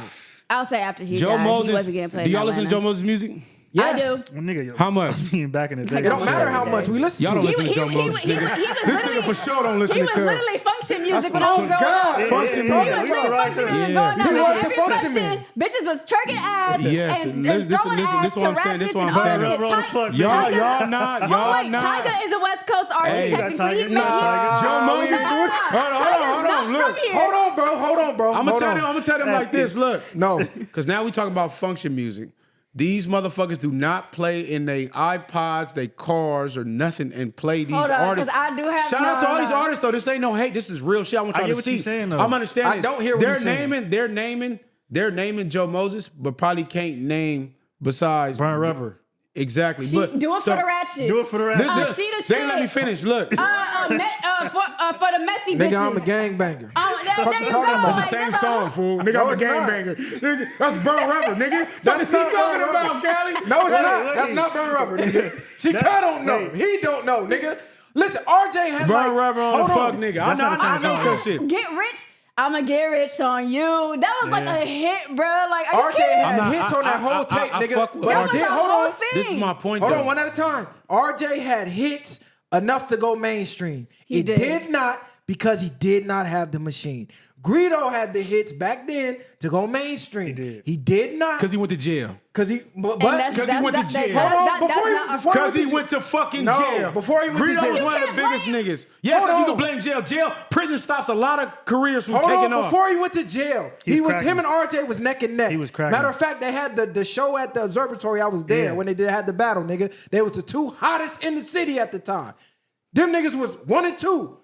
I'll say after he Joe died, Moses. he wasn't getting played. Do y'all in listen to Atlanta. Joe Moses' music? Yes. I do. Well, nigga, How much? I mean, back in the day. It It don't matter how much we listen Y'all to. don't it. listen to Joe Moses. he nigga. was This literally- nigga for sure don't listen He to was Cub. literally function music That's when I was my- growing God. up. Function He music. was literally function music Yeah. going He on. was Every the function function, man. bitches was twerking ass Yes, and this throwing is ass what I'm to saying. This ratchets is what and I'm all saying. that shit. Bro, Ty- fuck, Y'all Tyga- not. Oh Y'all wait, not. Tyga is a West Coast artist. Hey, technically, he Tyga- made Nah, it. Joe Moses. Nah. Hold Tyga's on. not Look. from here. Hold on, bro. I'm Hold gonna on. tell them like this. Look, No. because now we talking about function music. These motherfuckers do not play in their iPods, their cars, or nothing, and play these Hold on, artists. 'cause I do have- Shout out to all no, these no. artists though. This ain't no hate. This is real shit. I want y'all I to get what see. you're saying, though. I'm understanding. I don't hear what they're he's saying. They're naming Joe Moses, but probably can't name besides Burn Rubber. Exactly. She, but do it so- for the ratchets. Do it for the rap. Listen, see the they shit. let me finish. Look. For the messy bitches. Nigga, I'm a gangbanger. Oh, there Fuck you you go. talking about? That's the Like, same that's song, fool. Nigga, No, I'm a it's not. gangbanger. Nigga, that's Burn Rubber, nigga. What That's is he not talking Burn Rubber. about, Cali? No, it's not. wait. That's not Burn Rubber, nigga. She don't know. wait. He don't know, nigga. Listen, RJ had Burn like... Rubber on the hold fuck, nigga. I That's not the know same that song. shit. Get rich. I'ma get rich on you. That was like a hit, bro. Like, are you RJ kidding? had hits on that whole tape, I nigga. fuck with But That was he the did, hold whole on. thing. This is my point, Hold though. on, one at a time. RJ had hits enough to go mainstream. He It did. did not because he did not have the machine. Greedo had the hits back then to go mainstream. He did not. Because he went to jail. Because he went to jail. Because he went to fucking jail. Before he went to Greedo jail. was one of the biggest niggas. Yes, you can blame jail. Prison stops a lot of careers from taking off. Before he went to jail, him and RJ was neck and neck. He was cracking. Matter of fact, they had the show at the observatory. I was there when they had the battle, nigga. They was the two hottest in the city at the time. Them niggas was 1 and 2,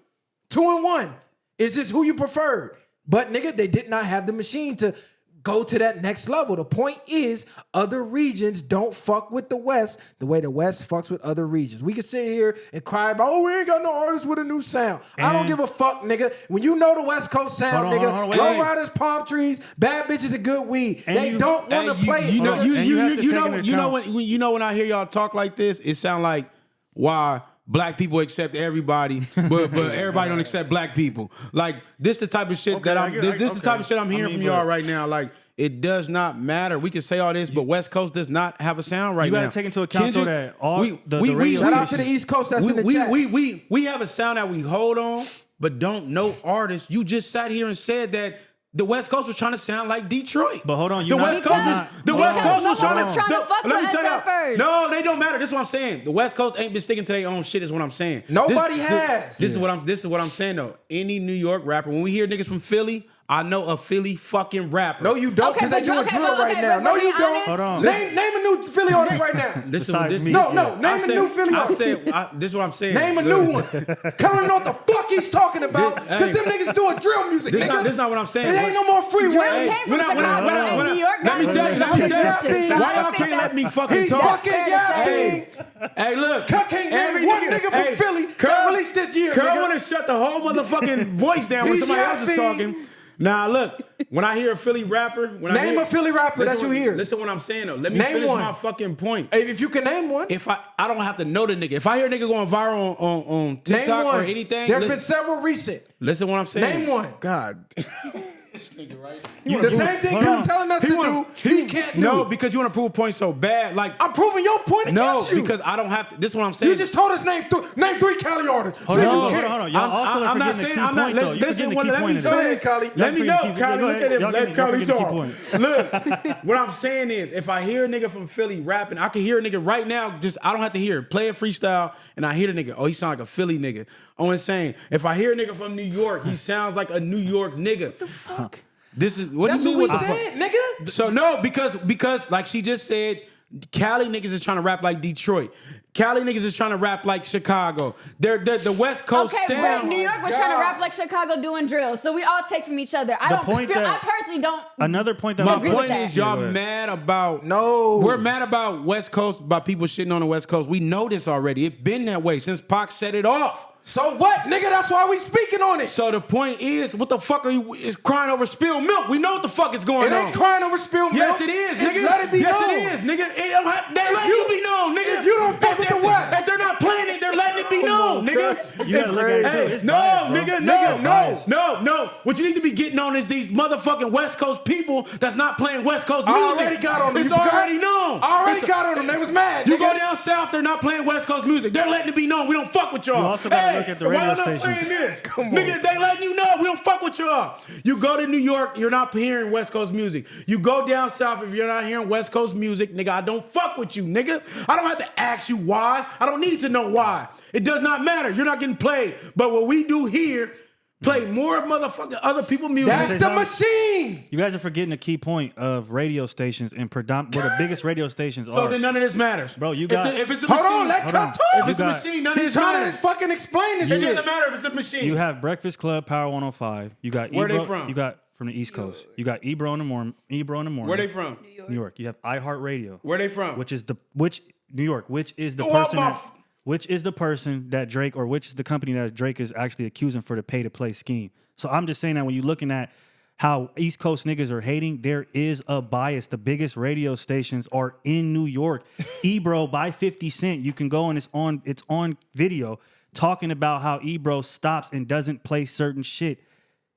2 and 1. It's just who you preferred. But nigga, they did not have the machine to go to that next level. The point is, other regions don't fuck with the West the way the West fucks with other regions. We can sit here and cry about, oh, we ain't got no artists with a new sound. I don't give a fuck, nigga. When you know the West Coast sound, nigga, low riders, palm trees, bad bitches, and good weed. They don't want to play. You know when I hear y'all talk like this, it sound like why black people accept everybody, but everybody don't accept black people. Like this, the type of shit that I'm. This is the type of shit I'm hearing from y'all right now. Like it does not matter. We can say all this, but West Coast does not have a sound right now. You gotta take into account though that all the radio shout out to the East Coast. That's in the chat. We have a sound that we hold on, but don't know artists. You just sat here and said that. The West Coast was trying to sound like Detroit. But hold on, the West Coast was trying to fuck with us at first. No, they don't matter. This is what I'm saying. The West Coast ain't been sticking to their own shit. Is what I'm saying. Nobody has. This is what I'm saying though. Any New York rapper, when we hear niggas from Philly, I know a Philly fucking rapper. No, you don't, because they doing drill right now. No, you don't. Hold on. Name a new Philly artist right now. Name a new Philly artist. This is what I'm saying. Name a new one. Kind of know what the fuck he's talking about, because them niggas doing drill music, nigga. This is not what I'm saying. It ain't no more free Drake range. came from Chicago and New York. Let me tell you. Why y'all can't let me fucking talk? He's fucking yapping. Hey, look. Can't name one nigga from Philly that released this year, nigga. Curl want to shut the whole motherfucking voice down when somebody else is talking. Now look, when I hear a Philly rapper, name a Philly rapper that you hear. Listen what I'm saying though. Let me name finish one. my fucking point. Hey, if you can name one. If I don't have to know the nigga. If I hear a nigga going viral on TikTok or anything, there's been several recent. Listen what I'm saying. Name one. God. This nigga, right? The same thing you're telling us to do, he can't do. No, because you want to prove a point so bad. Like I'm proving your point against you. No, because I don't have to. This is what I'm saying. You just told us name 3 Cali artists. Hold on. Y'all also are forgetting the key point, though. You're forgetting the key point. Go ahead, Cali. Let me know, Cali. Look at him. Let Cali talk. Look, what I'm saying is, if I hear a nigga from Philly rapping, I can hear a nigga right now. I don't have to hear it. Play a freestyle, and I hear the nigga. Oh, he sound like a Philly nigga. I'm saying, if I hear a nigga from New York, he sounds like a New York nigga. What the fuck? This is what That's do you mean? What we said, nigga. So no, because like she just said, Cali niggas is trying to rap like Detroit. Cali niggas is trying to rap like Chicago. They're the West Coast sound. But New York was trying to rap like Chicago doing drills. So we all take from each other. I personally don't. Another point that my point is y'all mad about. No, we're mad about West Coast, about people shitting on the West Coast. We know this already. It's been that way since Pac set it off. So what, nigga? That's why we speaking on it. So the point is, what the fuck are you crying over spilled milk? We know what the fuck is going on. It ain't crying over spilled milk. Yes, it is, nigga. Let it be known. Yes, it is, nigga. They let you be known, nigga. If you don't fuck with the West, if they're not playing it, they're letting it be known, nigga. You gotta look at it too. It's No. What you need to be getting on is these motherfucking West Coast people that's not playing West Coast music. I already got on them. It's already known. I already got on them. They was mad. You go down south, they're not playing West Coast music. They're letting it be known. We don't fuck with y'all. You also gotta look at the radio stations. Come on. Nigga, they letting you know we don't fuck with y'all. You go to New York, you're not hearing West Coast music. You go down south, if you're not hearing West Coast music, nigga, I don't fuck with you, nigga. I don't have to ask you why. I don't need to know why. It does not matter. You're not getting played. But what we do here, play more motherfucking other people's music. That's the machine. You guys are forgetting the key point of radio stations and where the biggest radio stations are. So then none of this matters. Bro, you got... If it's a machine... Hold on, let Cut talk. If it's a machine, none of this matters. He's trying to fucking explain this shit. It doesn't matter if it's a machine. You have Breakfast Club, Power 105. You got Where they from? You got from the East Coast. You got Ebro in the morning. Where they from? New York. You have iHeartRadio. Where they from? New York, which is the person that Drake, or which is the company that Drake is actually accusing for the pay-to-play scheme. So I'm just saying that when you're looking at how East Coast niggas are hating, there is a bias. The biggest radio stations are in New York. Ebro by 50 Cent, you can go and it's on video talking about how Ebro stops and doesn't play certain shit.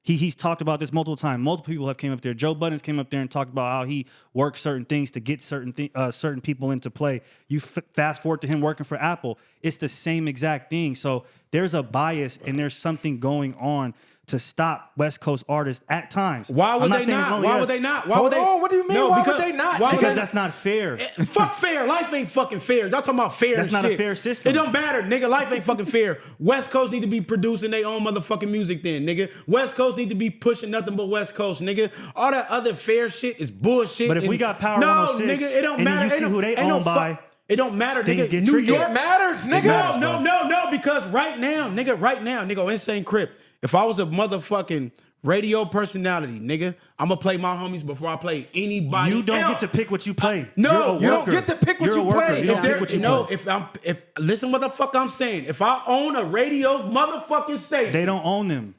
He's talked about this multiple times. Multiple people have came up there. Joe Budden's came up there and talked about how he works certain things to get certain people into play. You fast forward to him working for Apple. It's the same exact thing. So there's a bias and there's something going on to stop West Coast artists at times. Why would they not? Why would they not? Why would they? What do you mean? Why would they not? Because that's not fair. Fuck fair. Life ain't fucking fair. Y'all talking about fair. That's and not shit. a fair system. It don't matter, nigga. Life ain't fucking fair. West Coast need to be producing their own motherfucking music then, nigga. West Coast need to be pushing nothing but West Coast, nigga. All that other fair shit is bullshit. But if we got Power no, 106, nigga, it don't and then matter. you see who they own by, it don't matter, things nigga. get New tricky. York It matters, nigga. No, because right now, nigga, Insane Crip. If I was a motherfucking radio personality, nigga, I'm gonna play my homies before I play anybody. You don't else. get to pick what you play. No, you don't get to pick what you play. You don't pick what you play. If listen what the fuck I'm saying. If I own a radio motherfucking station, They don't own them.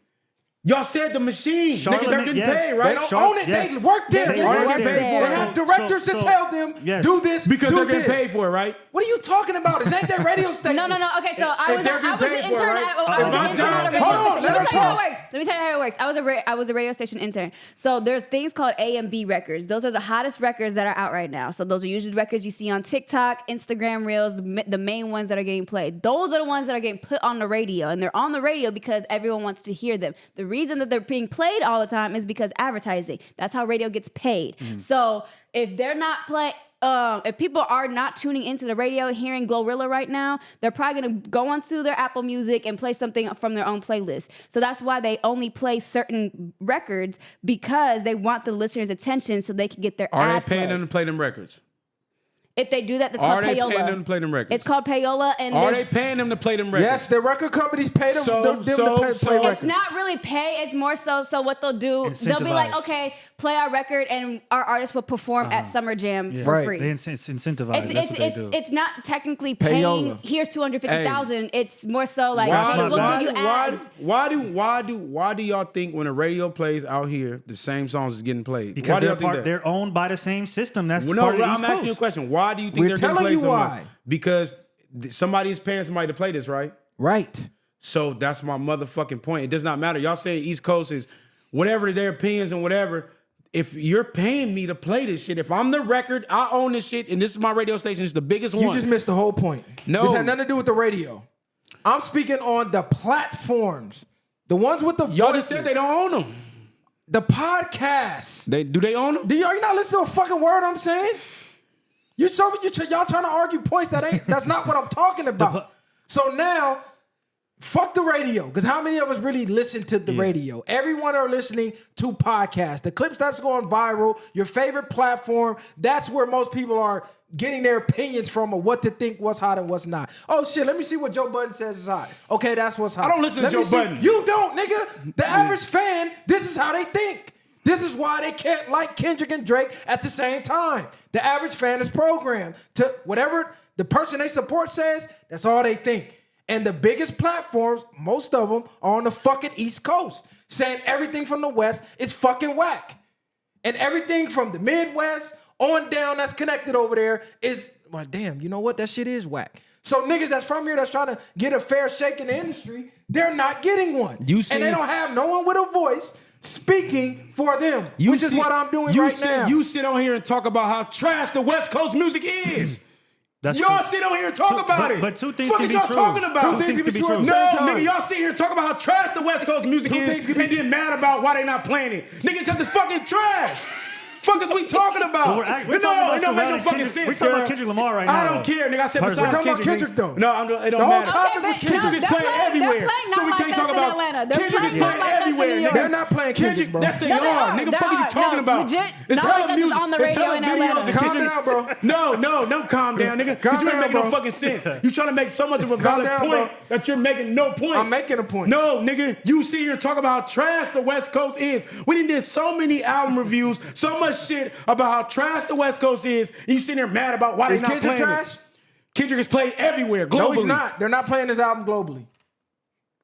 y'all said the machine, nigga, they're getting yes. paid, right? They don't Sharp, own it. yes. They work there. They just work there. They have directors to tell them, yes. do this, Because do they're getting this. paid for it, right? What are you talking about? This ain't their radio station. No. Okay, so I was they're an getting paid for it, intern. right? I was an intern at a radio Hold on, station. let Let her me tell you how talk. it works. Let me tell you how it works. I was a radio station intern. So there's things called A and B records. Those are the hottest records that are out right now. So those are usually the records you see on TikTok, Instagram Reels, the main ones that are getting played. Those are the ones that are getting put on the radio, and they're on the radio because everyone wants to hear them. The reason that they're being played all the time is because advertising. That's how radio gets paid. So if they're not playing. If people are not tuning into the radio, hearing Glorilla right now, they're probably gonna go onto their Apple Music and play something from their own playlist. So that's why they only play certain records, because they want the listener's attention so they can get their Are ad they paying play. them to play them records? If they do that, that's Are called they payola. paying them to play them records? It's called payola, and Are there's- they paying them to play them records? Yes, the record companies pay them, So- them to play records. it's not really pay. It's more so what they'll do. They'll be like, Incentivize. okay, play our record, and our artist will perform at Summer Jam for Right. free. They incentivize. That's what they do. It's not technically paying. Payola. Here's 250,000. It's more so like, Why- hey, we'll why- give you ads. Why do y'all think when a radio plays out here, the same songs is getting played? Because why do y'all think that? they're owned by the same system. That's Well, part of no, the I'm East asking you a Coast. question. Why do you think We're they're getting telling played you so much? why. Because somebody is paying somebody to play this, right? Right. So that's my motherfucking point. It does not matter. Y'all saying East Coast is whatever their opinions and whatever. If you're paying me to play this shit, if I'm the record, I own this shit, and this is my radio station, it's the biggest one. You just missed the whole point. No. This had nothing to do with the radio. I'm speaking on the platforms. The ones with the Y'all just voices. said they don't own them. The podcasts. Do they own them? Do y'all not listen to a fucking word I'm saying? Y'all trying to argue points that's not what I'm talking about. So now, fuck the radio, because how many of us really listen to the radio? Everyone are listening to podcasts. The clips that's going viral, your favorite platform, that's where most people are getting their opinions from of what to think, what's hot and what's not. Oh shit, let me see what Joe Budden says is hot. Okay, that's what's hot. I don't listen to Let me Joe see- Budden. You don't, nigga. The average fan, this is how they think. This is why they can't like Kendrick and Drake at the same time. The average fan is programmed to whatever the person they support says, that's all they think. And the biggest platforms, most of them, are on the fucking East Coast, saying everything from the West is fucking whack. And everything from the Midwest on down that's connected over there is, well, damn, you know what? That shit is whack. So niggas that's from here that's trying to get a fair shake in the industry, they're not getting one. And they don't have no one with a voice speaking for them, which is what I'm doing right now. You sit on here and talk about how trash the West Coast music is. That's y'all true. sit on here and talk about it. But two things Fuck can is be y'all true. talking about? Two things can be true. No, nigga, y'all sit here and talk about how trash the West Coast music is and then mad about why they not playing it. Nigga, because it's fucking trash. Fuck is we talking about? We're talking about it don't make no surrounding fucking Kendrick. sense. We're talking about girl. Kendrick Lamar right now, I don't though. care, nigga. I said Personally. besides We're talking about Kendrick, Kendrick, though. No, it don't whole matter. topic was Kendrick. Kendrick is They're playing playing- everywhere. they're playing So not we like can't us talk in about Atlanta. They're Kendrick is playing not playing like us in everywhere, New nigga. York. They're not playing Kendrick, bro. That's they No, they are. are. Nigga, They fuck is you are. talking No, about? legit. It's Not hella like us music. on the It's radio hella in videos Atlanta. of Calm Kendrick. down, bro. No, don't calm down, nigga. Because Calm you ain't down, making no bro. fucking sense. You trying to make so much of a valid down, point bro. that you're making no point. I'm making a point. No, nigga, you sit here and talk about how trash the West Coast is. We done did so many album reviews, so much shit about how trash the West Coast is, and you sitting there mad about why Is they not Kendrick playing trash? it. Kendrick is played everywhere, globally. No, he's not. They're not playing this album globally.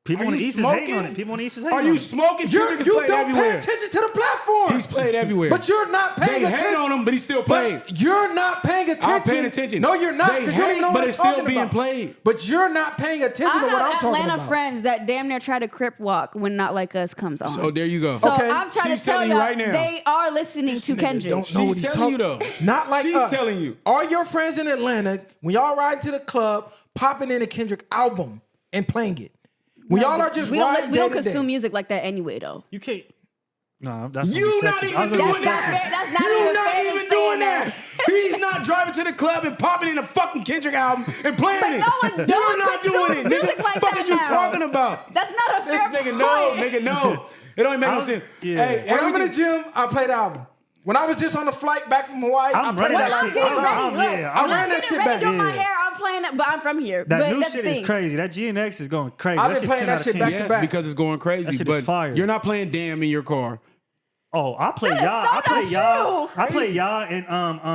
People Are on the you East is hating on smoking? it. People on the East is hating Are on you it. smoking? You Kendrick is don't played pay everywhere. attention to the platform. He's played everywhere. But you're not paying They attention. hate on him, but he's still playing. But you're not paying attention. I'm paying attention. No, you're not. They 'Cause you don't even hate, know but what I'm it's still talking being about. played. But you're not paying attention I to what I'm have talking Atlanta about. friends that damn near try to crip walk when Not Like Us comes on. So there you go. So Okay. I'm trying She's to tell telling you you right now. they are listening to Kendrick. Don't know what She's he's telling you talking- though. Not like She's us. telling you. Are your friends in Atlanta, when y'all ride to the club, popping in a Kendrick album and playing it? When y'all are just we riding don't day to consume day. music like that anyway, though. You can't. No, that's You not even doing that. That's not You even not fair even to doing say that. He's not driving to the club and popping in a fucking Kendrick album and playing But it. no one You're not doing it, music nigga. like Fuck that is you now. talking about? That's not a fair This nigga, point. no, nigga, no. It don't even make no sense. Yeah. Hey, When I'm in the everything- gym, I play the album. When I was just on the flight back from Hawaii, I I'm played running that that like shit. four times. I ran that shit Getting ready back. to do my Yeah. hair. I'm playing it, but I'm from here. That but new that's shit the is thing. crazy. That GNX is going crazy. I've been playing 10 that out of shit 10. back to Yes, back. because it's going crazy. That shit but is fire. you're not playing Damn in your car. Oh, I play That is y'all. so I play not y'all. true. I play y'all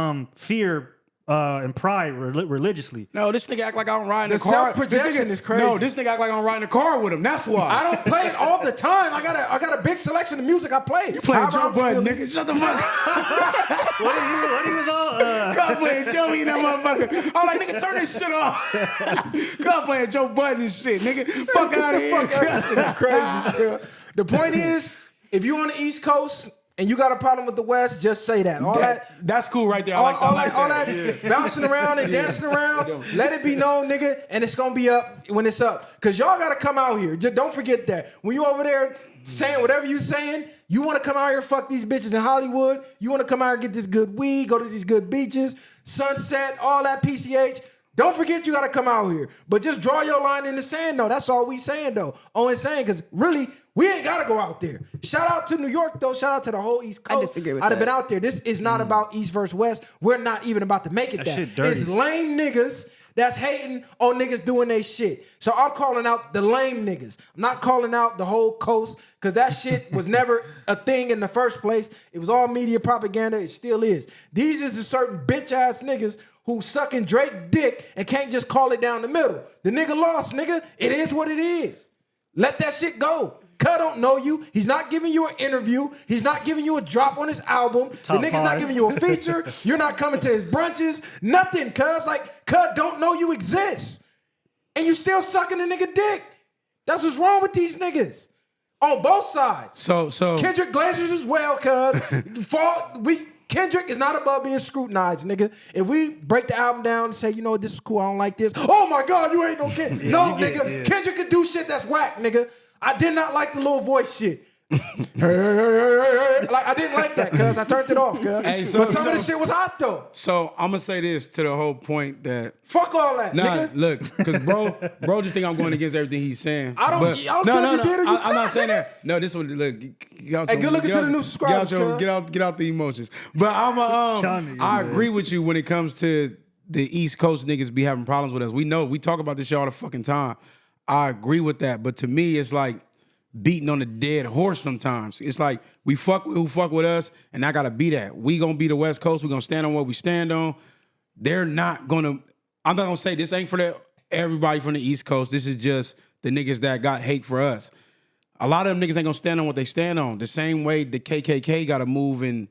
and Fear and Pride religiously. No, this nigga act like I don't ride in The the car. self-projection This nigga- is crazy. No, this nigga act like I'm riding the car with him. That's why. I don't play it all the time. I got a big selection of music I play. You playing However Joe I'm Budden, feeling. nigga. Shut the fuck up. What he was on? God playing Joey and that motherfucker. I'm like, nigga, turn this shit off. God playing Joe Budden and shit, nigga. Fuck out of here. Fuck that shit is crazy. Yeah. The point is, if you on the East Coast and you got a problem with the West, just say that. That's cool right there. I All like that that. bouncing around and dancing around, let it be known, nigga, and it's gonna be up when it's up. Cause y'all gotta come out here. Just don't forget that. When you over there saying whatever you saying, you wanna come out here and fuck these bitches in Hollywood, you wanna come out here and get this good weed, go to these good beaches, sunset, all that PCH. Don't forget you gotta come out here. But just draw your line in the sand though. That's all we saying though. Only saying, cause really, we ain't gotta go out there. Shout out to New York though. Shout out to the whole East Coast. I disagree with I'd have that. been out there. This is not about East versus West. We're not even about to make it That that. shit dirty. It's lame niggas that's hating on niggas doing they shit. So I'm calling out the lame niggas. I'm not calling out the whole coast because that shit was never a thing in the first place. It was all media propaganda. It still is. These is the certain bitch ass niggas who sucking Drake dick and can't just call it down the middle. The nigga lost, nigga. It is what it is. Let that shit go. Cuz don't know you. He's not giving you an interview. He's not giving you a drop on his album. Top the nigga's not five. giving you a feature. You're not coming to his brunches. Nothing, cuz. Like, cuz don't know you exist. And you still sucking the nigga dick. That's what's wrong with these niggas. On both sides. So Kendrick Glazers as well, cuz. Kendrick is not above being scrutinized, nigga. If we break the album down and say, you know what, this is cool, I don't like this. Oh my God, you ain't no Kendrick. No, you get nigga. it, yeah. Kendrick can do shit that's whack, nigga. I did not like the little voice shit. Like, I didn't like that, cuz. I turned it off, cuz. Hey, so- But some of so- the shit was hot, though. So I'm gonna say this to the whole point that Fuck all that, nah, nigga. look, because bro just think I'm going against everything he's saying. I don't But- care if no, you did or you I'm not not, saying nigga. that. No, this one, look, get out Hey, your- good looking get to out- the new subscribers, Get out the emotions. But Shawnee, I man. agree with you when it comes to the East Coast niggas be having problems with us. We know we talk about this shit all the fucking time. I agree with that, but to me, it's like beating on a dead horse sometimes. It's like we fuck with who fuck with us, and I gotta be that. We gonna be the West Coast. We gonna stand on what we stand on. They're not gonna. I'm not gonna say this ain't for everybody from the East Coast. This is just the niggas that got hate for us. A lot of them niggas ain't gonna stand on what they stand on. The same way the KKK gotta move in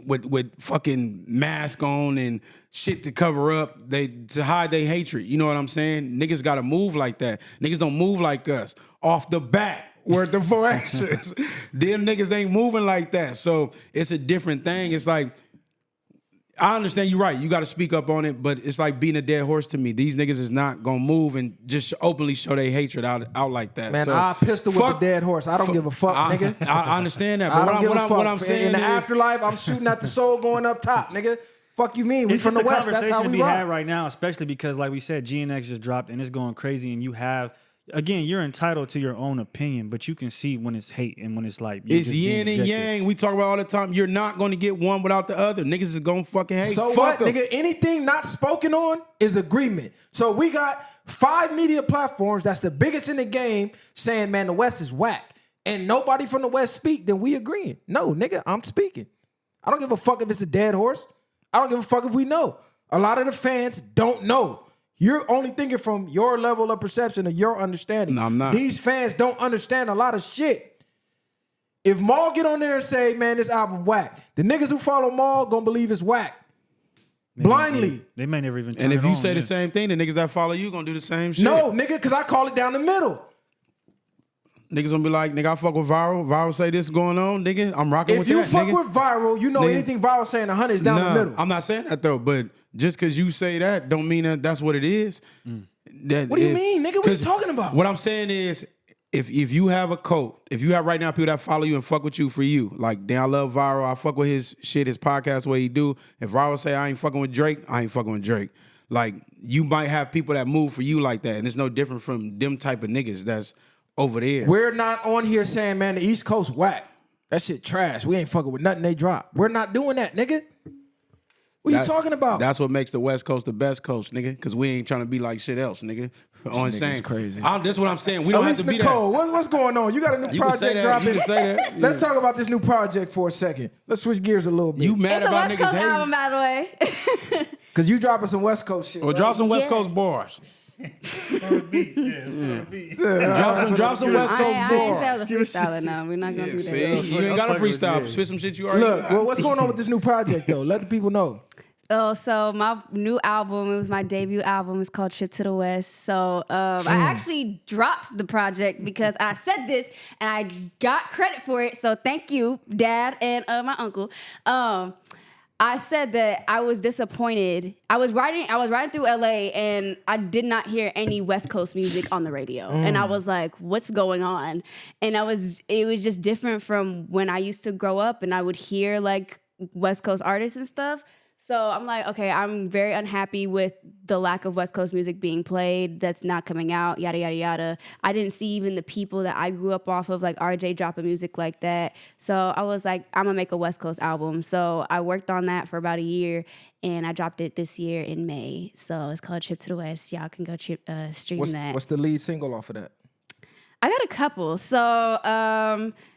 with fucking mask on and shit to cover up, to hide their hatred. You know what I'm saying? Niggas gotta move like that. Niggas don't move like us. Off the bat, word the 4 extras. Them niggas ain't moving like that. So it's a different thing. It's like, I understand you're right. You got to speak up on it, but it's like beating a dead horse to me. These niggas is not gonna move and just openly show their hatred out like that. Man, so, I pistol with the dead horse. I don't give a fuck, nigga. I understand that, I but don't give a fuck. what I'm saying in the is, afterlife, I'm shooting at the soul going up top, nigga. Fuck you mean? We It's from just the a West. That's conversation how to we be had rock. right now, especially because, like we said, GNX just dropped and it's going crazy, and you have. Again, you're entitled to your own opinion, but you can see when it's hate and when it's like you're it's just being yin and objective. yang. We talk about all the time. You're not going to get one without the other. Niggas is going to fucking hate. So Fuck what, 'em. nigga? Anything not spoken on is agreement. So we got 5 media platforms that's the biggest in the game saying, man, the West is whack. And nobody from the West speak, then we agreeing. No, nigga, I'm speaking. I don't give a fuck if it's a dead horse. I don't give a fuck if we know. A lot of the fans don't know. You're only thinking from your level of perception or your understanding. No, I'm not. These fans don't understand a lot of shit. If Maul get on there and say, man, this album whack, the niggas who follow Maul gonna believe it's whack. Blindly. They may never even turn And if it you on, say yeah. the same thing, the niggas that follow you gonna do the same shit. No, nigga, because I call it down the middle. Niggas gonna be like, nigga, I fuck with Viral. Viral say this going on, nigga. I'm rocking If with you that, fuck nigga. with Viral, you know Nigga. anything Viral saying 100 is down the middle. I'm not saying that though, but just because you say that don't mean that that's what it is. What do you mean, nigga? What are you talking about? What I'm saying is, if you have a cult, if you have right now people that follow you and fuck with you for you, like, damn, I love Viral. I fuck with his shit, his podcast, what he do. If Viral say I ain't fucking with Drake, I ain't fucking with Drake. Like, you might have people that move for you like that, and it's no different from them type of niggas that's over there. We're not on here saying, man, the East Coast whack. That shit trash. We ain't fucking with nothing they drop. We're not doing that, nigga. What you talking about? That's what makes the West Coast the best coast, nigga. Because we ain't trying to be like shit else, nigga. On nigga's crazy. That's what I'm saying. We don't have Elise to be Nicole, that. what's going on? You got a new project dropping. You can say that. Let's talk about this new project for a second. Let's switch gears a little bit. You mad It's a about West niggas Coast hating? album, by the way. Because you dropping some West Coast shit. Well, right? drop some West Yeah. Coast bars. Drop some West Coast I didn't say I bars. was a freestyler now. We're not going to do that. See, you ain't got a freestyle. Spit some shit you already Look, got. well, what's going on with this new project, though? Let the people know. Oh, so my new album, it was my debut album. It's called Trip to the West. So I actually dropped the project because I said this and I got credit for it. So thank you, Dad and my uncle. I said that I was disappointed. I was riding through LA and I did not hear any West Coast music on the radio. And I was like, what's going on? And it was just different from when I used to grow up and I would hear like West Coast artists and stuff. So I'm like, okay, I'm very unhappy with the lack of West Coast music being played that's not coming out, yada, yada, yada. I didn't see even the people that I grew up off of, like RJ dropping music like that. So I was like, I'm going to make a West Coast album. So I worked on that for about a year, and I dropped it this year in May. So it's called Trip to the West. Y'all can go stream that. What's the lead single off of that? I got a couple. So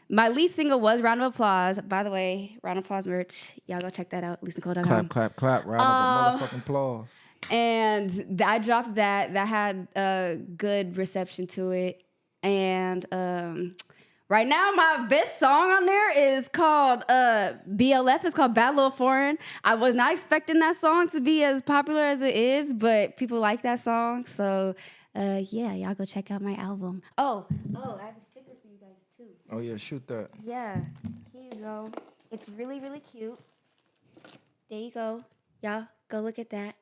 my lead single was Round of Applause. By the way, Round of Applause merch. Y'all go check that out, EliseNicole.com. Clap. Round of motherfucking applause. And I dropped that. That had a good reception to it. And right now, my best song on there is called BLF. It's called Bad Little Foreign. I was not expecting that song to be as popular as it is, but people like that song. So, yeah, y'all go check out my album. Oh, I have a sticker for you guys, too. Oh, yeah, shoot that. Yeah, here you go. It's really, really cute. There you go. Y'all, go look at that.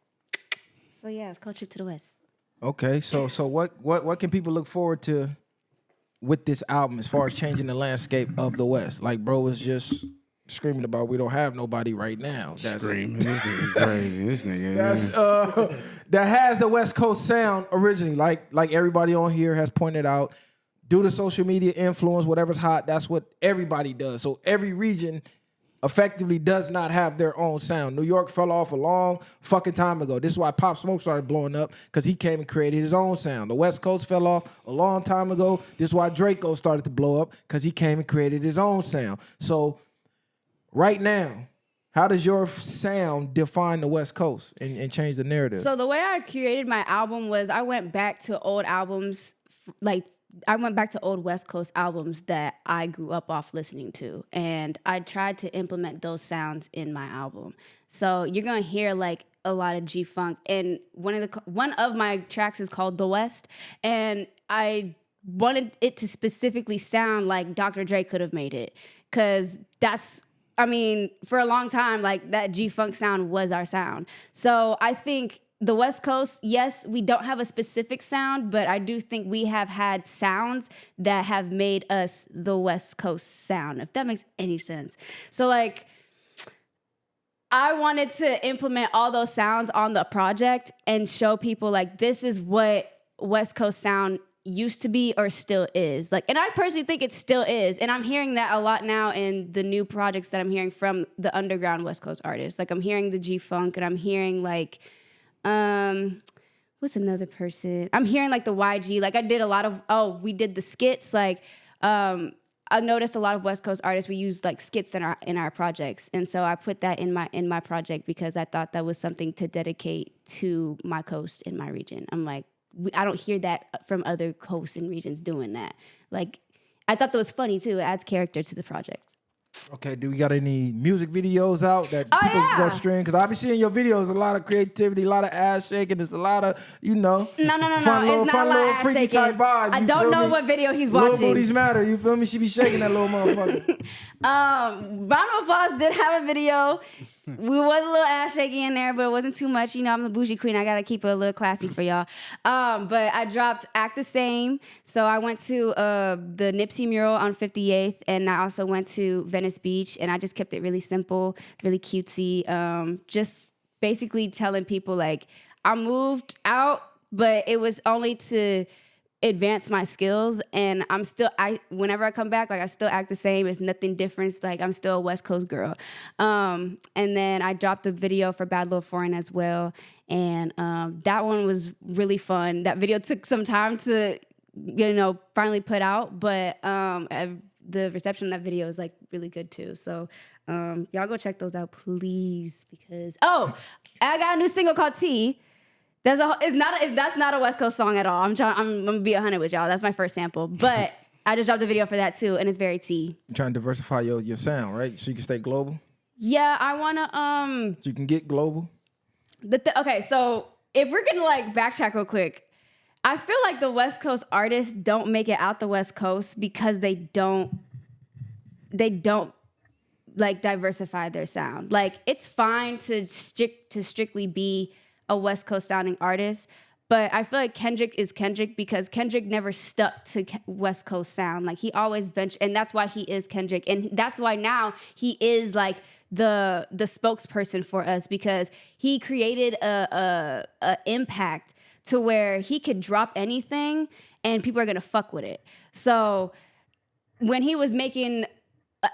So, yeah, it's called Trip to the West. Okay, so what can people look forward to with this album as far as changing the landscape of the West? Like, bro was just screaming about we don't have nobody right now. That's Screaming. This nigga crazy. This nigga. that's that has the West Coast sound originally. Like everybody on here has pointed out, due to social media influence, whatever's hot, that's what everybody does. So every region effectively does not have their own sound. New York fell off a long fucking time ago. This is why Pop Smoke started blowing up, because he came and created his own sound. The West Coast fell off a long time ago. This is why Draco started to blow up, because he came and created his own sound. So right now, how does your sound define the West Coast and change the narrative? So the way I created my album was I went back to old albums, like I went back to old West Coast albums that I grew up off listening to, and I tried to implement those sounds in my album. So you're gonna hear like a lot of G-Funk, and one of my tracks is called The West, and I wanted it to specifically sound like Dr. Dre could have made it, because for a long time, like that G-Funk sound was our sound. So I think the West Coast, yes, we don't have a specific sound, but I do think we have had sounds that have made us the West Coast sound, if that makes any sense. So like, I wanted to implement all those sounds on the project and show people like, this is what West Coast sound used to be or still is. Like, and I personally think it still is. And I'm hearing that a lot now in the new projects that I'm hearing from the underground West Coast artists. Like I'm hearing the G-Funk, and I'm hearing like, what's another person? I'm hearing like the YG. Like I did a lot of, we did the skits. Like, I noticed a lot of West Coast artists, we use like skits in our projects. And so I put that in my project because I thought that was something to dedicate to my coast in my region. I'm like, I don't hear that from other coasts and regions doing that. Like, I thought that was funny too. It adds character to the project. Okay, do we got any music videos out that people can go stream? Because I be seeing your videos, a lot of creativity, a lot of ass shaking. There's a lot of, No. fun It's little, not a fun lot little of ass freaky shaking. type vibe. I you don't feel know me? what video he's Little watching. booties matter. You feel me? She be shaking that little motherfucker. Round of Applause did have a video. We was a little ass shaky in there, but it wasn't too much. You know, I'm the bougie queen. I gotta keep it a little classy for y'all. But I dropped Act the Same. So I went to the Nipsey mural on 58th, and I also went to Venice Beach, and I just kept it really simple, really cutesy. Just basically telling people like I moved out, but it was only to advance my skills, and whenever I come back, like I still act the same. It's nothing different. Like I'm still a West Coast girl. And then I dropped a video for Bad Little Foreign as well, and that one was really fun. That video took some time to, finally put out, but the reception of that video is like really good too. So y'all go check those out, please, because I got a new single called T. That's not a West Coast song at all. I'm gonna be 100 with y'all. That's my first sample, but I just dropped a video for that too, and it's very T. You're trying to diversify your sound, right? So you can stay global. Yeah, I wanna So you can get global. Okay, so if we're gonna like backtrack real quick, I feel like the West Coast artists don't make it out the West Coast because they don't like diversify their sound. Like it's fine to strictly be a West Coast sounding artist, but I feel like Kendrick is Kendrick because Kendrick never stuck to West Coast sound. Like he always ventured, and that's why he is Kendrick, and that's why now he is like the spokesperson for us because he created a impact to where he could drop anything and people are gonna fuck with it. So when he was making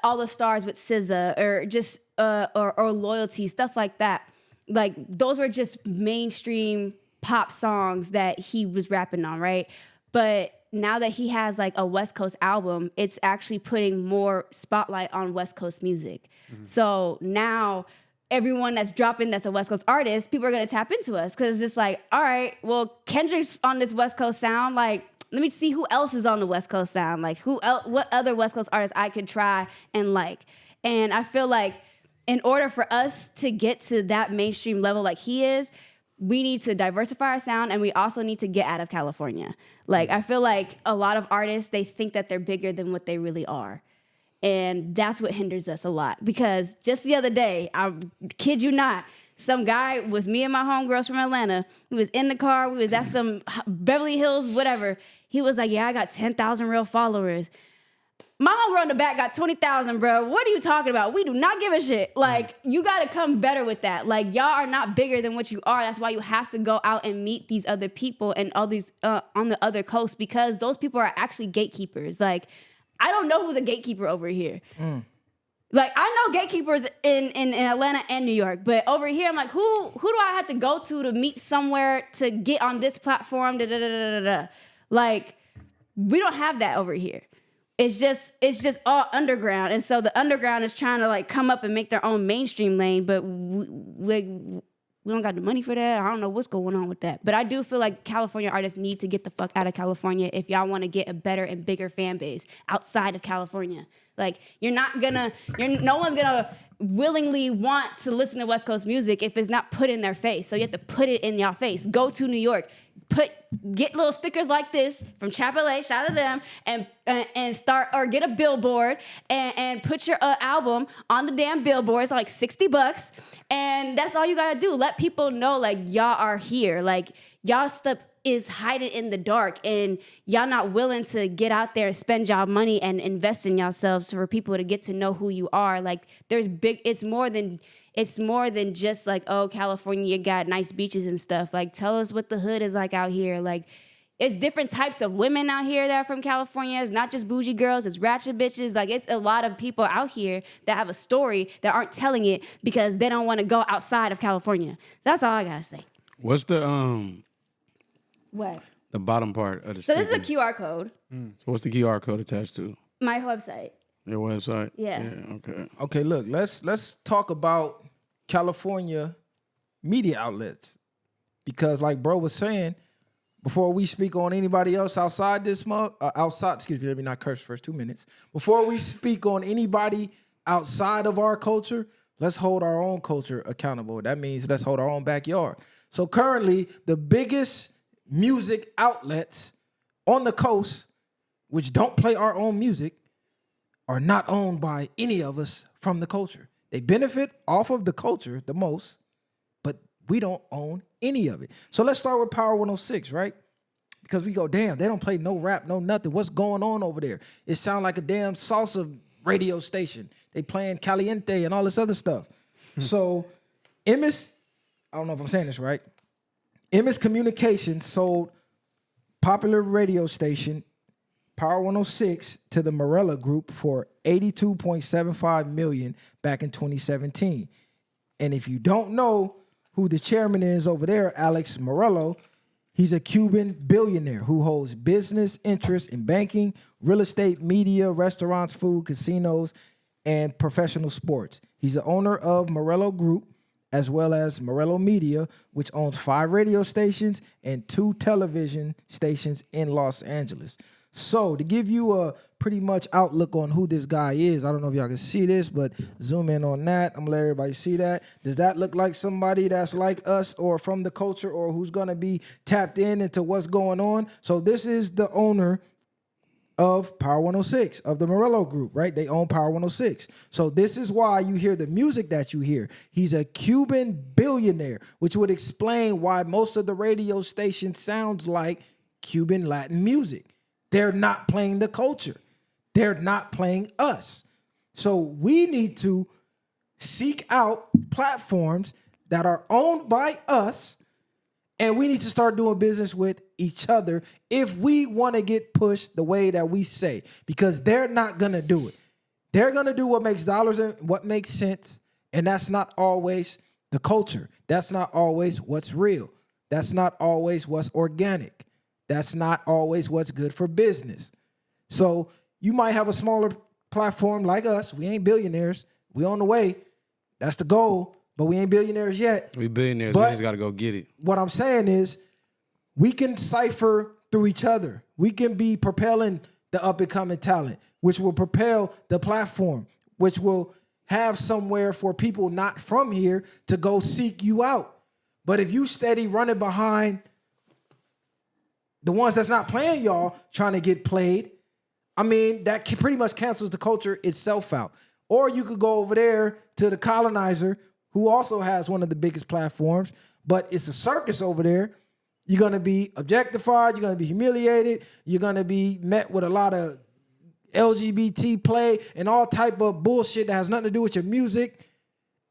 All the Stars with SZA or just or Loyalty, stuff like that, like those were just mainstream pop songs that he was rapping on, right? But now that he has like a West Coast album, it's actually putting more spotlight on West Coast music. Mm-hmm. So now everyone that's dropping that's a West Coast artist, people are gonna tap into us because it's like, all right, well, Kendrick's on this West Coast sound, like let me see who else is on the West Coast sound, like what other West Coast artists I could try and like. And I feel like in order for us to get to that mainstream level like he is, we need to diversify our sound, and we also need to get out of California. Like, I feel like a lot of artists, they think that they're bigger than what they really are. And that's what hinders us a lot. Because just the other day, I kid you not, some guy with me and my homegirls from Atlanta, we was in the car, we was at some Beverly Hills, whatever. He was like, yeah, I got 10,000 real followers. My homegirl in the back got 20,000, bro. What are you talking about? We do not give a shit. Like, you got to come better with that. Like, y'all are not bigger than what you are. That's why you have to go out and meet these other people and all these on the other coast, because those people are actually gatekeepers. Like, I don't know who's a gatekeeper over here. Like, I know gatekeepers in Atlanta and New York, but over here, I'm like, who do I have to go to meet somewhere to get on this platform? Like, we don't have that over here. It's just all underground, and so the underground is trying to like come up and make their own mainstream lane, but we don't got the money for that. I don't know what's going on with that, but I do feel like California artists need to get the fuck out of California if y'all want to get a better and bigger fan base outside of California. Like no one's gonna willingly want to listen to West Coast music if it's not put in their face. So you have to put it in y'all face. Go to New York. Get little stickers like this from Chapel A, shout out to them, and start or get a billboard and put your album on the damn billboard. It's like $60, and that's all you gotta do. Let people know like y'all are here. Like y'all stuff is hiding in the dark, and y'all not willing to get out there and spend y'all money and invest in yourselves for people to get to know who you are. Like it's more than just like, oh, California, you got nice beaches and stuff. Like, tell us what the hood is like out here. Like, it's different types of women out here that are from California. It's not just bougie girls. It's ratchet bitches. Like, it's a lot of people out here that have a story that aren't telling it because they don't want to go outside of California. That's all I gotta say. What's the What? The bottom part of the So this is a QR code. So what's the QR code attached to? My website. Your website? Yeah. Okay. Okay, look, let's talk about California media outlets, because like bro was saying, before we speak on anybody else outside this excuse me, let me not curse first 2 minutes. Before we speak on anybody outside of our culture, let's hold our own culture accountable. That means let's hold our own backyard. So currently, the biggest music outlets on the coast, which don't play our own music, are not owned by any of us from the culture. They benefit off of the culture the most, but we don't own any of it. So let's start with Power 106, right? Because we go, damn, they don't play no rap, no nothing. What's going on over there? It sounds like a damn salsa radio station. They playing Caliente and all this other stuff. So MS, I don't know if I'm saying this right. MS Communications sold popular radio station Power 106 to the Morella Group for $82.75 million back in 2017. And if you don't know who the chairman is over there, Alex Morello, he's a Cuban billionaire who holds business interests in banking, real estate, media, restaurants, food, casinos, and professional sports. He's the owner of Morello Group, as well as Morello Media, which owns 5 radio stations and 2 television stations in Los Angeles. So to give you a pretty much outlook on who this guy is, I don't know if y'all can see this, but zoom in on that. I'm gonna let everybody see that. Does that look like somebody that's like us or from the culture or who's gonna be tapped into what's going on? So this is the owner of Power 106, of the Morello Group, right? They own Power 106. So this is why you hear the music that you hear. He's a Cuban billionaire, which would explain why most of the radio station sounds like Cuban Latin music. They're not playing the culture. They're not playing us. So we need to seek out platforms that are owned by us, and we need to start doing business with each other if we want to get pushed the way that we say, because they're not going to do it. They're going to do what makes dollars and what makes sense, and that's not always the culture. That's not always what's real. That's not always what's organic. That's not always what's good for business. So you might have a smaller platform like us. We ain't billionaires. We on the way. That's the goal, but we ain't billionaires yet. We billionaires. But we just got to go get it. What I'm saying is we can cipher through each other. We can be propelling the up-and-coming talent, which will propel the platform, which will have somewhere for people not from here to go seek you out. But if you steady running behind the ones that's not playing y'all trying to get played, I mean, that pretty much cancels the culture itself out. Or you could go over there to the colonizer, who also has one of the biggest platforms, but it's a circus over there. You're going to be objectified. You're going to be humiliated. You're going to be met with a lot of LGBT play and all type of bullshit that has nothing to do with your music.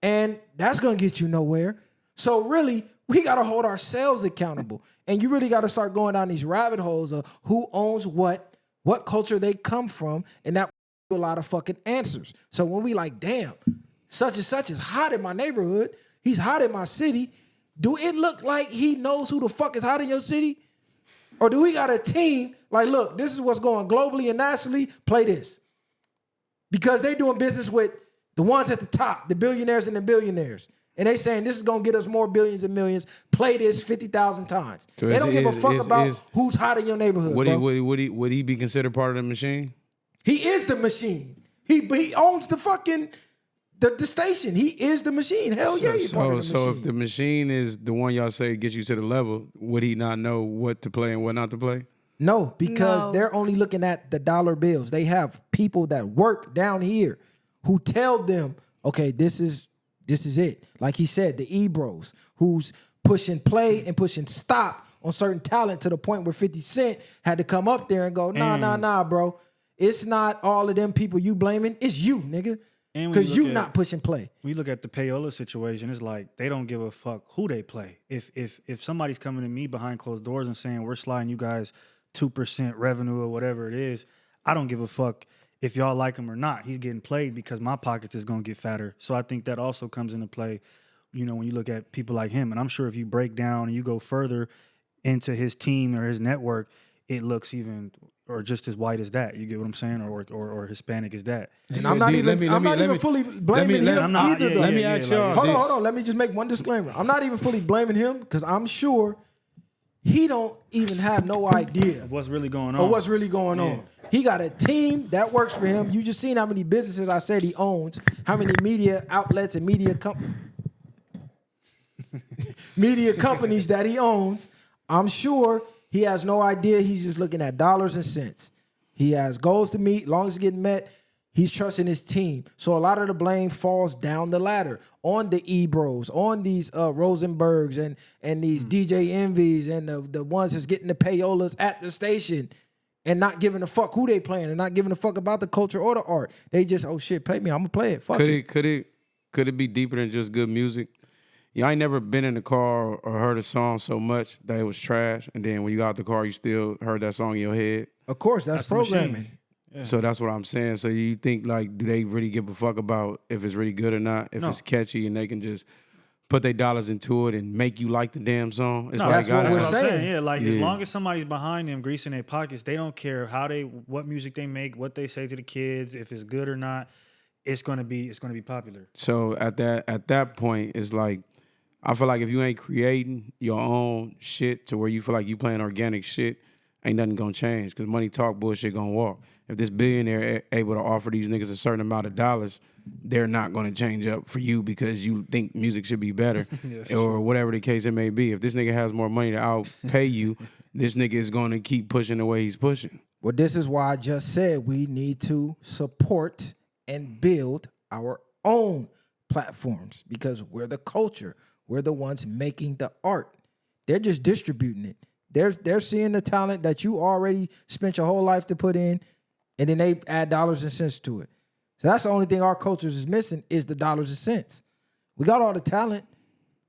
And that's going to get you nowhere. So really, we got to hold ourselves accountable. And you really got to start going down these rabbit holes of who owns what culture they come from, and that a lot of fucking answers. So when we like, damn, such and such is hot in my neighborhood, he's hot in my city, do it look like he knows who the fuck is hot in your city? Or do we got a team like, look, this is what's going globally and nationally, play this. Because they doing business with the ones at the top, the billionaires and the billionaires. And they saying this is going to get us more billions and millions. Play this 50,000 times. So they don't give a fuck about who's hot in your neighborhood, Would he be considered part of the machine? He is the machine. He owns the fucking the station. He is the machine. Hell yeah, he's part of the machine. So if the machine is the one y'all say gets you to the level, would he not know what to play and what not to play? No, because they're only looking at the dollar bills. They have people that work down here who tell them, okay, this is it. Like he said, the E-bros, who's pushing play and pushing stop on certain talent to the point where 50 Cent had to come up there and go, nah, bro. It's not all of them people you blaming. It's you, nigga. Because you not pushing play. When you look at the payola situation, it's like they don't give a fuck who they play. If somebody's coming to me behind closed doors and saying we're sliding you guys 2% revenue or whatever it is, I don't give a fuck if y'all like him or not. He's getting played because my pockets is going to get fatter. So I think that also comes into play, you know, when you look at people like him. And I'm sure if you break down and you go further into his team or his network, it looks even or just as white as that. You get what I'm saying? Or Hispanic as that. And I'm not even fully blaming him either. Let me ask y'all. Hold on. Let me just make one disclaimer. I'm not even fully blaming him because I'm sure he don't even have no idea of what's really going on. He got a team that works for him. You just seen how many businesses I said he owns, how many media outlets and media companies that he owns. I'm sure he has no idea. He's just looking at dollars and cents. He has goals to meet. As long as it's getting met, He's trusting his team. So a lot of the blame falls down the ladder on the Ebros, on these Rosenbergs and these DJ Envies and the ones that's getting the payolas at the station and not giving a fuck who they playing and not giving a fuck about the culture or the art. They just, oh shit, pay me, I'm gonna play it. Fuck Could it be deeper than just good music? Yeah, I ain't never been in the car or heard a song so much that it was trash, and then when you got out the car, you still heard that song in your head. Of course, that's programming. Yeah. So that's what I'm saying. So you think, like, do they really give a fuck about if it's really good or not? If it's catchy and they can just put their dollars into it and make you like the damn song? It's No, like, that's what we're I'm saying. saying. Yeah, like as long as somebody's behind them, greasing their pockets, they don't care what music they make, what they say to the kids, if it's good or not. It's gonna be popular. So at that point, it's like, I feel like if you ain't creating your own shit to where you feel like you playing organic shit, ain't nothing gonna change because money talk, bullshit gonna walk. If this billionaire able to offer these niggas a certain amount of dollars, they're not gonna change up for you because you think music should be better or whatever the case it may be. If this nigga has more money to outpay you, this nigga is gonna keep pushing the way he's pushing. Well, this is why I just said we need to support and build our own platforms because we're the culture. We're the ones making the art. They're just distributing it. They're seeing the talent that you already spent your whole life to put in, and then they add dollars and cents to it. So that's the only thing our culture is missing is the dollars and cents. We got all the talent.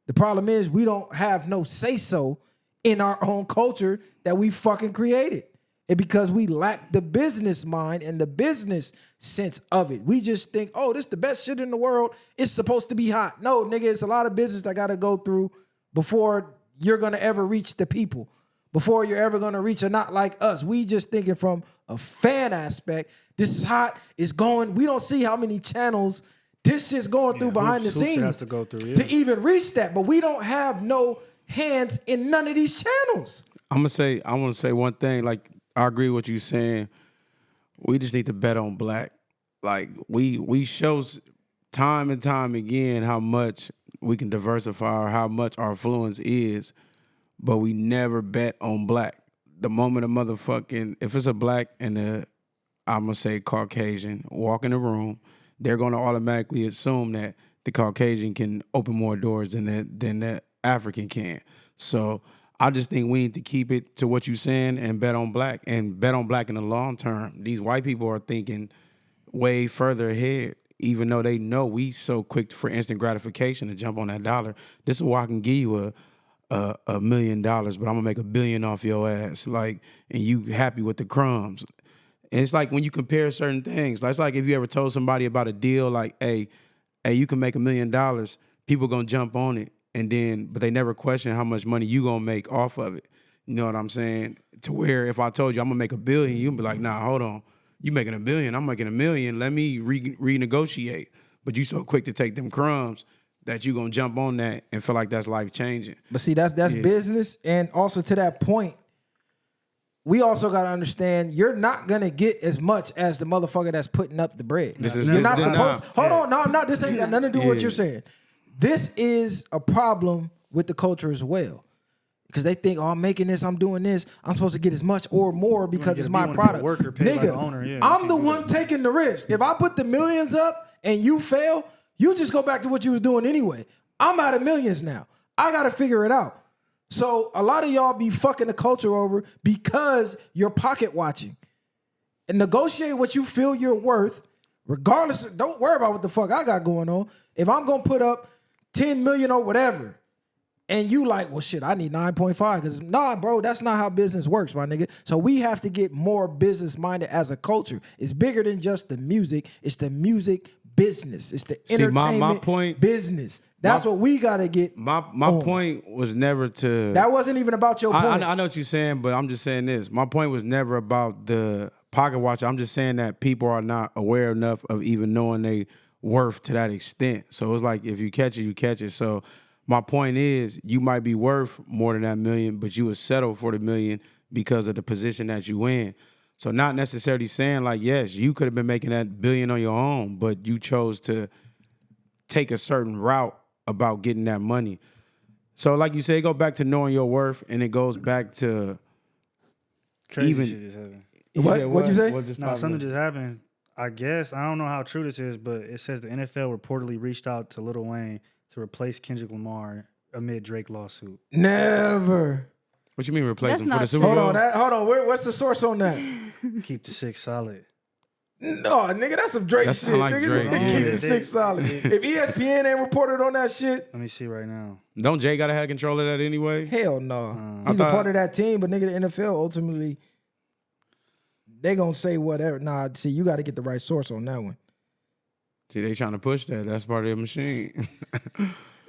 The problem is we don't have no say-so in our own culture that we fucking created. And because we lack the business mind and the business sense of it. We just think, oh, this is the best shit in the world. It's supposed to be hot. No, nigga, it's a lot of business that got to go through before you're going to ever reach the people, before you're ever going to reach a not like us. We just thinking from a fan aspect. This is hot. It's going. We don't see how many channels this shit's going through behind the scenes has to go through, to even reach that. But we don't have no hands in none of these channels. I want to say one thing. Like, I agree with what you're saying. We just need to bet on black. Like, we show time and time again how much we can diversify or how much our influence is, but we never bet on black. The moment a motherfucking, if it's a black and I'm going to say Caucasian, walk in the room, they're going to automatically assume that the Caucasian can open more doors than the African can. So I just think we need to keep it to what you're saying and bet on black in the long term. These white people are thinking way further ahead, even though they know we so quick for instant gratification to jump on that dollar. This is why I can give you $1 million, but I'm gonna make $1 billion off your ass. Like, and you happy with the crumbs. And it's like when you compare certain things. It's like if you ever told somebody about a deal, like, hey, you can make $1 million, people gonna jump on it. But they never question how much money you gonna make off of it. You know what I'm saying? To where if I told you I'm gonna make $1 billion, you'd be like, nah, hold on. You making $1 billion, I'm making $1 million. Let me renegotiate. But you so quick to take them crumbs that you gonna jump on that and feel like that's life changing. But see, that's business. And also to that point, we also gotta understand you're not gonna get as much as the motherfucker that's putting up the bread. You're not supposed. Hold on, no, I'm not. This ain't got nothing to do with what you're saying. This is a problem with the culture as well. Because they think, oh, I'm making this, I'm doing this, I'm supposed to get as much or more because it's my product. Nigga, I'm the one taking the risk. If I put the millions up and you fail, you just go back to what you was doing anyway. I'm out of millions now. I got to figure it out. So a lot of y'all be fucking the culture over because you're pocket watching. And negotiate what you feel you're worth, regardless. Don't worry about what the fuck I got going on. If I'm going to put up 10 million or whatever, and you like, well, shit, I need 9.5. Because, nah, bro, that's not how business works, my nigga. So we have to get more business-minded as a culture. It's bigger than just the music. It's the music business. It's the entertainment my point, business. That's what we got to get My point was never to... That wasn't even about your point. I know what you're saying, but I'm just saying this. My point was never about the pocket watch. I'm just saying that people are not aware enough of even knowing they worth to that extent. So it's like if you catch it, you catch it. So my point is you might be worth more than that million, but you would settle for the million because of the position that you in. So not necessarily saying like, yes, you could have been making that billion on your own, but you chose to take a certain route about getting that money. So like you say, it go back to knowing your worth, and it goes back to crazy even... shit just happened. What'd you say? No, something just happened. I guess I don't know how true this is, but it says the NFL reportedly reached out to Lil Wayne to replace Kendrick Lamar amid Drake lawsuit. Never. What you mean replace That's him for not the Super Hold Bowl? on. Hold on. What's the source on that? Keep the 6 solid. No, nigga, that's some Drake That shit. sound like Nigga, Drake, just yeah. keep the 6 solid. If ESPN ain't reported on that shit, Let me see right now. Don't Jay gotta have control of that anyway? hell no. I He's a thought- part of that team, but nigga, the NFL ultimately, they gonna say whatever. Nah, see, you got to get the right source on that one. See, they trying to push that. That's part of the machine.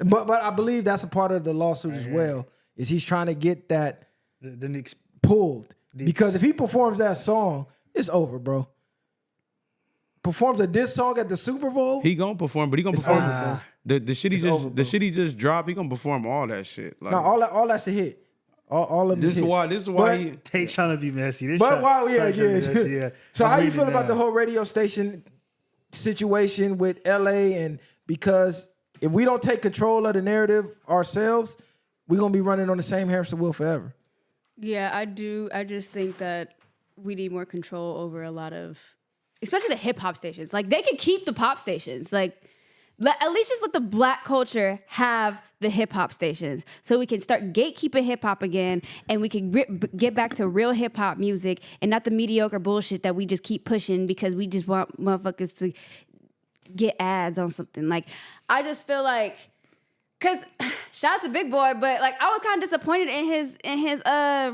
But I believe that's a part of the lawsuit as well. Is he's trying to get that The Knicks. pulled because if he performs that song, it's over, bro. Performs a diss song at the Super Bowl. He gonna perform, but he gonna perform over, the shit he It's just over, bro. the shit he just dropped. He gonna perform all that shit. Like, No, all that's a hit. All of this is hit. why this is But- why he. They trying to be messy. But wow, yeah. Yeah. So I'm how you reading feel it about the now. whole radio station situation with LA? And because if we don't take control of the narrative ourselves, we're gonna be running on the same hamster wheel forever. Yeah, I do. I just think that we need more control over a lot of, especially the hip hop stations. Like they can keep the pop stations. Like at least just let the black culture have the hip hop stations, so we can start gatekeeping hip hop again, and we can get back to real hip hop music and not the mediocre bullshit that we just keep pushing because we just want motherfuckers to get ads on something. Like I just feel like. Cause shout out to Big Boy, but like I was kind of disappointed in his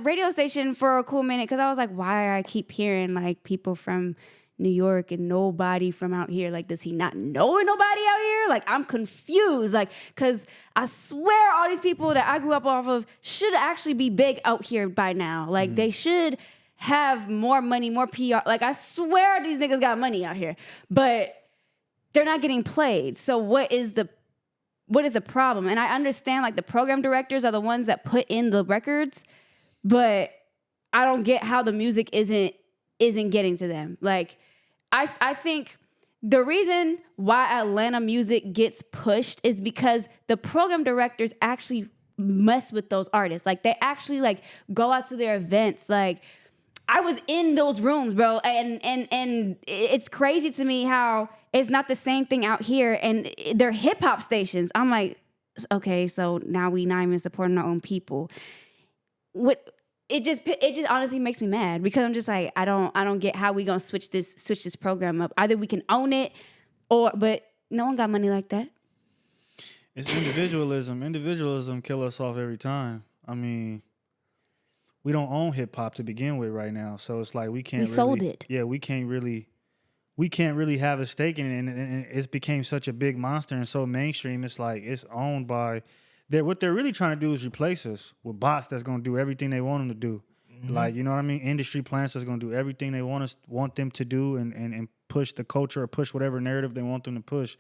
radio station for a cool minute because I was like, why I keep hearing like people from New York and nobody from out here? Like, does he not know nobody out here? Like, I'm confused. Like, cause I swear all these people that I grew up off of should actually be big out here by now. Like, they should have more money, more PR. Like, I swear these niggas got money out here, but they're not getting played. So what is the problem? And I understand like the program directors are the ones that put in the records, but I don't get how the music isn't getting to them. Like I think the reason why Atlanta music gets pushed is because the program directors actually mess with those artists. Like they actually like go out to their events. Like I was in those rooms, bro, and it's crazy to me how it's not the same thing out here, and they're hip hop stations. I'm like, okay, so now we not even supporting our own people. It just honestly makes me mad because I'm just like, I don't get how we gonna switch this program up. Either we can own it, but no one got money like that. It's individualism. Individualism kill us off every time. I mean, we don't own hip hop to begin with right now, so it's like we can't. We sold it. Yeah, we can't really have a stake in it, and it's became such a big monster and so mainstream. It's like it's owned by. What they're really trying to do is replace us with bots that's going to do everything they want them to do. Mm-hmm. Like, you know what I mean? Industry plants that's going to do everything they want them to do and push the culture or push whatever narrative they want them to push.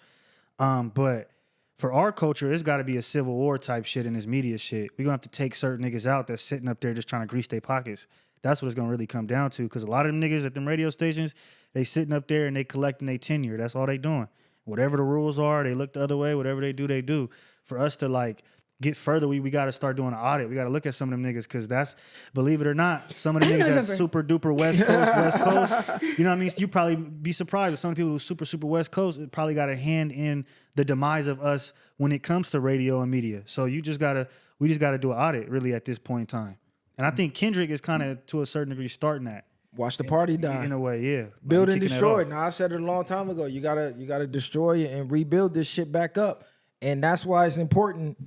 But for our culture, it's got to be a civil war type shit in this media shit. We're going to have to take certain niggas out that's sitting up there just trying to grease their pockets. That's what it's going to really come down to, because a lot of them niggas at them radio stations, they sitting up there and they collecting their tenure. That's all they doing. Whatever the rules are, they look the other way. Whatever they do. For us to like get further, we got to start doing an audit. We got to look at some of them niggas, because that's, believe it or not, some of the niggas that's super duper West Coast. You know what I mean? You probably be surprised with some people who super West Coast probably got a hand in the demise of us when it comes to radio and media. So we just gotta do an audit really at this point in time. And I think Kendrick is kind of to a certain degree starting that. Watch the party die. In a way, yeah. Build Like, and kicking that destroy. off. Now I said it a long time ago. You gotta destroy it and rebuild this shit back up. And that's why it's important,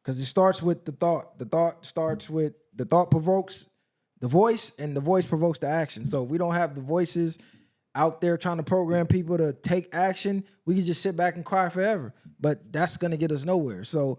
because it starts with the thought. The thought provokes the voice, and the voice provokes the action. So if we don't have the voices out there trying to program people to take action, we can just sit back and cry forever. But that's gonna get us nowhere. So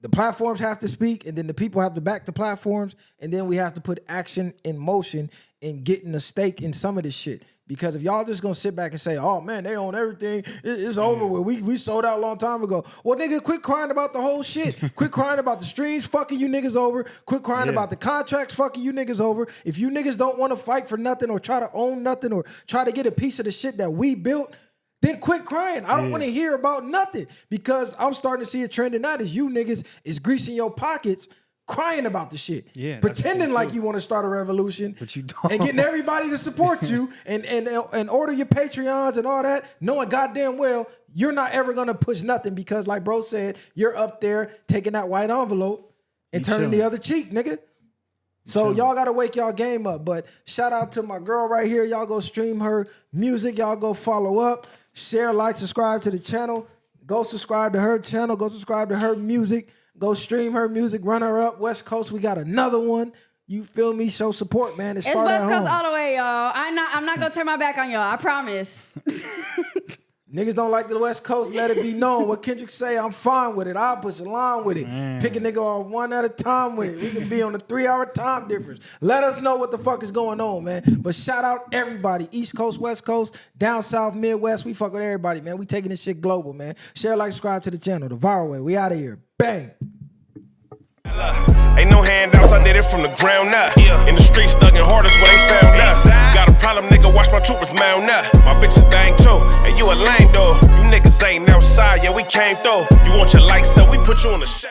the platforms have to speak, and then the people have to back the platforms, and then we have to put action in motion and getting a stake in some of this shit. Because if y'all just gonna sit back and say, "Oh man, they own everything, it's over with. We sold out a long time ago." Well, nigga, quit crying about the whole shit. Quit crying about the streams fucking you niggas over. Quit crying about the contracts fucking you niggas over. If you niggas don't want to fight for nothing or try to own nothing or try to get a piece of the shit that we built, then quit crying. I don't want to hear about nothing, because I'm starting to see a trend in that is you niggas is greasing your pockets crying about the shit. Yeah, that's pretending cool, like too. you want to start a revolution. But you don't. And getting everybody to support you and order your Patreons and all that, knowing goddamn well you're not ever gonna push nothing because, like bro said, you're up there taking that white envelope and turning the other cheek, nigga. So y'all gotta wake y'all game up. But shout out to my girl right here. Y'all go stream her music. Y'all go follow up, share, like, subscribe to the channel. Go subscribe to her channel. Go subscribe to her music. Go stream her music. Run her up. West Coast, we got another one. You feel me? Show support, man. It's West Coast all the way, y'all. I'm not gonna turn my back on y'all. I promise. Niggas don't like the West Coast. Let it be known. What Kendrick say, I'm fine with it. I'll push a line with it. Pick a nigga off one at a time with it. We can be on a 3-hour time difference. Let us know what the fuck is going on, man. But shout out everybody. East Coast, West Coast, down south, Midwest. We fuck with everybody, man. We taking this shit global, man. Share, like, subscribe to the channel. The Viral Way. We out of here. Bang. Ain't no handouts, I did it from the ground up. In the streets, thugging hardest where they found us. Got a problem, nigga, watch my troopers mount up. My bitch is bang too, and you a lame though. You niggas ain't outside, yeah, we came through. You want your lights up, we put you on the shade.